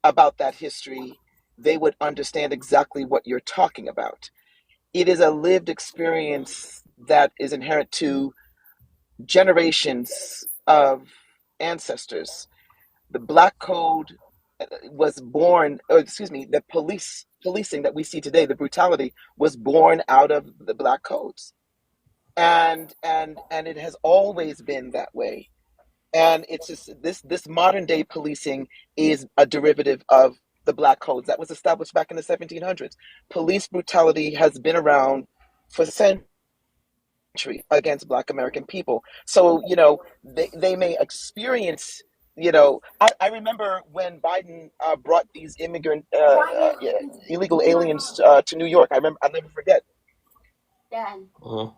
about that history, they would understand exactly what you're talking about. It is a lived experience that is inherent to generations of ancestors. The Black Code was born, or excuse me, the policing that we see today, the brutality was born out of the Black codes, and it has always been that way. And it's just this modern day policing is a derivative of the Black codes that was established back in the 1700s. Police brutality has been around for centuries against Black American people. So, they may experience, I remember when Biden brought these immigrant, yeah, illegal aliens to New York. I'll never forget. Uh-huh.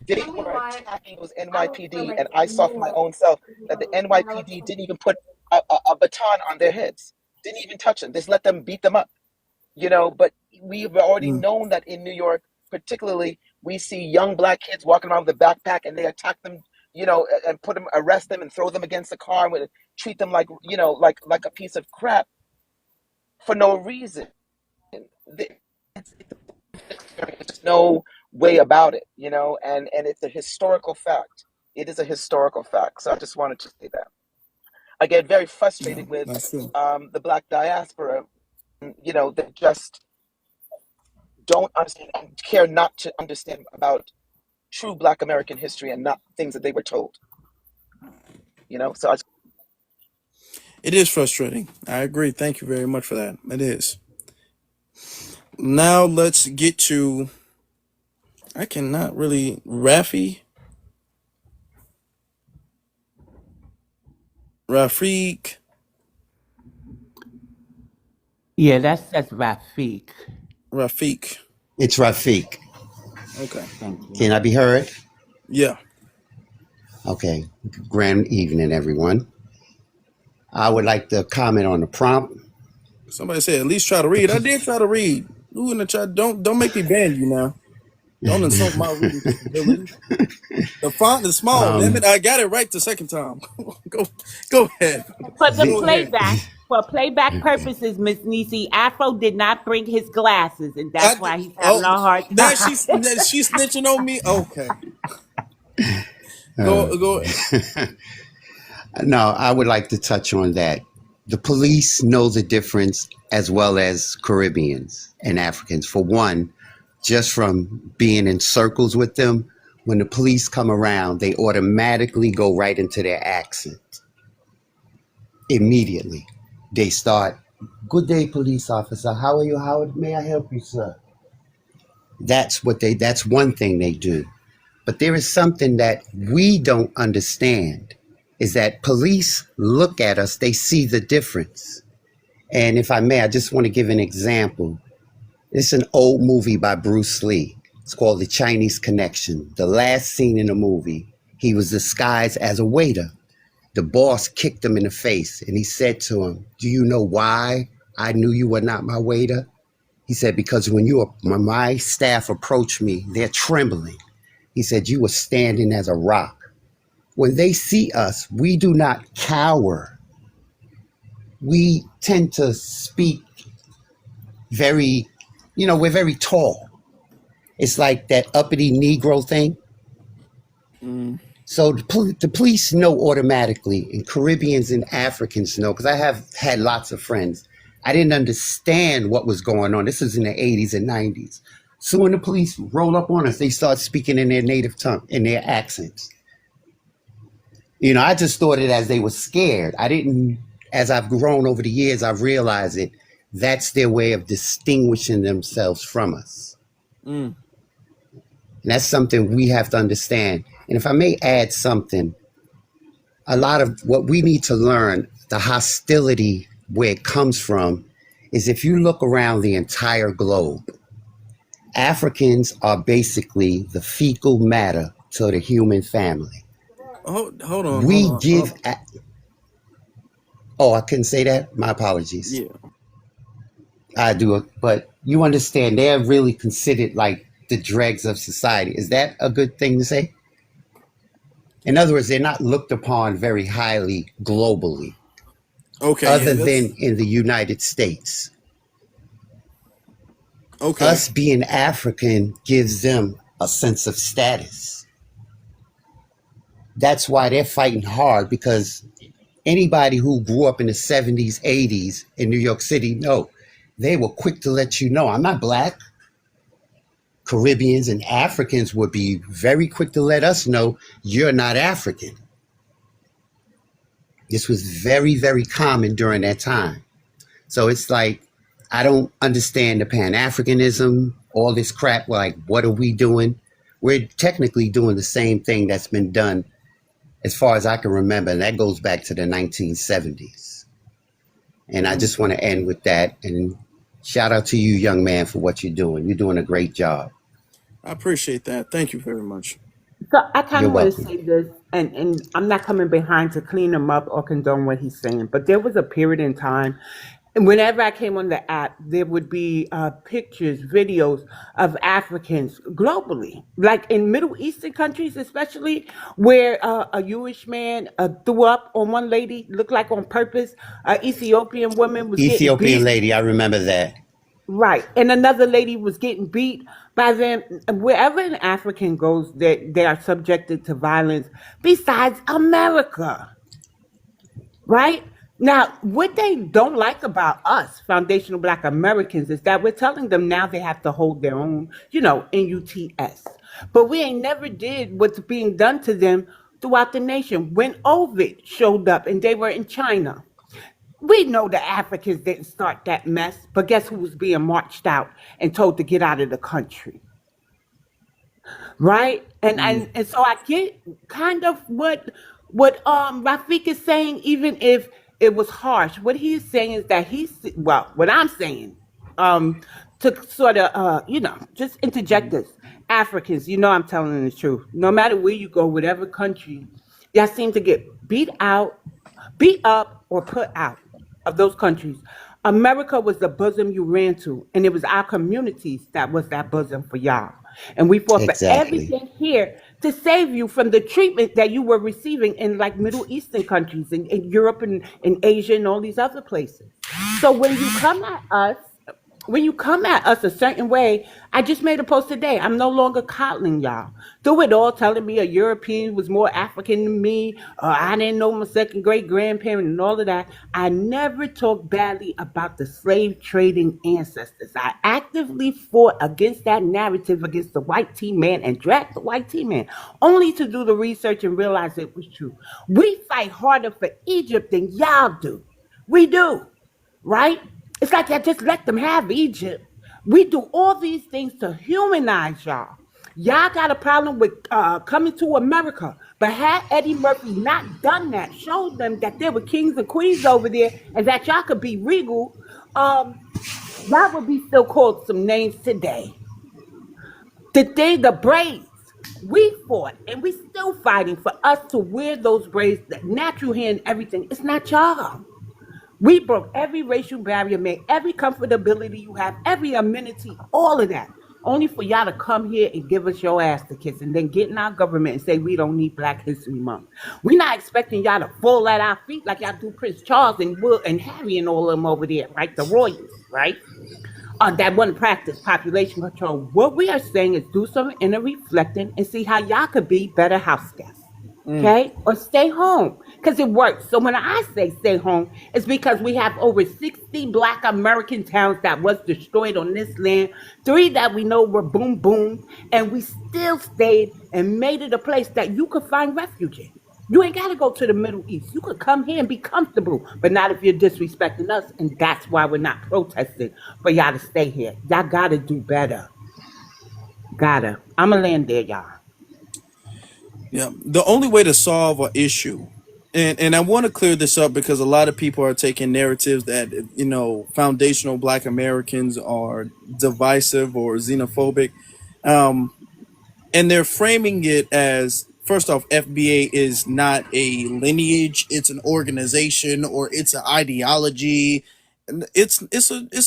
They were attacking those NYPD, and I saw for my own self that the NYPD didn't even put a baton on their heads, didn't even touch them, just let them beat them up. But we've already Mm. known that in New York, particularly, we see young Black kids walking around with a backpack and they attack them, and arrest them and throw them against the car and treat them like, like a piece of crap for no reason. There's no way about it, and it's a historical fact. It is a historical fact. So I just wanted to say that. I get very Yeah, frustrated with that's true. the Black diaspora, that just don't understand and care not to understand about true Black American history and not things that they were told. So It is frustrating. I agree. Thank you very much for that. It is. Now let's get to. I cannot really. Rafiq. Yeah, that's Rafik. Rafiq. It's Rafiq. Okay. Can I be heard? Yeah. Okay. Grand evening, everyone. I would like to comment on the prompt. Somebody said at least try to read. I did try to read. Ooh, in the chat. Don't make me ban you now. Don't insult my reading capability. The font is small. Damn it! Um, I got it right the second time. Go ahead. For the Go ahead. playback purposes, Miss Nisi, Afro did not bring his glasses, and I that's did, why he's having oh, a hard time. she's snitching on me. Okay. uh, Go. no, I would like to touch on that. The police know the difference as well as Caribbeans and Africans. For one, just from being in circles with them, when the police come around, they automatically go right into their accent. Immediately. They start, "Good day, police officer. How are you? How may I help you, sir?" That's one thing they do. But there is something that we don't understand is that police look at us, they see the difference. And if I may, I just want to give an example. It's an old movie by Bruce Lee. It's called The Chinese Connection. The last scene in the movie, he was disguised as a waiter. The boss kicked him in the face and he said to him, "Do you know why I knew you were not my waiter?" He said, "Because when my staff approach me, they're trembling." He said, "You were standing as a rock." When they see us, we do not cower. We tend to speak very, we're very tall. It's like that uppity Negro thing. Mm. So the police know automatically, and Caribbeans and Africans know, because I have had lots of friends. I didn't understand what was going on. This is in the 80s and 90s. So when the police roll up on us, they start speaking in their native tongue, in their accents. I just thought it as they were scared. I didn't, as I've grown over the years, I've realized it. That's their way of distinguishing themselves from us. Mm. And that's something we have to understand. And if I may add something, a lot of what we need to learn, the hostility where it comes from, is if you look around the entire globe, Africans are basically the fecal matter to the human family. Hold on, hold We on. give. Oh, I couldn't say that. My apologies. Yeah. I do it, but you understand they're really considered like the dregs of society. Is that a good thing to say? In other words, they're not looked upon very highly globally, Okay. Yeah. other than That's in the United States. okay. Us being African gives them a sense of status. That's why they're fighting hard, because anybody who grew up in the 70s, 80s in New York City, no, they were quick to let you know, I'm not black. Caribbeans and Africans would be very quick to let us know you're not African. This was very, very common during that time. So it's like, I don't understand the Pan Africanism, all this crap. Like, what are we doing? We're technically doing the same thing that's been done as far as I can remember. And that goes back to the 1970s. And I just want to end with that. And shout out to you, young man, for what you're doing. You're doing a great job. I appreciate that. Thank you very much. So I kind You're of want to welcome. say this, and I'm not coming behind to clean him up or condone what he's saying, but there was a period in time, and whenever I came on the app, there would be pictures, videos of Africans globally, like in Middle Eastern countries, especially where a Jewish man threw up on one lady, looked like on purpose. An Ethiopian woman was getting Ethiopian beat. lady, I remember that. Right. And another lady was getting beat by them. Wherever an African goes, they are subjected to violence besides America. Right? Now, what they don't like about us, foundational Black Americans, is that we're telling them now they have to hold their own, NUTS. But we ain't never did what's being done to them throughout the nation. When Ovid showed up and they were in China, we know the Africans didn't start that mess, but guess who was being marched out and told to get out of the country? Right? And so I get kind of what Rafik is saying, even if it was harsh. What he's saying is that what I'm saying, to sort of just interject this. Africans, I'm telling the truth. No matter where you go, whatever country, y'all seem to get beat up, or put out of those countries. America was the bosom you ran to, and it was our communities that was that bosom for y'all. And we fought for Exactly. everything here to save you from the treatment that you were receiving in like Middle Eastern countries, in Europe and Asia and all these other places. So when you come at us a certain way, I just made a post today. I'm no longer coddling y'all. Through it all, telling me a European was more African than me, or I didn't know my second great grandparent and all of that. I never talked badly about the slave trading ancestors. I actively fought against that narrative against the white T man and dragged the white T man, only to do the research and realize it was true. We fight harder for Egypt than y'all do. We do, right? It's like I just let them have Egypt. We do all these things to humanize y'all. Y'all got a problem with coming to America, but had Eddie Murphy not done that, showed them that there were kings and queens over there, and that y'all could be regal, y'all would be still called some names today. The braids, we fought, and we still fighting for us to wear those braids, that natural hair and everything. It's not y'all. We broke every racial barrier, made every comfortability you have, every amenity, all of that. Only for y'all to come here and give us your ass to kiss and then get in our government and say we don't need Black History Month. We're not expecting y'all to fall at our feet like y'all do Prince Charles and Will and Harry and all of them over there, right? The royals, right? That want to practice population control. What we are saying is do some inner reflecting and see how y'all could be better house guests. Okay? Or stay home. Because it works. So when I say stay home, it's because we have over 60 Black American towns that was destroyed on this land. 3 that we know were boom boom. And we still stayed and made it a place that you could find refuge in. You ain't got to go to the Middle East. You could come here and be comfortable, but not if you're disrespecting us. And that's why we're not protesting for y'all to stay here. Y'all got to do better. Gotta. I'm going to land there, y'all. Yeah, the only way to solve an issue, and I want to clear this up because a lot of people are taking narratives that foundational Black Americans are divisive or xenophobic, um, and they're framing it as, first off, FBA is not a lineage; it's an organization or it's an ideology. It's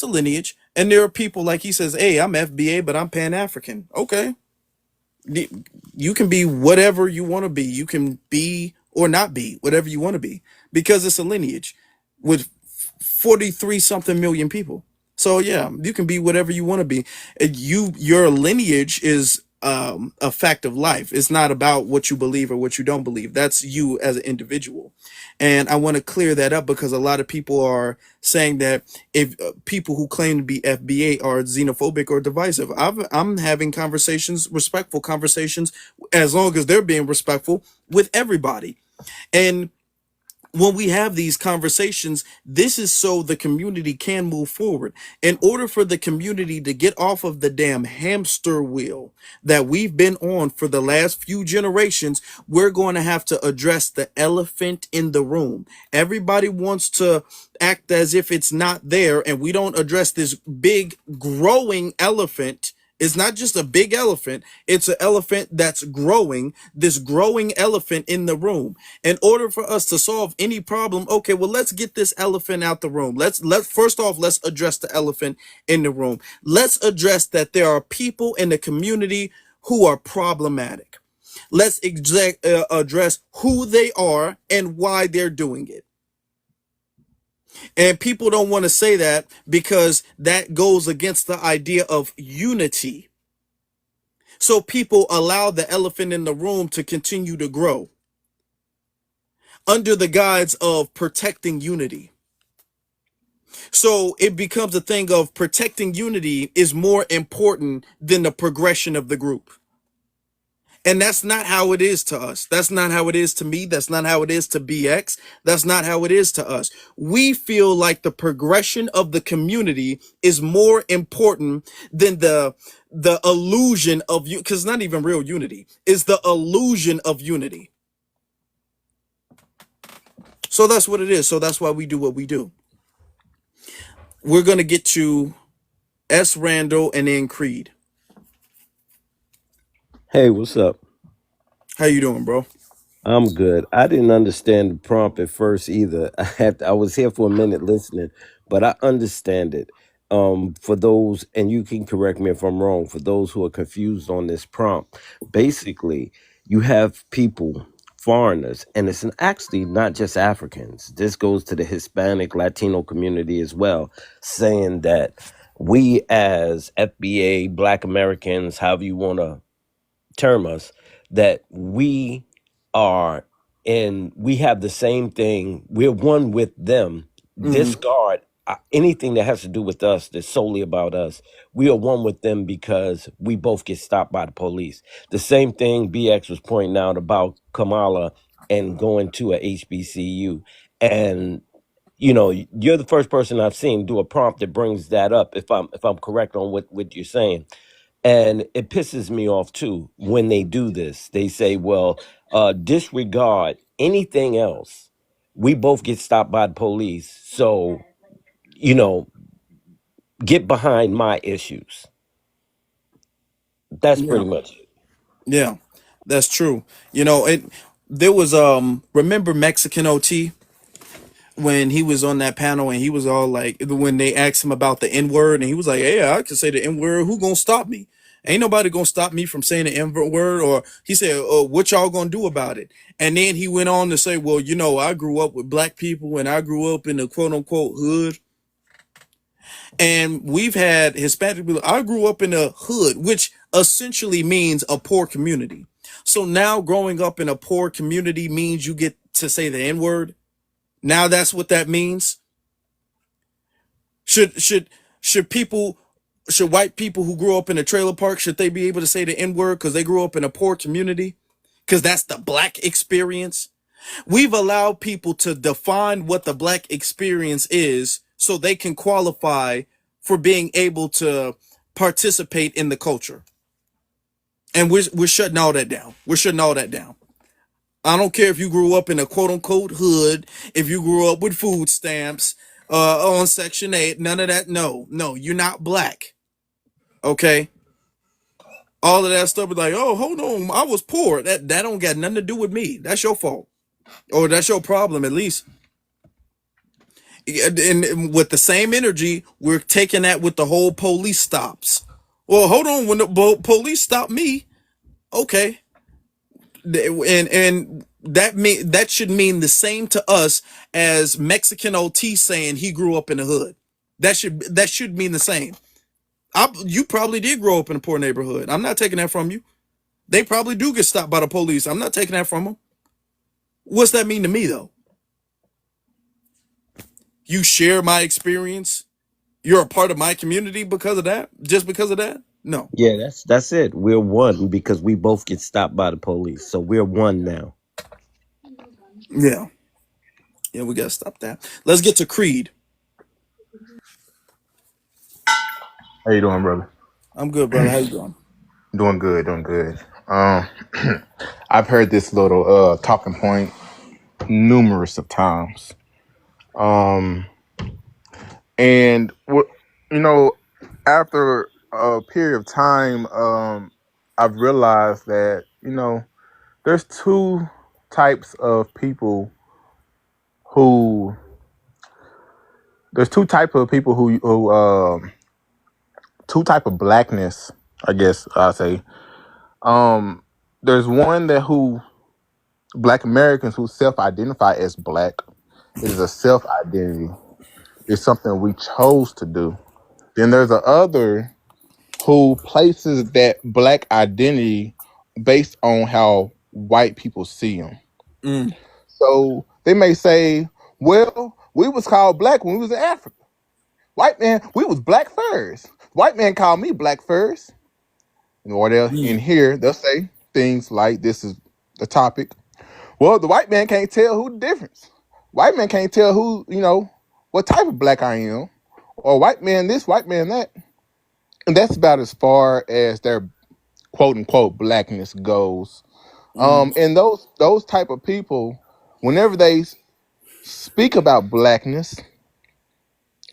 a lineage, and there are people like he says, "Hey, I'm FBA, but I'm Pan African." Okay, you can be whatever you want to be. You can be or not be whatever you want to be because it's a lineage with 43 something million people. So yeah, you can be whatever you want to be. Your lineage is a fact of life. It's not about what you believe or what you don't believe. That's you as an individual. And I want to clear that up because a lot of people are saying that if people who claim to be FBA are xenophobic or divisive. I'm having conversations, respectful conversations, as long as they're being respectful with everybody. And when we have these conversations, this is so the community can move forward. In order for the community to get off of the damn hamster wheel that we've been on for the last few generations, we're going to have to address the elephant in the room. Everybody wants to act as if it's not there, and we don't address this big growing elephant. It's not just a big elephant, it's an elephant that's growing, this growing elephant in the room. In order for us to solve any problem, okay, well, let's get this elephant out the room. Let's first off, let's address the elephant in the room. Let's address that there are people in the community who are problematic. Let's address who they are and why they're doing it. And people don't want to say that because that goes against the idea of unity. So people allow the elephant in the room to continue to grow under the guise of protecting unity. So it becomes a thing of protecting unity is more important than the progression of the group. And that's not how it is to us. That's not how it is to me. That's not how it is to BX. That's not how it is to us. We feel like the progression of the community is more important than the illusion of you, because not even real unity is the illusion of unity. So that's what it is. So that's why we do what we do. We're gonna get to S. Randall and then Creed. Hey, what's up? How you doing, bro? I'm good. I didn't understand the prompt at first either. I was here for a minute listening, but I understand it. For those, and you can correct me if I'm wrong, for those who are confused on this prompt, basically, you have people, foreigners, and it's actually not just Africans. This goes to the Hispanic, Latino community as well, saying that we as FBA, Black Americans, however you want to term us, that we are and we have the same thing. We're one with them. Mm-hmm. Discard anything that has to do with us that's solely about us. We are one with them because we both get stopped by the police. The same thing BX was pointing out about Kamala and going to a HBCU. And you're the first person I've seen do a prompt that brings that up. If I'm correct on what you're saying, and it pisses me off too when they do this. They say, well, disregard anything else. We both get stopped by the police. So, you know, get behind my issues. That's Yeah, pretty much it. yeah, that's true. There was remember Mexican OT when he was on that panel and he was all like, when they asked him about the N word and he was like, "Yeah, I can say the N word. Who gonna stop me? Ain't nobody gonna stop me from saying the N word." Or he said, "Oh, what y'all gonna do about it?" And then he went on to say, "Well, I grew up with black people and I grew up in the quote unquote hood." And we've had Hispanic people. I grew up in a hood, which essentially means a poor community. So now growing up in a poor community means you get to say the N word. Now that's what that means. Should should should people should white people who grew up in a trailer park, should they be able to say the N word because they grew up in a poor community? Because that's the black experience. We've allowed people to define what the black experience is so they can qualify for being able to participate in the culture. And we're shutting all that down. We're shutting all that down. I don't care if you grew up in a quote unquote hood, if you grew up with food stamps, on Section 8, none of that. No, no, you're not black. Okay? All of that stuff is like, oh, hold on, I was poor. That don't got nothing to do with me. That's your fault. Or that's your problem, at least. And with the same energy, we're taking that with the whole police stops. Well, hold on, when the police stop me, okay. And that should mean the same to us as Mexican OT saying he grew up in the hood. That should mean the same. You probably did grow up in a poor neighborhood. I'm not taking that from you. They probably do get stopped by the police. I'm not taking that from them. What's that mean to me though? You share my experience. You're a part of my community because of that. Just because of that? No. Yeah, that's it. We're one because we both get stopped by the police. So we're one now. Yeah. Yeah, we gotta stop that. Let's get to Creed. How you doing, brother? I'm good, brother. How you doing? Doing good, doing good. I've heard this little talking point numerous of times. And what you know, after a period of time, I've realized that there's two types of people who two type of blackness, I guess I'll say. There's one that who Black Americans who self-identify as black. It is a self-identity. It's something we chose to do. Then there's a other who places that black identity based on how white people see them. Mm. So they may say, well, we was called black when we was in Africa. White man, we was black first. White man called me black first. Or they'll in Mm. here, they'll say things like, this is the topic. Well, the white man can't tell who the difference. White man can't tell who, what type of black I am. Or white man this, white man that. And that's about as far as their quote unquote blackness goes. Mm. And those type of people, whenever they speak about blackness,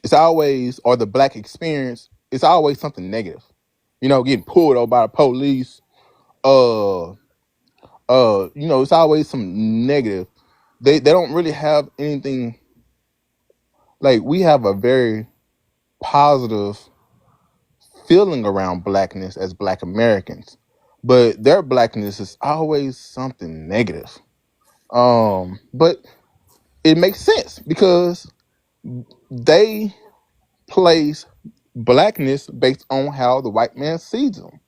it's always, or the black experience, it's always something negative. Getting pulled over by the police. It's always some negative. They don't really have anything. Like, we have a very positive feeling around blackness as Black Americans, but their blackness is always something negative. But it makes sense because they place blackness based on how the white man sees them.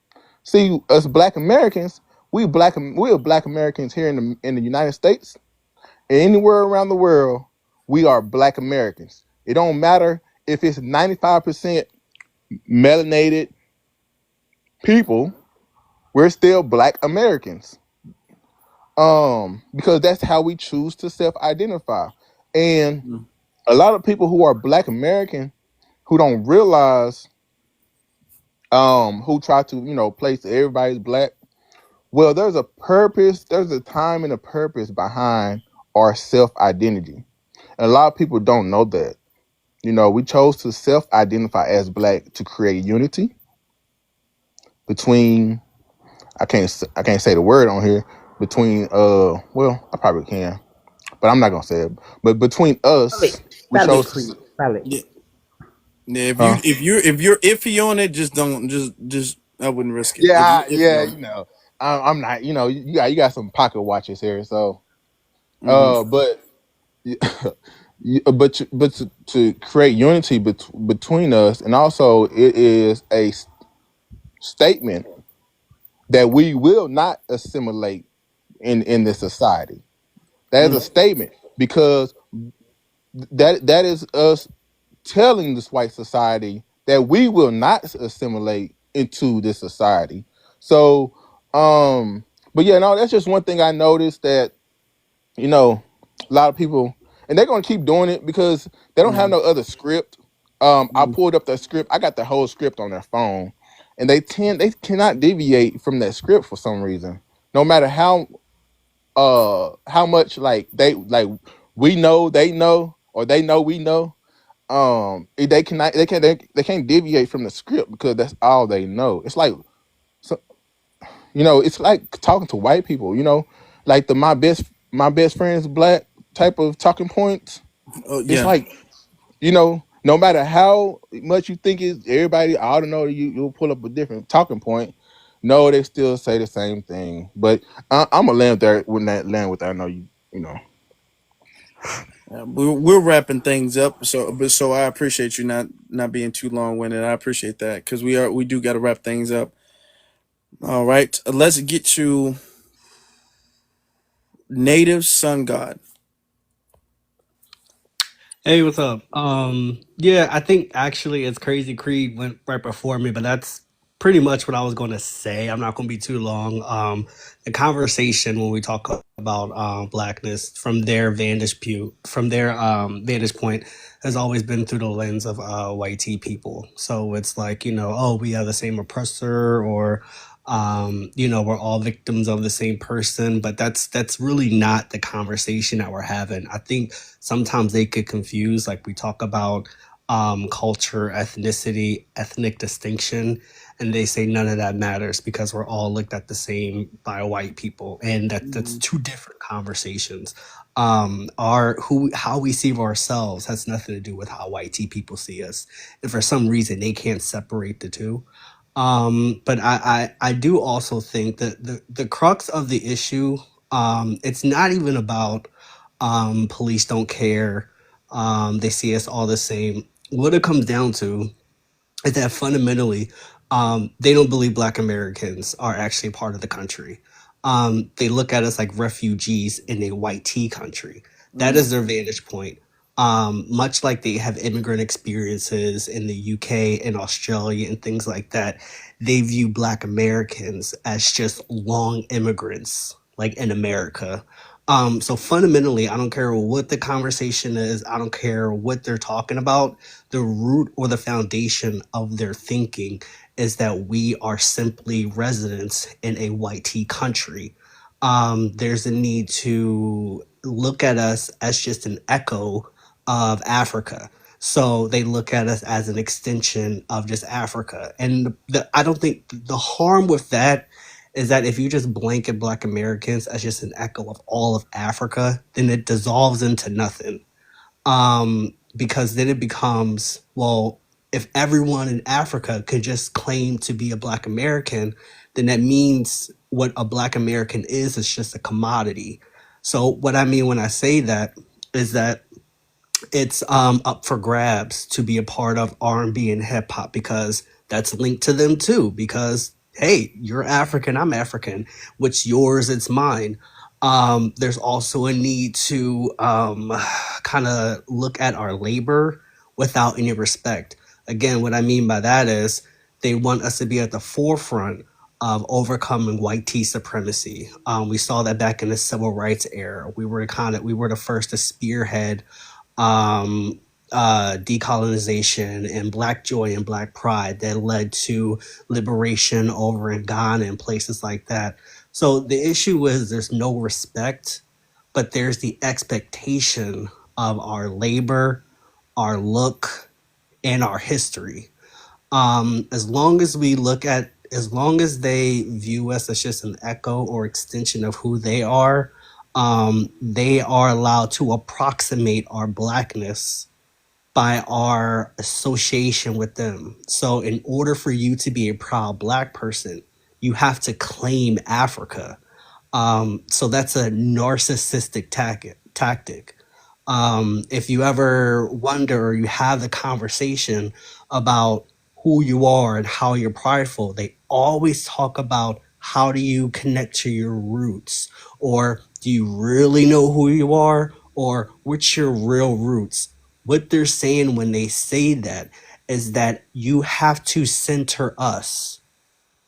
See, us Black Americans, we're Black Americans here in the United States and anywhere around the world. We are Black Americans. It don't matter if it's 95% melanated people. We're still Black Americans. Because that's how we choose to self-identify. And Mm. a lot of people who are Black American who don't realize, who try to, place everybody's black. Well, there's a purpose, there's a time and a purpose behind our self-identity. And a lot of people don't know that. We chose to self-identify as black to create unity between, I can't say the word on here, between well, I probably can, but I'm not gonna say it. But between Spell us, it. we Spell it, chose please. to, Spell it. Yeah. Yeah. huh? If you're iffy on it, just don't just I wouldn't risk it. If Yeah, you're iffy yeah, on it. I'm not. You got some pocket watches here, so Mm-hmm. but to create unity between us, and also it is a statement that we will not assimilate in this society. That is a Mm. statement because that is us telling this white society that we will not assimilate into this society. So, but yeah, no, that's just one thing I noticed that, a lot of people, and they're gonna keep doing it because they don't have Mm. no other script. I Mm. pulled up that script. I got the whole script on their phone, and they cannot deviate from that script for some reason. No matter how how much like we know they know, or they know we know. They can't deviate from the script because that's all they know. It's like, so, it's like talking to white people, like the my best friend's black type of talking points. Oh It's yeah. like, no matter how much you think is everybody ought to know, you'll pull up a different talking point. No, they still say the same thing. But I'm gonna land there with that. I know you know. We're wrapping things up, so I appreciate you not being too long winded. I appreciate that because we do got to wrap things up. All right, let's get to native sun god. Hey, what's up? Yeah, I think actually it's crazy Creed went right before me, but that's pretty much what I was going to say. I'm not going to be too long. The conversation when we talk about blackness from their vantage point has always been through the lens of white tea people. So it's like, oh, we have the same oppressor, or we're all victims of the same person, but that's really not the conversation that we're having. I think sometimes they get confused, like we talk about culture, ethnicity, ethnic distinction, and they say none of that matters because we're all looked at the same by white people, and that's two different conversations. Our who how we see ourselves has nothing to do with how white tea people see us, and for some reason they can't separate the two. But I do also think that the crux of the issue, it's not even about police don't care, they see us all the same. What it comes down to is that fundamentally, they don't believe Black Americans are actually part of the country. They look at us like refugees in a white tea country. That is their vantage point. Much like they have immigrant experiences in the UK and Australia and things like that, they view Black Americans as just long immigrants, like in America. So fundamentally, I don't care what the conversation is, I don't care what they're talking about. The root or the foundation of their thinking is that we are simply residents in a white tea country. There's a need to look at us as just an echo of Africa. So they look at us as an extension of just Africa. And I don't think the harm with that is that if you just blanket Black Americans as just an echo of all of Africa, then it dissolves into nothing. Because then it becomes, well, if everyone in Africa could just claim to be a Black American, then that means what a Black American is just a commodity. So what I mean when I say that is that it's up for grabs to be a part of R&B and hip hop because that's linked to them too. Because hey, you're African, I'm African. What's yours? It's mine. There's also a need to kind of look at our labor without any respect. Again, what I mean by that is they want us to be at the forefront of overcoming white tea supremacy. We saw that back in the civil rights era. We were the first to spearhead um, decolonization and Black joy and Black pride that led to liberation over in Ghana and places like that. So the issue is there's no respect, but there's the expectation of our labor, our look, and our history. As long as they view us as just an echo or extension of who they are allowed to approximate our blackness by our association with them. So, in order for you to be a proud Black person, you have to claim Africa. So that's a narcissistic tactic. If you ever wonder or you have the conversation about who you are and how you're prideful, they always talk about how do you connect to your roots, or do you really know who you are, or what's your real roots. What they're saying when they say that is that you have to center us.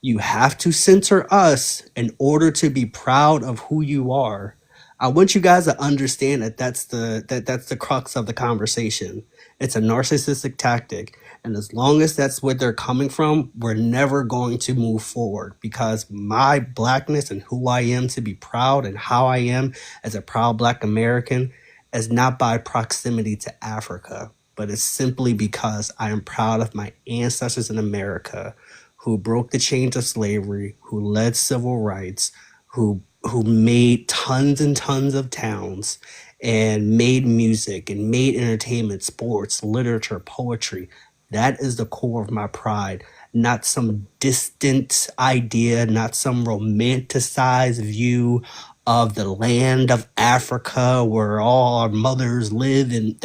You have to center us in order to be proud of who you are. I want you guys to understand that that's the crux of the conversation. It's a narcissistic tactic, and as long as that's where they're coming from, we're never going to move forward, because my blackness and who I am to be proud and how I am as a proud Black American is not by proximity to Africa, but it's simply because I am proud of my ancestors in America who broke the chains of slavery, who led civil rights, who made tons and tons of towns and made music and made entertainment, sports, literature, poetry. That is the core of my pride, not some distant idea, not some romanticized view of the land of Africa where all our mothers live. And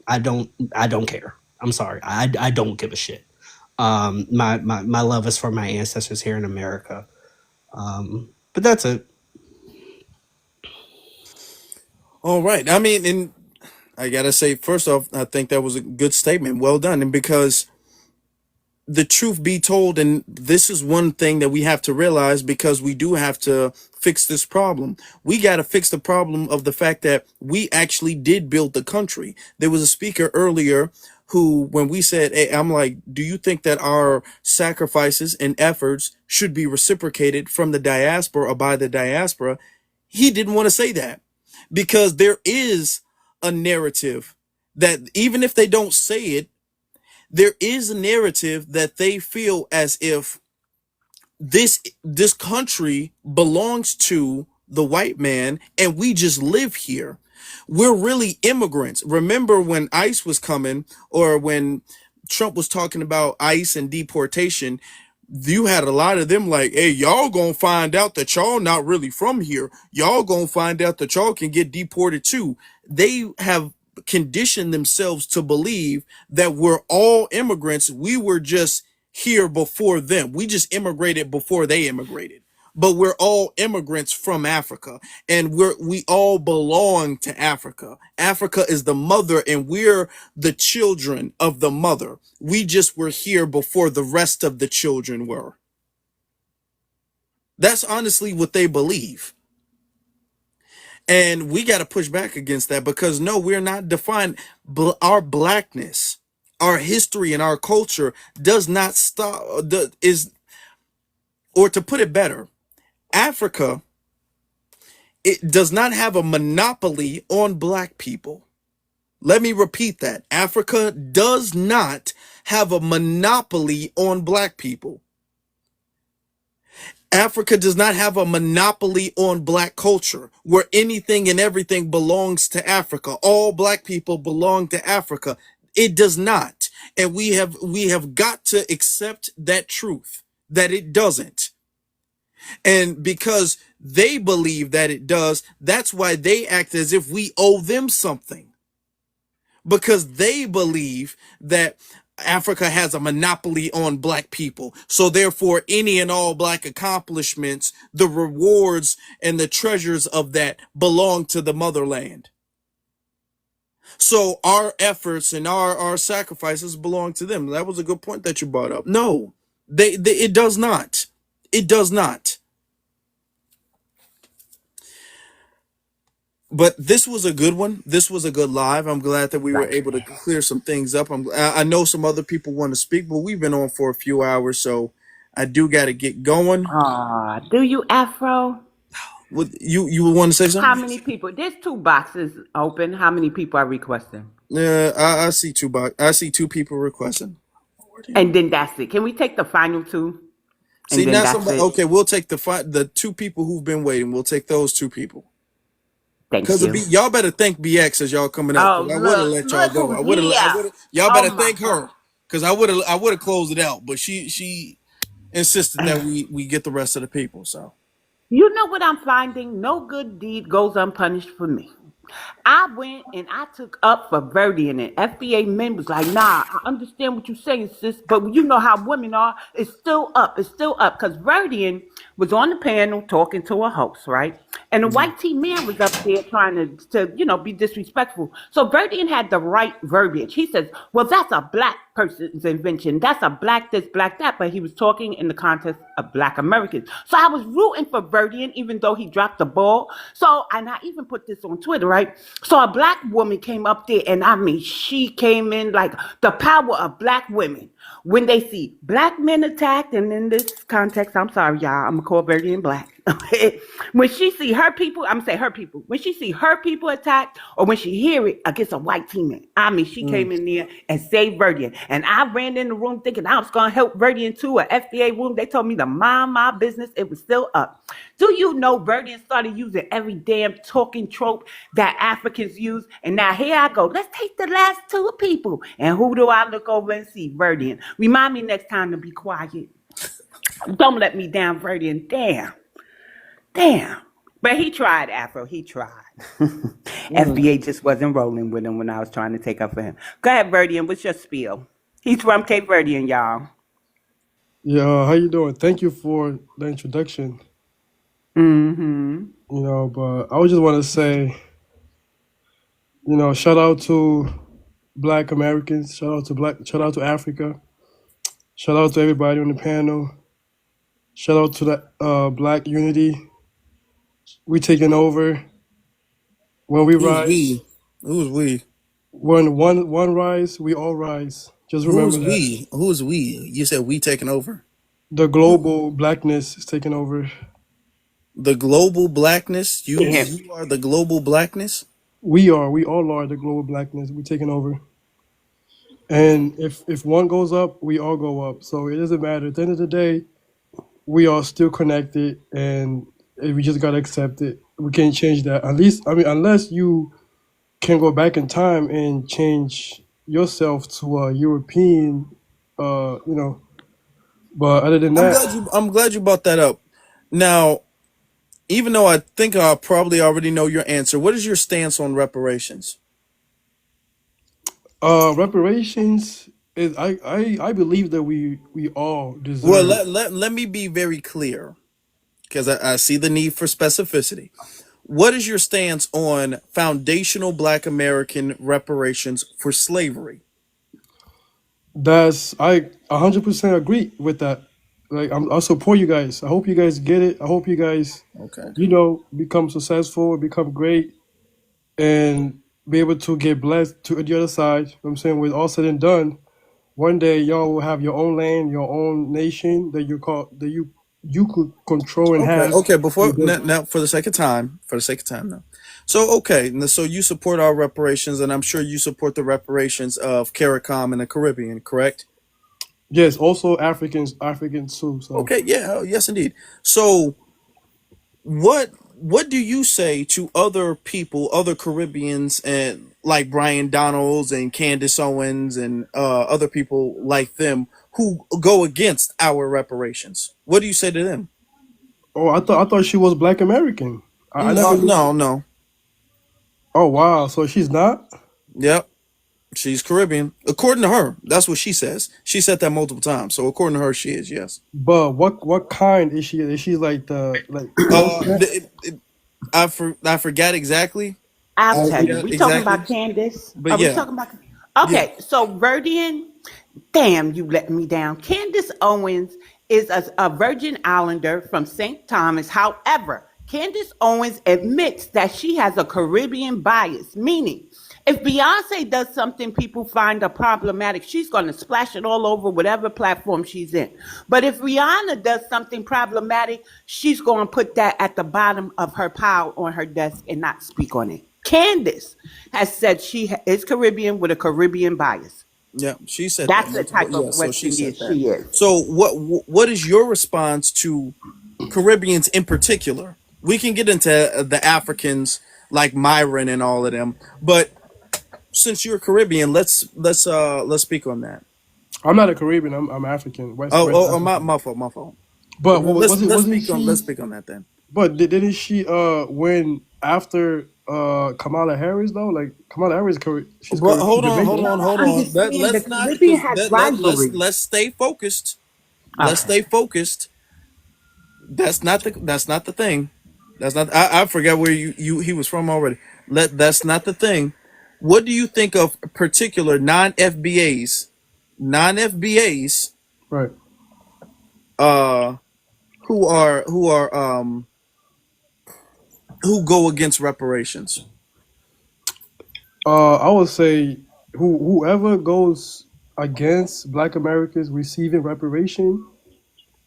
I don't care. I'm sorry. I don't give a shit. My love is for my ancestors here in America. But that's it. All right. I mean, and I gotta say, first off, I think that was a good statement. Well done. And because the truth be told, and this is one thing that we have to realize, because we do have to fix this problem. We got to fix the problem of the fact that we actually did build the country. There was a speaker earlier who, when we said, hey, I'm like, do you think that our sacrifices and efforts should be reciprocated from the diaspora or by the diaspora? He didn't want to say that, because there is a narrative that, even if they don't say it, there is a narrative that they feel as if this country belongs to the white man and we just live here. We're really immigrants. Remember when ICE was coming, or when Trump was talking about ICE and deportation, you had a lot of them like, hey, y'all gonna find out that y'all not really from here. Y'all gonna find out that y'all can get deported too. They have conditioned themselves to believe that we're all immigrants. We were just here before them. We just immigrated before they immigrated. But we're all immigrants from Africa, and we all belong to Africa. Africa is the mother, and we're the children of the mother. We just were here before the rest of the children were. That's honestly what they believe. And we got to push back against that, because no, we're not defined. Our blackness, our history, and our culture does not stop, or to put it better, Africa, it does not have a monopoly on black people. Let me repeat that. Africa does not have a monopoly on black people. Africa does not have a monopoly on black culture, where anything and everything belongs to Africa. All black people belong to Africa. It does not. And we have got to accept that truth, that it doesn't. And because they believe that it does, that's why they act as if we owe them something, because they believe that Africa has a monopoly on black people. So therefore, any and all black accomplishments, the rewards and the treasures of that belong to the motherland. So our efforts and our sacrifices belong to them. That was a good point that you brought up. No, it does not. It does not. But this was a good one. This was a good live. I'm glad that we were able to clear some things up. I know some other people want to speak, but we've been on for a few hours, so I do got to get going. Do you, Afro? What you want to say How something? many people? There's two boxes open. How many people are requesting? I see I see two people requesting. And then that's it. Can we take the final two? See, And then now that's somebody. it. Okay, we'll take the two people who've been waiting. We'll take those two people. Thank Cause you. y'all better thank BX as y'all coming out. Oh, Cause I would have let y'all look go. who's here. Y'all Oh better my thank God. her. Cause I would have closed it out, but she insisted that we get the rest of the people. So You know what I'm finding? No good deed goes unpunished for me. I went and I took up for Verdian, and FBA men was like, nah, I understand what you're saying, sis, but you know how women are. It's still up. It's still up. Because Verdian was on the panel talking to a host, right? And the white tea man was up there trying to be disrespectful. So Verdian had the right verbiage. He says, well, that's a black person's invention. That's a black this, black that. But he was talking in the context of black Americans. So I was rooting for Verdian, even though he dropped the ball. So, and I even put this on Twitter, right? So a black woman came up there, and I mean, she came in like the power of black women. When they see black men attacked, and in this context, I'm sorry, y'all, I'm gonna call Verdian black. When she see her people, I'm gonna say her people. When she see her people attacked, or when she hear it against a white teammate, I mean, she came in there and saved Verdian. And I ran in the room thinking I was gonna help Verdian too. A FBA room, they told me to mind my business. It was still up. Do you know Verdian started using every damn talking trope that Africans use? And now here I go. Let's take the last two people. And who do I look over and see? Verdian. Remind me next time to be quiet. Don't let me down, Verdian. Damn. But he tried, Afro. He tried. FBA just wasn't rolling with him when I was trying to take up for him. Go ahead, Verdian. What's your spiel? He's from Cape Verdean, y'all. Yeah, how you doing? Thank you for the introduction. Mm-hmm. But I would just want to say, shout out to Black Americans, shout out to Africa, shout out to everybody on the panel, shout out to the Black Unity. We taking over. When we Who's rise, we? Who's we? when one rise, we all rise. Just remember Who's that. we? Who's we? You said we taking over. The global blackness is taking over. The global blackness. You Yeah. you are the global blackness. We all are the global blackness. We taking over. And if one goes up, we all go up. So it doesn't matter. At the end of the day, we are still connected, and we just gotta accept it. We can't change that. At least, I mean, unless you can go back in time and change yourself to a European, you know. But other than I'm that, glad you brought that up. Now, even though I think I probably already know your answer, what is your stance on reparations? reparations is I believe that we all Well, deserve. let me be very clear because I see the need for specificity. What is your stance on foundational Black American reparations for slavery? That's I 100% agree with that. Like I support you guys. I hope you guys get it. I hope you guys, Okay. become successful, become great, and be able to get blessed to the other side. You know what I'm saying, with all said and done, one day y'all will have your own land, your own nation that you could control and Okay, have okay. your Before business. now, for the sake of time, now. So okay, so you support our reparations, and I'm sure you support the reparations of CARICOM in the Caribbean, correct? Yes, also Africans too. So Okay, yeah, oh, yes, indeed. So what do you say to other people, other Caribbeans, and like Brian Donalds and Candace Owens and other people like them who go against our reparations? What do you say to them? oh, I thought she was Black American. I never No, knew. no, no. Oh wow, so she's not. Yep. She's Caribbean. According to her, that's what she says. She said that multiple times. So according to her, she is, yes. But what kind is she? Is she like the like Uh, Postman? I forgot exactly. I'll I tell you. forgot We talking exactly. about Candace? But Are we yeah, talking about? yeah. Okay, so Verdian, damn, you let me down. Candace Owens is a Virgin Islander from St. Thomas. However, Candace Owens admits that she has a Caribbean bias, meaning if Beyonce does something people find a problematic, she's going to splash it all over whatever platform she's in. But if Rihanna does something problematic, she's going to put that at the bottom of her pile on her desk and not speak on it. Candace has said she is Caribbean with a Caribbean bias. Yeah, she said that That's the multiple. type of Yeah, so West she Indian said that. she is. So what is your response to Caribbeans in particular? We can get into the Africans like Myron and all of them, but since you're Caribbean, let's speak on that. I'm not a Caribbean. I'm African, West Oh, my African. my fault, my fault. But Let's wasn't speak on let's she? speak on that then. But didn't she win after Kamala Harris though? Like Kamala Harris, But she's hold on, hold Jamaican. on, hold on. Understand the Let's not Caribbean because has let's rivalry. let's stay focused. Let's Okay. stay focused. That's not the thing. That's not. I forgot where he was from already. That's not the thing. What do you think of particular non FBAs Right. uh who who go against reparations? I would say whoever goes against Black Americans receiving reparation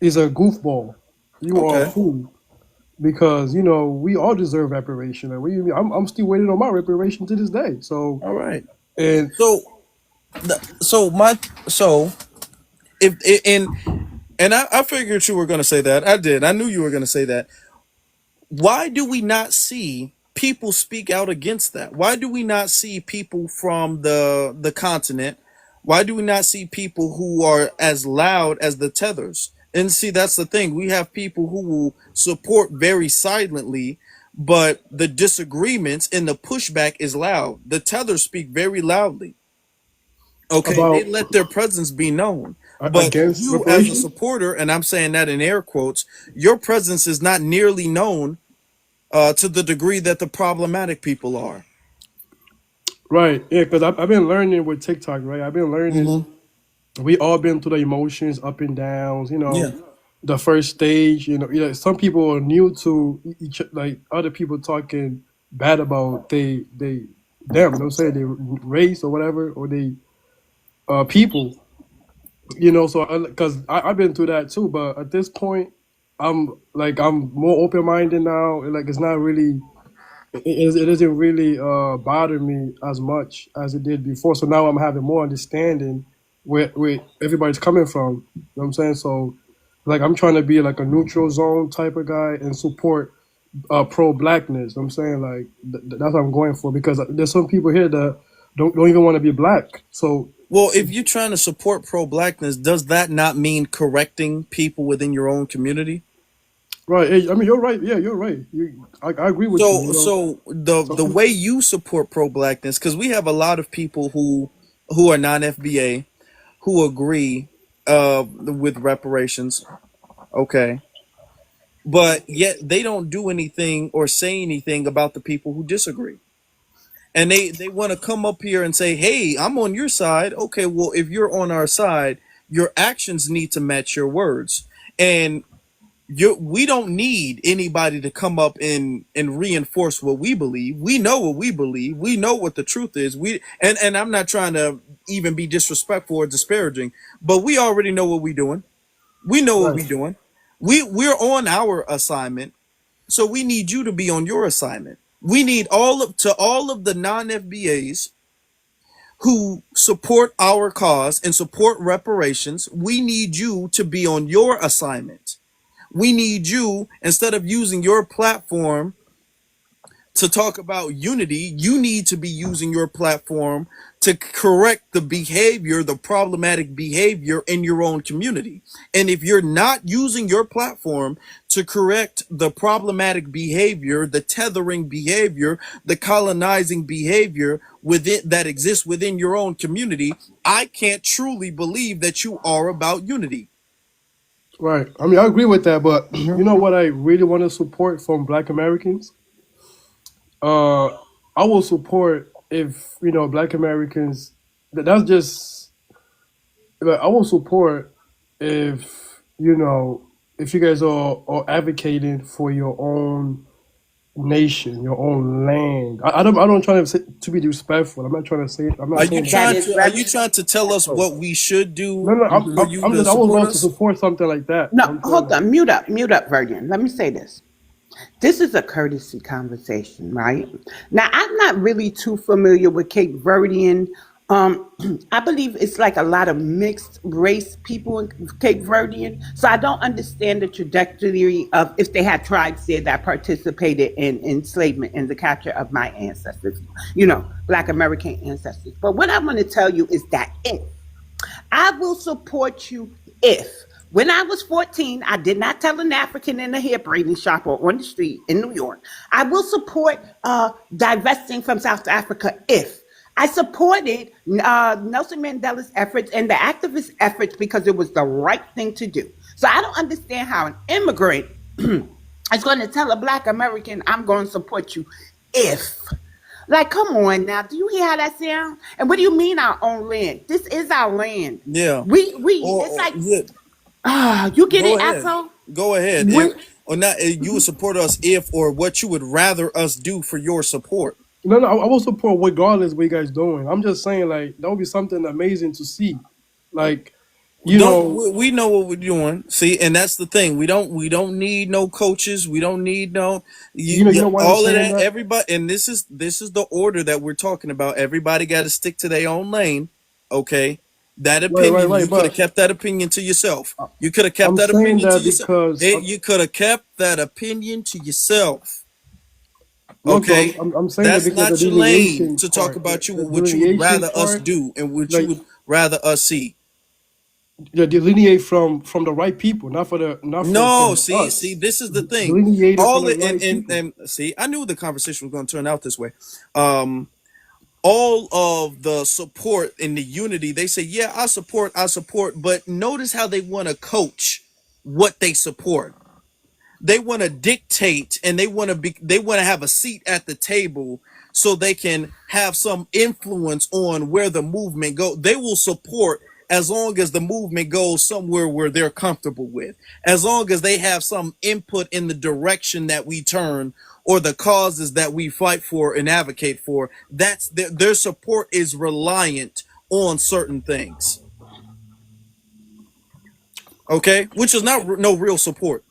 is a goofball. You are a Okay. fool because you know we all deserve reparation, and I'm still waiting on my reparation to this day. So All right. and So so my so if and I figured you were going to say that. I did. I knew you were going to say that. Why do we not see people speak out against that? Why do we not see people from the continent? Why do we not see people who are as loud as the tethers? And see, that's the thing. We have people who will support very silently, but the disagreements and the pushback is loud. The tethers speak very loudly. Okay, they about let their presence be known. But against you, as a reparation, supporter, and I'm saying that in air quotes, your presence is not nearly known to the degree that the problematic people are. right? Yeah, because I've been learning with TikTok, right? I've been learning. Hmm. We all been through the emotions, up and downs. You Yeah. know, the first stage. Some people are new to each, like other people talking bad about they them. Don't say they race or whatever or they people. So because I've been through that too, but at this point, I'm more open minded now. Like it's not really it doesn't really bother me as much as it did before. So now I'm having more understanding where everybody's coming from. You know what I'm saying? So like I'm trying to be like a neutral zone type of guy and support pro blackness. I'm saying like that's what I'm going for because there's some people here that don't even want to be black. So Well, if you're trying to support pro-blackness, does that not mean correcting people within your own community? right, I mean you're right. Yeah, you're right. I agree with you. So the Some way you support pro-blackness, because we have a lot of people who are non-FBA who agree with reparations. Okay, but yet they don't do anything or say anything about the people who disagree. And they want to come up here and say, "Hey, I'm on your side." Okay, well, if you're on our side, your actions need to match your words. And we don't need anybody to come up and reinforce what we believe. We know what we believe. We know what the truth is. And I'm not trying to even be disrespectful or disparaging, but we already know what we're doing. We know what right, we're doing. We're on our assignment, so we need you to be on your assignment. We need all of the non-FBAs who support our cause and support reparations. We need you to be on your assignment. We need you, instead of using your platform to talk about unity, you need to be using your platform to correct the behavior, the problematic behavior in your own community. And if you're not using your platform to correct the problematic behavior, the tethering behavior, the colonizing behavior within that exists within your own community, I can't truly believe that you are about unity. right. I mean I agree with that, but you know what I really want to support from Black Americans. Uh, I will support if Black Americans. That's just like, I will support if if you guys are advocating for your own nation, your own land. I don't try to to be disrespectful. I'm not trying to say. I'm not saying that. That is Are very you trying to tell us what we should No, do no. for you I'm to just. I would support love to us? support something like that. no. I'm saying Hold like, on, mute up, Vernon. Let me say this. This is a courtesy conversation, right? Now, I'm not really too familiar with Cape Verdean. I believe it's like a lot of mixed race people in Cape Verdean. So I don't understand the trajectory of if they had tribes there that participated in enslavement and the capture of my ancestors, Black American ancestors. But what I'm going to tell you is that if I will support you if. When I was 14, I did not tell an African in a hair braiding shop or on the street in New York. I will support divesting from South Africa if. I supported Nelson Mandela's efforts and the activist efforts because it was the right thing to do. So I don't understand how an immigrant is going to tell a Black American, I'm going to support you if. Like, come on now. Do you hear how that sounds? And what do you mean our own land? This is our land. Yeah. It's like, Yeah, you get go it, ahead. Afro? Go ahead. If We, or not, you would support us if or what you would rather us do for your support. No, no, I will support regardless what you guys doing. I'm just saying, like, that would be something amazing to see. Like, you Don't know, we know what we're doing? See, and that's the thing. We don't need no coaches. We don't need no you know why I'm all of saying that. that? Everybody, and this is the order that we're talking about. Everybody got to stick to their own lane. Okay, that Right, right, opinion, right. you could have But kept that opinion to yourself. You could have kept I'm that saying opinion to that yourself. because, You could have kept that opinion to yourself. look, though, Okay, I'm saying that that's because the not your lane delineation to talk part, about you the what you would delineation rather us part, do and what you like, would rather us see. delineate from the right people, not No, from see, us. this is the thing. Delineate it from All the it right people. and see, I knew the conversation was going to turn out this way. Um, all of the support and the unity, they say, yeah, I support, but notice how they want to coach what they support. They want to dictate and they want to have a seat at the table so they can have some influence on where the movement go. They will support as long as the movement goes somewhere where they're comfortable with, as long as they have some input in the direction that we turn or the causes that we fight for and advocate for. That's their support is reliant on certain things. Okay, which is not no real support.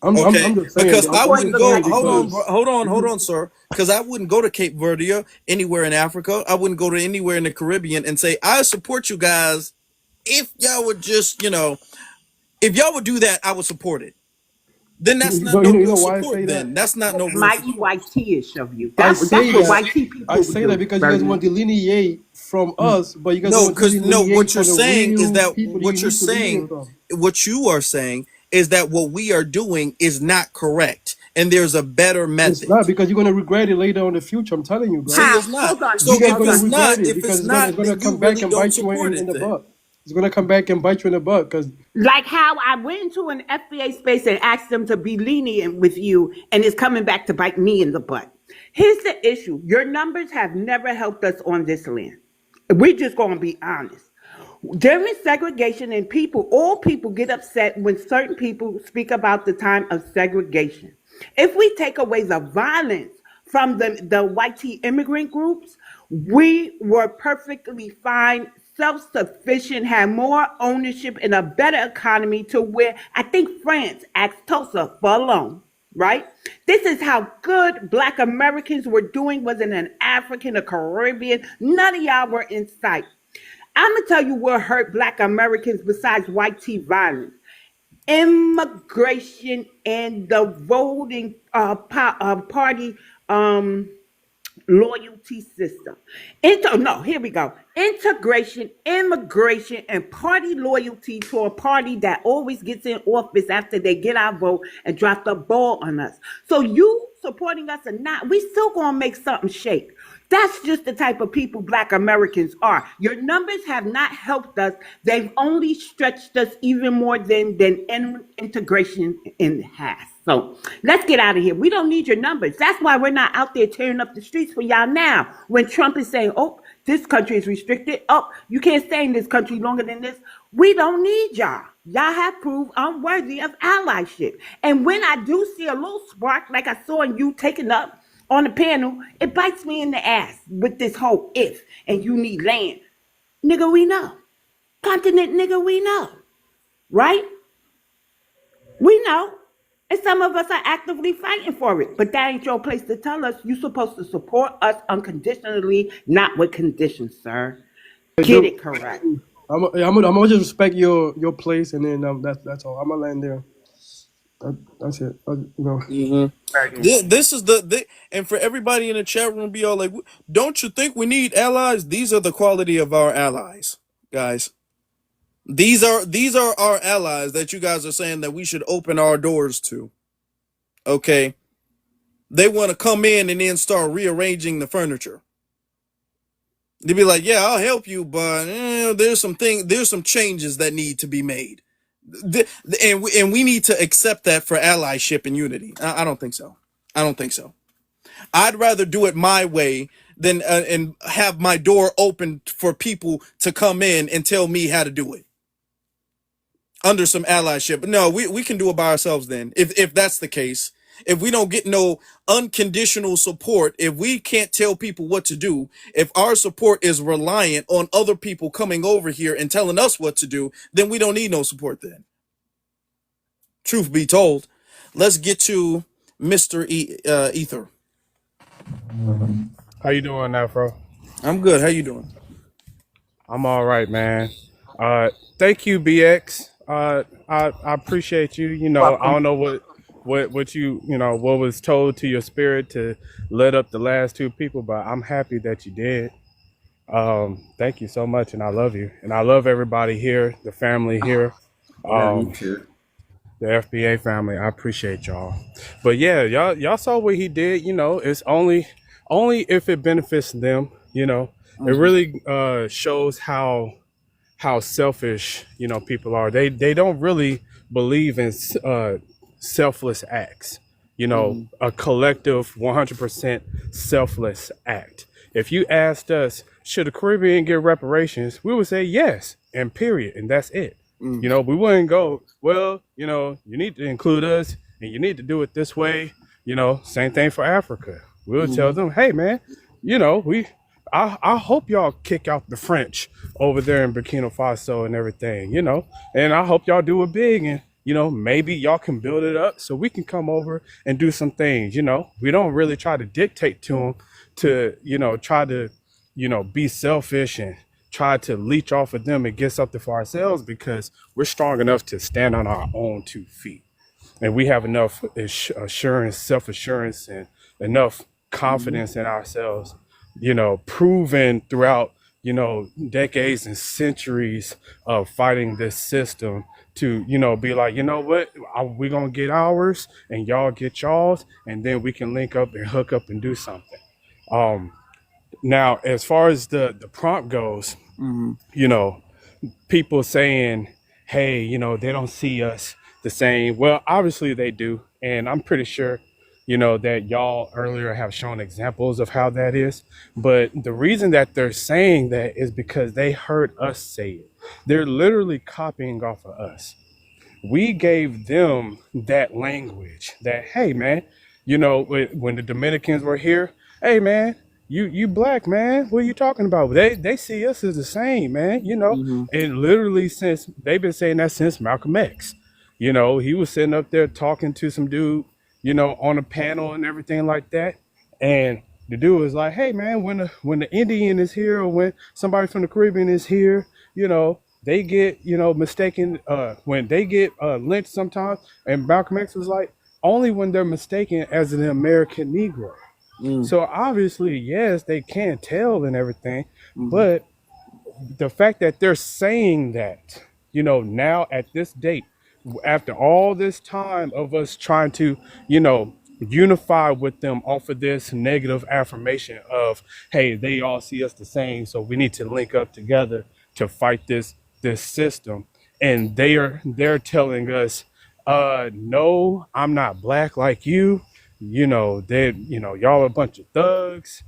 I'm Okay, just saying, because though. I I'm support wouldn't just looks go. saying like Hold on, peace. because hold on, sir. Because I wouldn't go to Cape Verde or anywhere in Africa. I wouldn't go to anywhere in the Caribbean and say I support you guys if y'all would just, if y'all would do that, I would support it. Then that's not no you real know why I say support. that? Then that's not no That's real mighty support. white tea-ish of you. I That's say what that white tea I people would say that do, because you guys Birdie. want to delineate from us, but you guys don't No, want to because no, delineate what you're from the saying is real that people that you need to delineate from. what you are saying is that what we are doing is not correct, and there's a better It's method. not because you're gonna regret it later on in the future. I'm telling you, See, bro. How? it's not. Hold on, You So guys if hold gonna it's on. regret not, it if because it's it's not, gonna then you come back really and don't bite you support in it. the Then butt. It's gonna come back and bite you in the butt because Like how I went into an FBA space and asked them to be lenient with you, and it's coming back to bite me in the butt. Here's the issue: your numbers have never helped us on this land. We're just going to be honest. During segregation and all people get upset when certain people speak about the time of segregation. If we take away the violence from the white tea immigrant groups, we were perfectly fine, self-sufficient, had more ownership and a better economy to where I think France asked Tulsa for a loan. Right? This is how good Black Americans were doing, wasn't an African or Caribbean. None of y'all were in sight. I'm gonna tell you what hurt Black Americans besides white tea violence: immigration and the voting party loyalty system. No, here we go. Integration, immigration, and party loyalty to a party that always gets in office after they get our vote and drop the ball on us. So you supporting us or not, we still gonna make something shake. That's just the type of people Black Americans are. Your numbers have not helped us. They've only stretched us even more than integration in has. So let's get out of here. We don't need your numbers. That's why we're not out there tearing up the streets for y'all now. When Trump is saying, oh, this country is restricted. Oh, you can't stay in this country longer than this. We don't need y'all. Y'all have proved unworthy of allyship. And when I do see a little spark, like I saw in you taking up on the panel, it bites me in the ass with this whole if and you need land. Nigga, we know. Continent, nigga, we know. Right? We know. And some of us are actively fighting for it. But that ain't your place to tell us. You're supposed to support us unconditionally, not with conditions, sir. Get dude, it correct. I'm gonna just respect your place, and then that's all. I'm gonna land there. That's it. hmm this is and for everybody in the chat room, be all like, don't you think we need allies? These are the quality of our allies, guys. These are our allies that you guys are saying that we should open our doors to. Okay, they want to come in and then start rearranging the furniture. They'd be like, yeah, I'll help you, but there's some changes that need to be made. And we need to accept that for allyship and unity. I don't think so. I don't think so. I'd rather do it my way than and have my door open for people to come in and tell me how to do it under some allyship. But no, we can do it by ourselves then. If that's the case, if we don't get no unconditional support, if we can't tell people what to do, if our support is reliant on other people coming over here and telling us what to do, then we don't need no support then. Truth be told, let's get to Mr. Ether. How you doing, Afro? I'm good. How you doing? I'm all right, man. Thank you, BX. I appreciate you. You know, I Welcome. don't know what what was told to your spirit to let up the last two people, but I'm happy that you did. Thank you so much, and I love you, and I love everybody here, the family here. Love you Um, too. the FBA family. I appreciate y'all. But yeah, y'all saw what he did. You know, it's only if it benefits them. You know, it Mm-hmm. really shows how selfish people are. They don't really believe in selfless acts. You know, Mm-hmm. a collective 100% selfless act. If you asked us, should the Caribbean get reparations, we would say yes, and period, and that's it. Mm-hmm. You know, we wouldn't go, well, you need to include us and you need to do it this way. You know, same thing for Africa. We would tell Mm-hmm. them, hey man, I hope y'all kick out the French over there in Burkina Faso and everything, and I hope y'all do it big, and maybe y'all can build it up so we can come over and do some things. We don't really try to dictate to them to, try to, be selfish and try to leech off of them and get something for ourselves, because we're strong enough to stand on our own 2 feet, and we have enough assurance, self-assurance, and enough Mm-hmm. confidence in ourselves, proven throughout, decades and centuries of fighting this system to, be like, what, we're going to get ours and y'all get y'all's, and then we can link up and hook up and do something. Um, Now, as far as the prompt goes, Mm-hmm. you know, people saying, hey, they don't see us the same. Well, obviously they do. And I'm pretty sure, that y'all earlier have shown examples of how that is. But the reason that they're saying that is because they heard us say it. They're literally copying off of us. We gave them that language that, hey man, when the Dominicans were here, hey man, you black man, what are you talking about? They see us as the same, man. Mm-hmm. And literally since they've been saying that since Malcolm X. He was sitting up there talking to some dude, on a panel and everything like that. And the dude was like, hey man, when the Indian is here, or when somebody from the Caribbean is here, they get, mistaken, when they get lynched sometimes. And Malcolm X was like, only when they're mistaken as an American Negro. So obviously, yes, they can tell and everything, Mm-hmm. but the fact that they're saying that, now at this date, after all this time of us trying to, unify with them off of this negative affirmation of, hey, they all see us the same, so we need to link up together to fight this system. And they're telling us, no, I'm not black like you. Y'all are a bunch of thugs,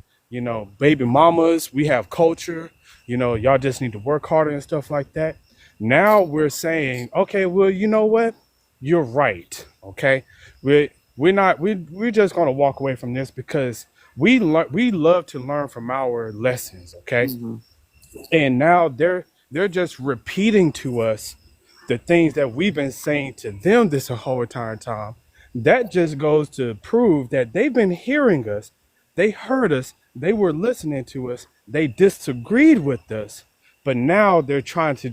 baby mamas, we have culture, y'all just need to work harder and stuff like that. Now we're saying, okay, well, you know what? You're right. Okay. We're just gonna walk away from this because we love to learn from our lessons, okay? Mm-hmm. And now they're just repeating to us the things that we've been saying to them this whole entire time. That just goes to prove that they've been hearing us, they heard us, they were listening to us, they disagreed with us, but now they're trying to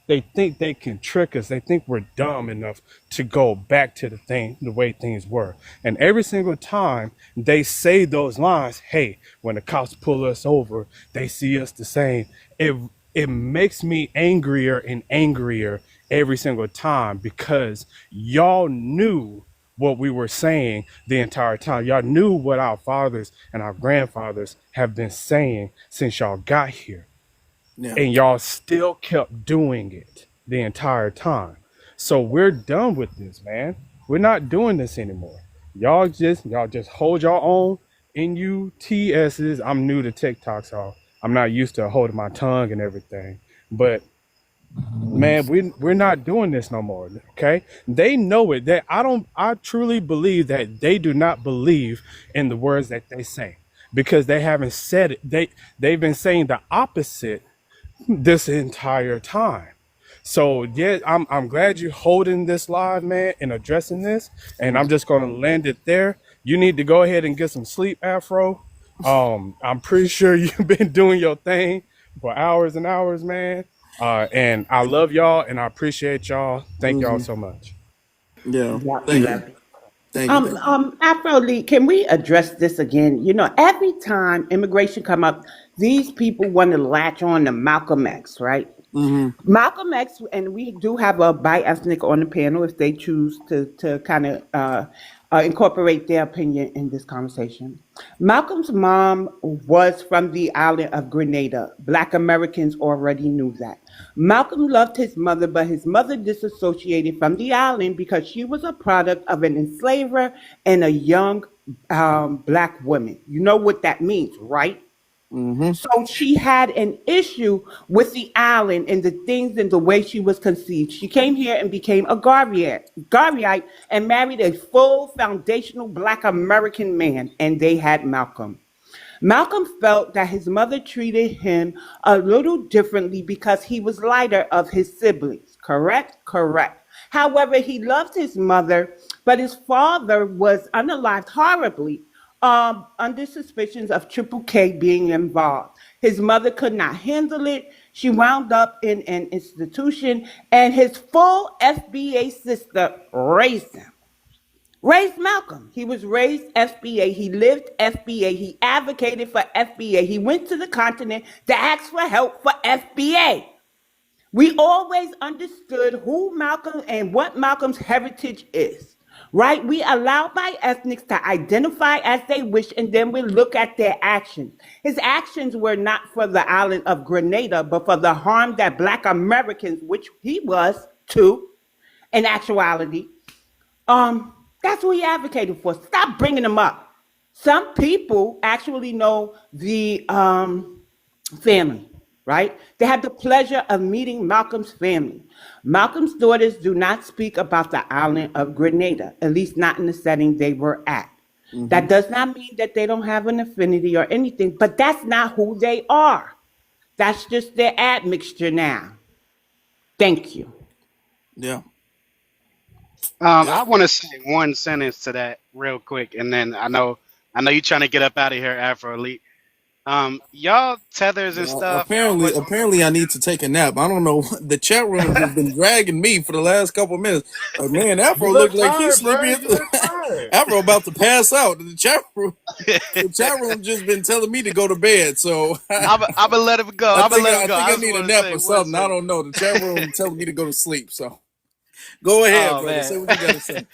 they think they can trick us. They think we're dumb enough to go back to the way things were. And every single time they say those lines, hey, when the cops pull us over, they see us the same. It makes me angrier and angrier every single time, because y'all knew what we were saying the entire time. Y'all knew what our fathers and our grandfathers have been saying since y'all got here. Yeah. And y'all still kept doing it the entire time. So we're done with this, man. We're not doing this anymore. Y'all just hold your own NUTSs. I'm new to TikTok, so I'm not used to holding my tongue and everything. But man, we're not doing this no more. Okay, they know it. That I truly believe that they do not believe in the words that they say because they haven't said it. They've been saying the opposite this entire time. So yeah, I'm glad you're holding this live, man, and addressing this. And I'm just gonna land it there. You need to go ahead and get some sleep, Afro. I'm pretty sure you've been doing your thing for hours and hours, man. And I love y'all and I appreciate y'all. Thank y'all Hmm. so much. Yeah. Yeah, we Thank you. love you. Thank you. Thank you. Afro Lee, can we address this again? You know, every time immigration come up, these people want to latch on to Malcolm X, right? Hmm. Malcolm X, and we do have a bi-ethnic on the panel if they choose to kind of incorporate their opinion in this conversation. Malcolm's mom was from the island of Grenada. Black Americans already knew that. Malcolm loved his mother, but his mother disassociated from the island because she was a product of an enslaver and a young black woman. You know what that means, right? Hmm. So she had an issue with the island and the things and the way she was conceived. She came here and became a Garveyite and married a full foundational black American man, and they had Malcolm. Malcolm felt that his mother treated him a little differently because he was lighter of his siblings. Correct? Correct. However, he loved his mother, but his father was unalived horribly under suspicions of Triple K being involved. His mother could not handle it. She wound up in an institution, and his full FBA sister raised him. Raised Malcolm. He was raised FBA. He lived FBA. He advocated for FBA. He went to the continent to ask for help for FBA. We always understood who Malcolm and what Malcolm's heritage is, right? We allow by ethnics to identify as they wish, and then we look at their actions. His actions were not for the island of Grenada, but for the harm that Black Americans, which he was too, in actuality, that's what he advocated for. Stop bringing him up. Some people actually know the family, right? They had the pleasure of meeting Malcolm's family. Malcolm's daughters do not speak about the island of Grenada, at least not in the setting they were at. Hmm. That does not mean that they don't have an affinity or anything, but that's not who they are. That's just their admixture now. Thank you. Yeah. I Yep. want to say one sentence to that real quick, and then I know you're trying to get up out of here, Afro Elite. Y'all tethers and Yeah, stuff. apparently, I need to take a nap. I don't know. The chat room has been dragging me for the last couple of minutes. Like, man, You Afro look look like he's tired, bro. sleepy. You look tired. Afro about to pass out. The chat room just been telling me to go to bed. So I'm gonna let him go. I I'm gonna think let him I go. think I I just need a want to nap say or one something. I sentence. don't know. The chat room telling me to go to sleep. So go ahead, Oh brother. man. Say what you got to say.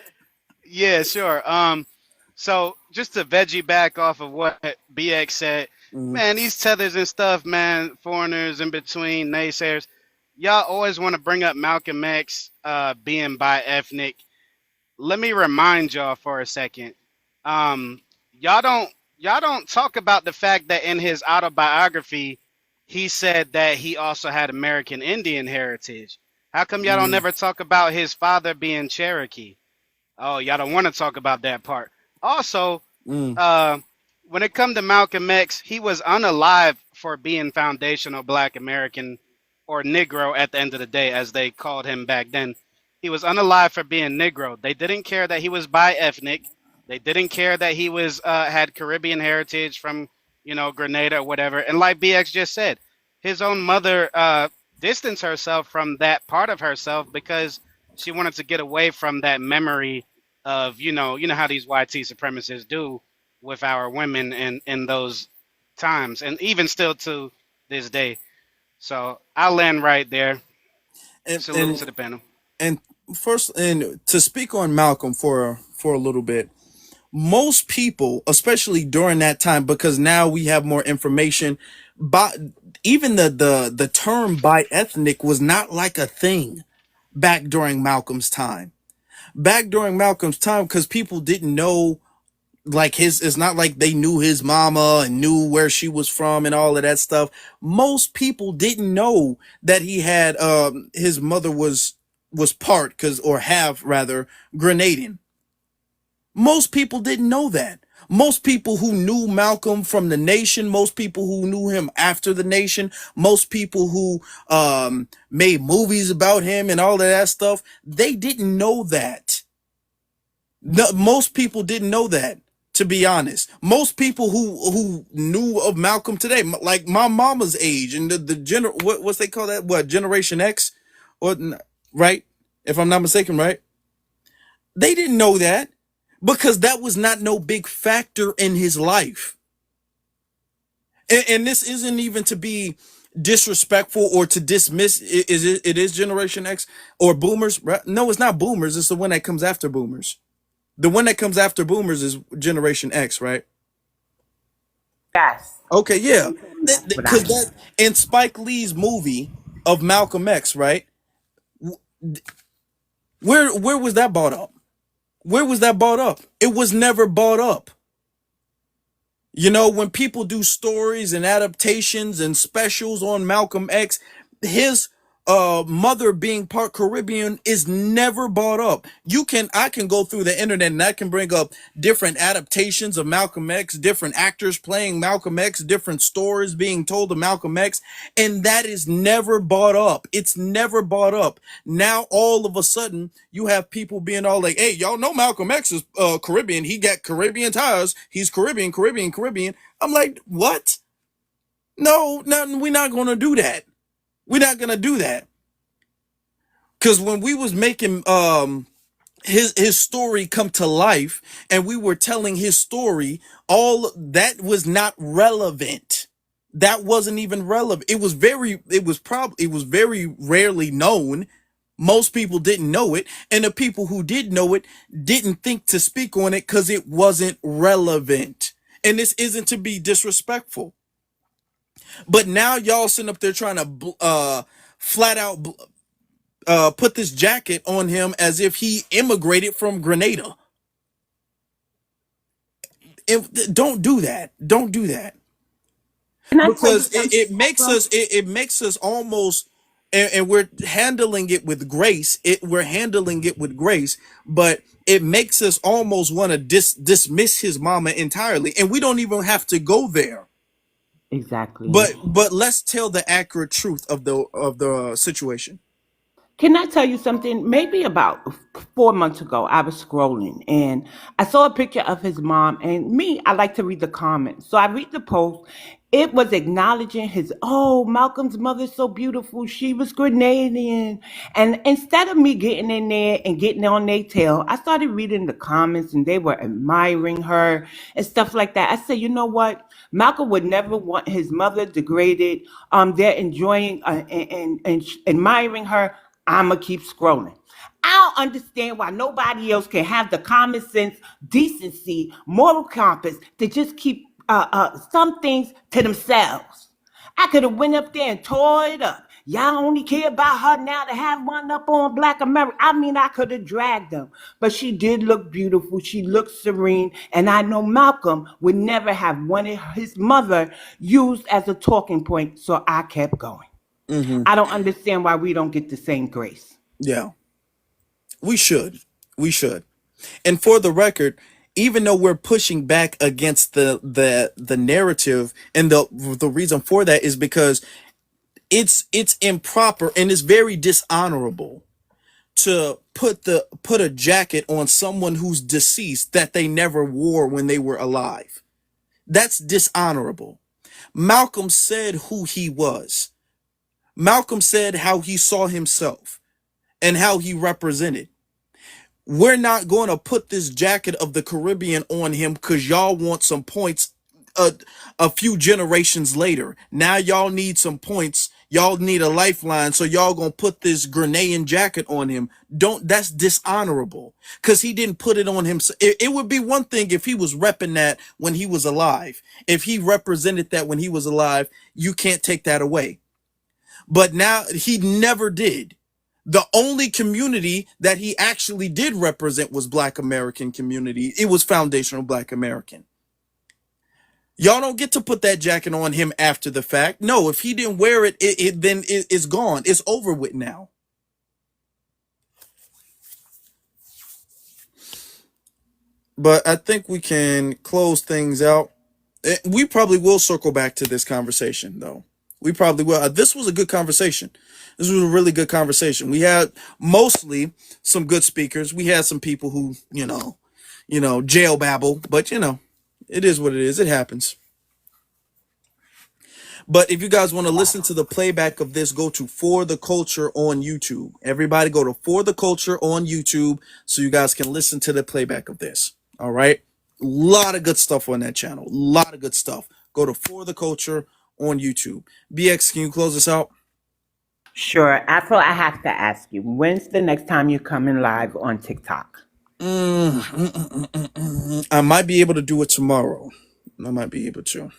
Yeah, sure. So just to veggie back off of what BX said, Mm, man, these tethers and stuff, man, foreigners in between, naysayers, y'all always want to bring up Malcolm X being bi-ethnic. Let me remind y'all for a second. Um, y'all don't y'all don't talk about the fact that in his autobiography, he said that he also had American Indian heritage. How come y'all don't mm, never talk about his father being Cherokee? Oh, y'all don't want to talk about that part. Also, mm, uh, when it come to Malcolm X, he was unalive for being foundational Black American or Negro at the end of the day, as they called him back then. He was unalive for being Negro. They didn't care that he was bi-ethnic. They didn't care that he was had Caribbean heritage from Grenada or whatever. And like BX just said, his own mother distanced herself from that part of herself because she wanted to get away from that memory of you know how these YT supremacists do with our women in those times, and even still to this day. So I'll land right there. and Salute and to the panel. and first, and to speak on Malcolm for a little bit. Most people, especially during that time, because now we have more information, but even the term bi ethnic was not like a thing. back during Malcolm's time. Back during Malcolm's time, because people didn't know, like, it's not like they knew his mama and knew where she was from and all of that stuff. Most people didn't know that he had his mother was part, because, or have rather, Grenadian. Most people didn't know that. Most people who knew Malcolm from the Nation, most people who knew him after the Nation, most people who made movies about him and all of that stuff, they didn't know that. No, most people didn't know that, to be honest. Most people who knew of Malcolm today, like my mama's age and what's they call that? What, Generation X, or right? If I'm not mistaken, right? They didn't know that because that was not no big factor in his life. And this isn't even to be disrespectful or to dismiss. It is Generation X or Boomers, right? No, it's not Boomers. It's the one that comes after Boomers. The one that comes after Boomers is Generation X, right? Yes. Okay, yeah. That's what I Because that heard. in Spike Lee's movie of Malcolm X, right? Where was that brought up? Where was that brought up? It was never brought up. You know, when people do stories and adaptations and specials on Malcolm X, his mother being part Caribbean is never brought up. I can go through the internet and I can bring up different adaptations of Malcolm X, different actors playing Malcolm X, different stories being told of Malcolm X, and that is never brought up. It's never brought up. Now all of a sudden you have people being all like, "Hey, y'all know Malcolm X is Caribbean. He got Caribbean ties. He's Caribbean." I'm like, "What? No, we're not gonna do that. We're not gonna do that." Because when we was making his story come to life and we were telling his story, all that was not relevant. That wasn't even relevant. It was very rarely known. Most people didn't know it, and the people who did know it didn't think to speak on it because it wasn't relevant. And this isn't to be disrespectful, but now y'all sitting up there trying to flat out put this jacket on him as if he immigrated from Grenada. Don't do that. Don't do that, Can I tell you because something, Afro? it makes us almost, and we're handling it with grace. We're handling it with grace, but it makes us almost want to dismiss his mama entirely, and we don't even have to go there. Exactly. But let's tell the accurate truth of the situation. Can I tell you something? Maybe about 4 months ago, I was scrolling and I saw a picture of his mom. And me, I like to read the comments. So I read the post. It was acknowledging Malcolm's mother's so beautiful. She was Grenadian. And instead of me getting in there and getting on their tail, I started reading the comments and they were admiring her and stuff like that. I said, you know what? Malcolm would never want his mother degraded. They're enjoying and admiring her. I'ma keep scrolling. I don't understand why nobody else can have the common sense, decency, moral compass to just keep some things to themselves. I could have went up there and tore it up. Y'all only care about her now to have one up on Black America. I mean, I could have dragged them, but she did look beautiful. She looked serene, and I know Malcolm would never have wanted his mother used as a talking point. So I kept going. Mm-hmm. I don't understand why we don't get the same grace. Yeah, we should. We should. And for the record, even though we're pushing back against the narrative, and the reason for that is because it's improper and it's very dishonorable to put a jacket on someone who's deceased that they never wore when they were alive. That's dishonorable. Malcolm said who he was. Malcolm said how he saw himself and how he represented. We're not going to put this jacket of the Caribbean on him because y'all want some points a few generations later. Now y'all need some points. Y'all need a lifeline. So y'all going to put this Grenadian jacket on him. That's dishonorable because he didn't put it on himself. It would be one thing if he was repping that when he was alive. If he represented that when he was alive, you can't take that away. But now he never did. The only community that he actually did represent was Black American community. It was foundational Black American. Y'all don't get to put that jacket on him after the fact. No, if he didn't wear it, then it's gone. It's over with now. But I think we can close things out. We probably will circle back to this conversation, though. We probably will. This was a good conversation. This was a really good conversation. We had mostly some good speakers. We had some people who, jail babble, but it is what it is. It happens. But if you guys want to listen to the playback of this, go to For the Culture on YouTube. Everybody go to For the Culture on YouTube so you guys can listen to the playback of this. All right? A lot of good stuff on that channel. A lot of good stuff. Go to For the Culture on YouTube. BX, can you close us out? Sure. Afro, I have to ask you, when's the next time you're coming live on TikTok? I might be able to do it tomorrow. I might be able to.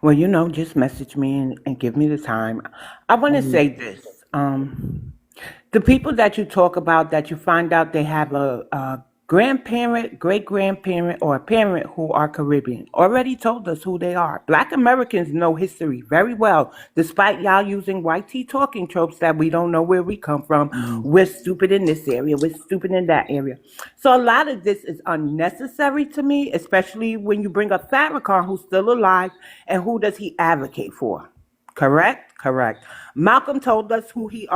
Well, just message me and give me the time. I want to say this. The people that you talk about, that you find out they have a grandparent, great grandparent, or a parent who are Caribbean, already told us who they are. Black Americans know history very well, despite y'all using white tea talking tropes that we don't know where we come from. We're stupid in this area, we're stupid in that area. So a lot of this is unnecessary to me, especially when you bring up Farrakhan, who's still alive, and who does he advocate for? Correct? Correct. Malcolm told us who he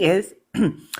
is.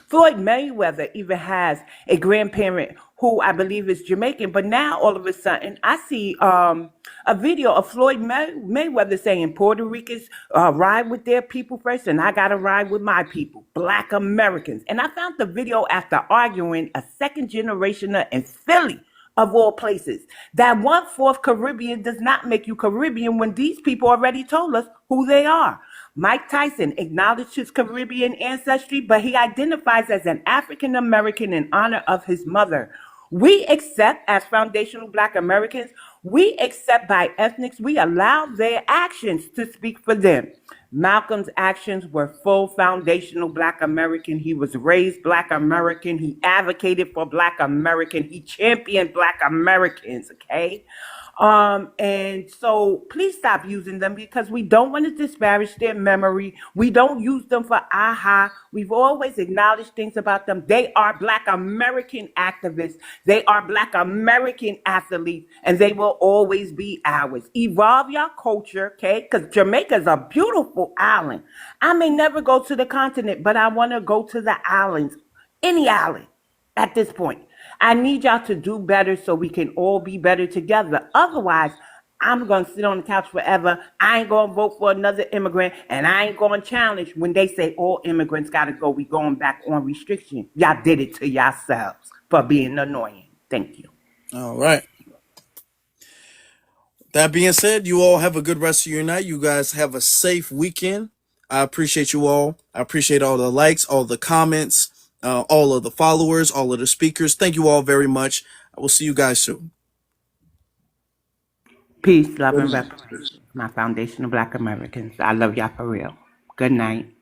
Floyd Mayweather even has a grandparent who I believe is Jamaican, but now all of a sudden I see a video of Floyd Mayweather saying Puerto Ricans ride with their people first, and I gotta ride with my people, Black Americans. And I found the video after arguing a second generationer in Philly, of all places. That 1/4 Caribbean does not make you Caribbean when these people already told us who they are. Mike Tyson acknowledged his Caribbean ancestry, but he identifies as an African American in honor of his mother. We accept, as foundational Black Americans, we accept by ethnics, we allow their actions to speak for them. Malcolm's actions were full foundational Black American. He was raised Black American. He advocated for Black American. He championed Black Americans, okay? And so please stop using them, because we don't want to disparage their memory. We don't use them for aha. We've always acknowledged things about them. They are Black American activists. They are Black American athletes, and they will always be ours. Evolve your culture, okay? Because Jamaica is a beautiful island. I may never go to the continent, but I want to go to the islands, any island at this point. I need y'all to do better so we can all be better together. Otherwise, I'm going to sit on the couch forever. I ain't going to vote for another immigrant, and I ain't going to challenge when they say all immigrants got to go. We going back on restriction. Y'all did it to yourselves for being annoying. Thank you. All right. That being said, you all have a good rest of your night. You guys have a safe weekend. I appreciate you all. I appreciate all the likes, all the comments, all of the followers, all of the speakers. Thank you all very much. I will see you guys soon. Peace, love, and reparation. My foundational Black Americans. I love y'all for real. Good night.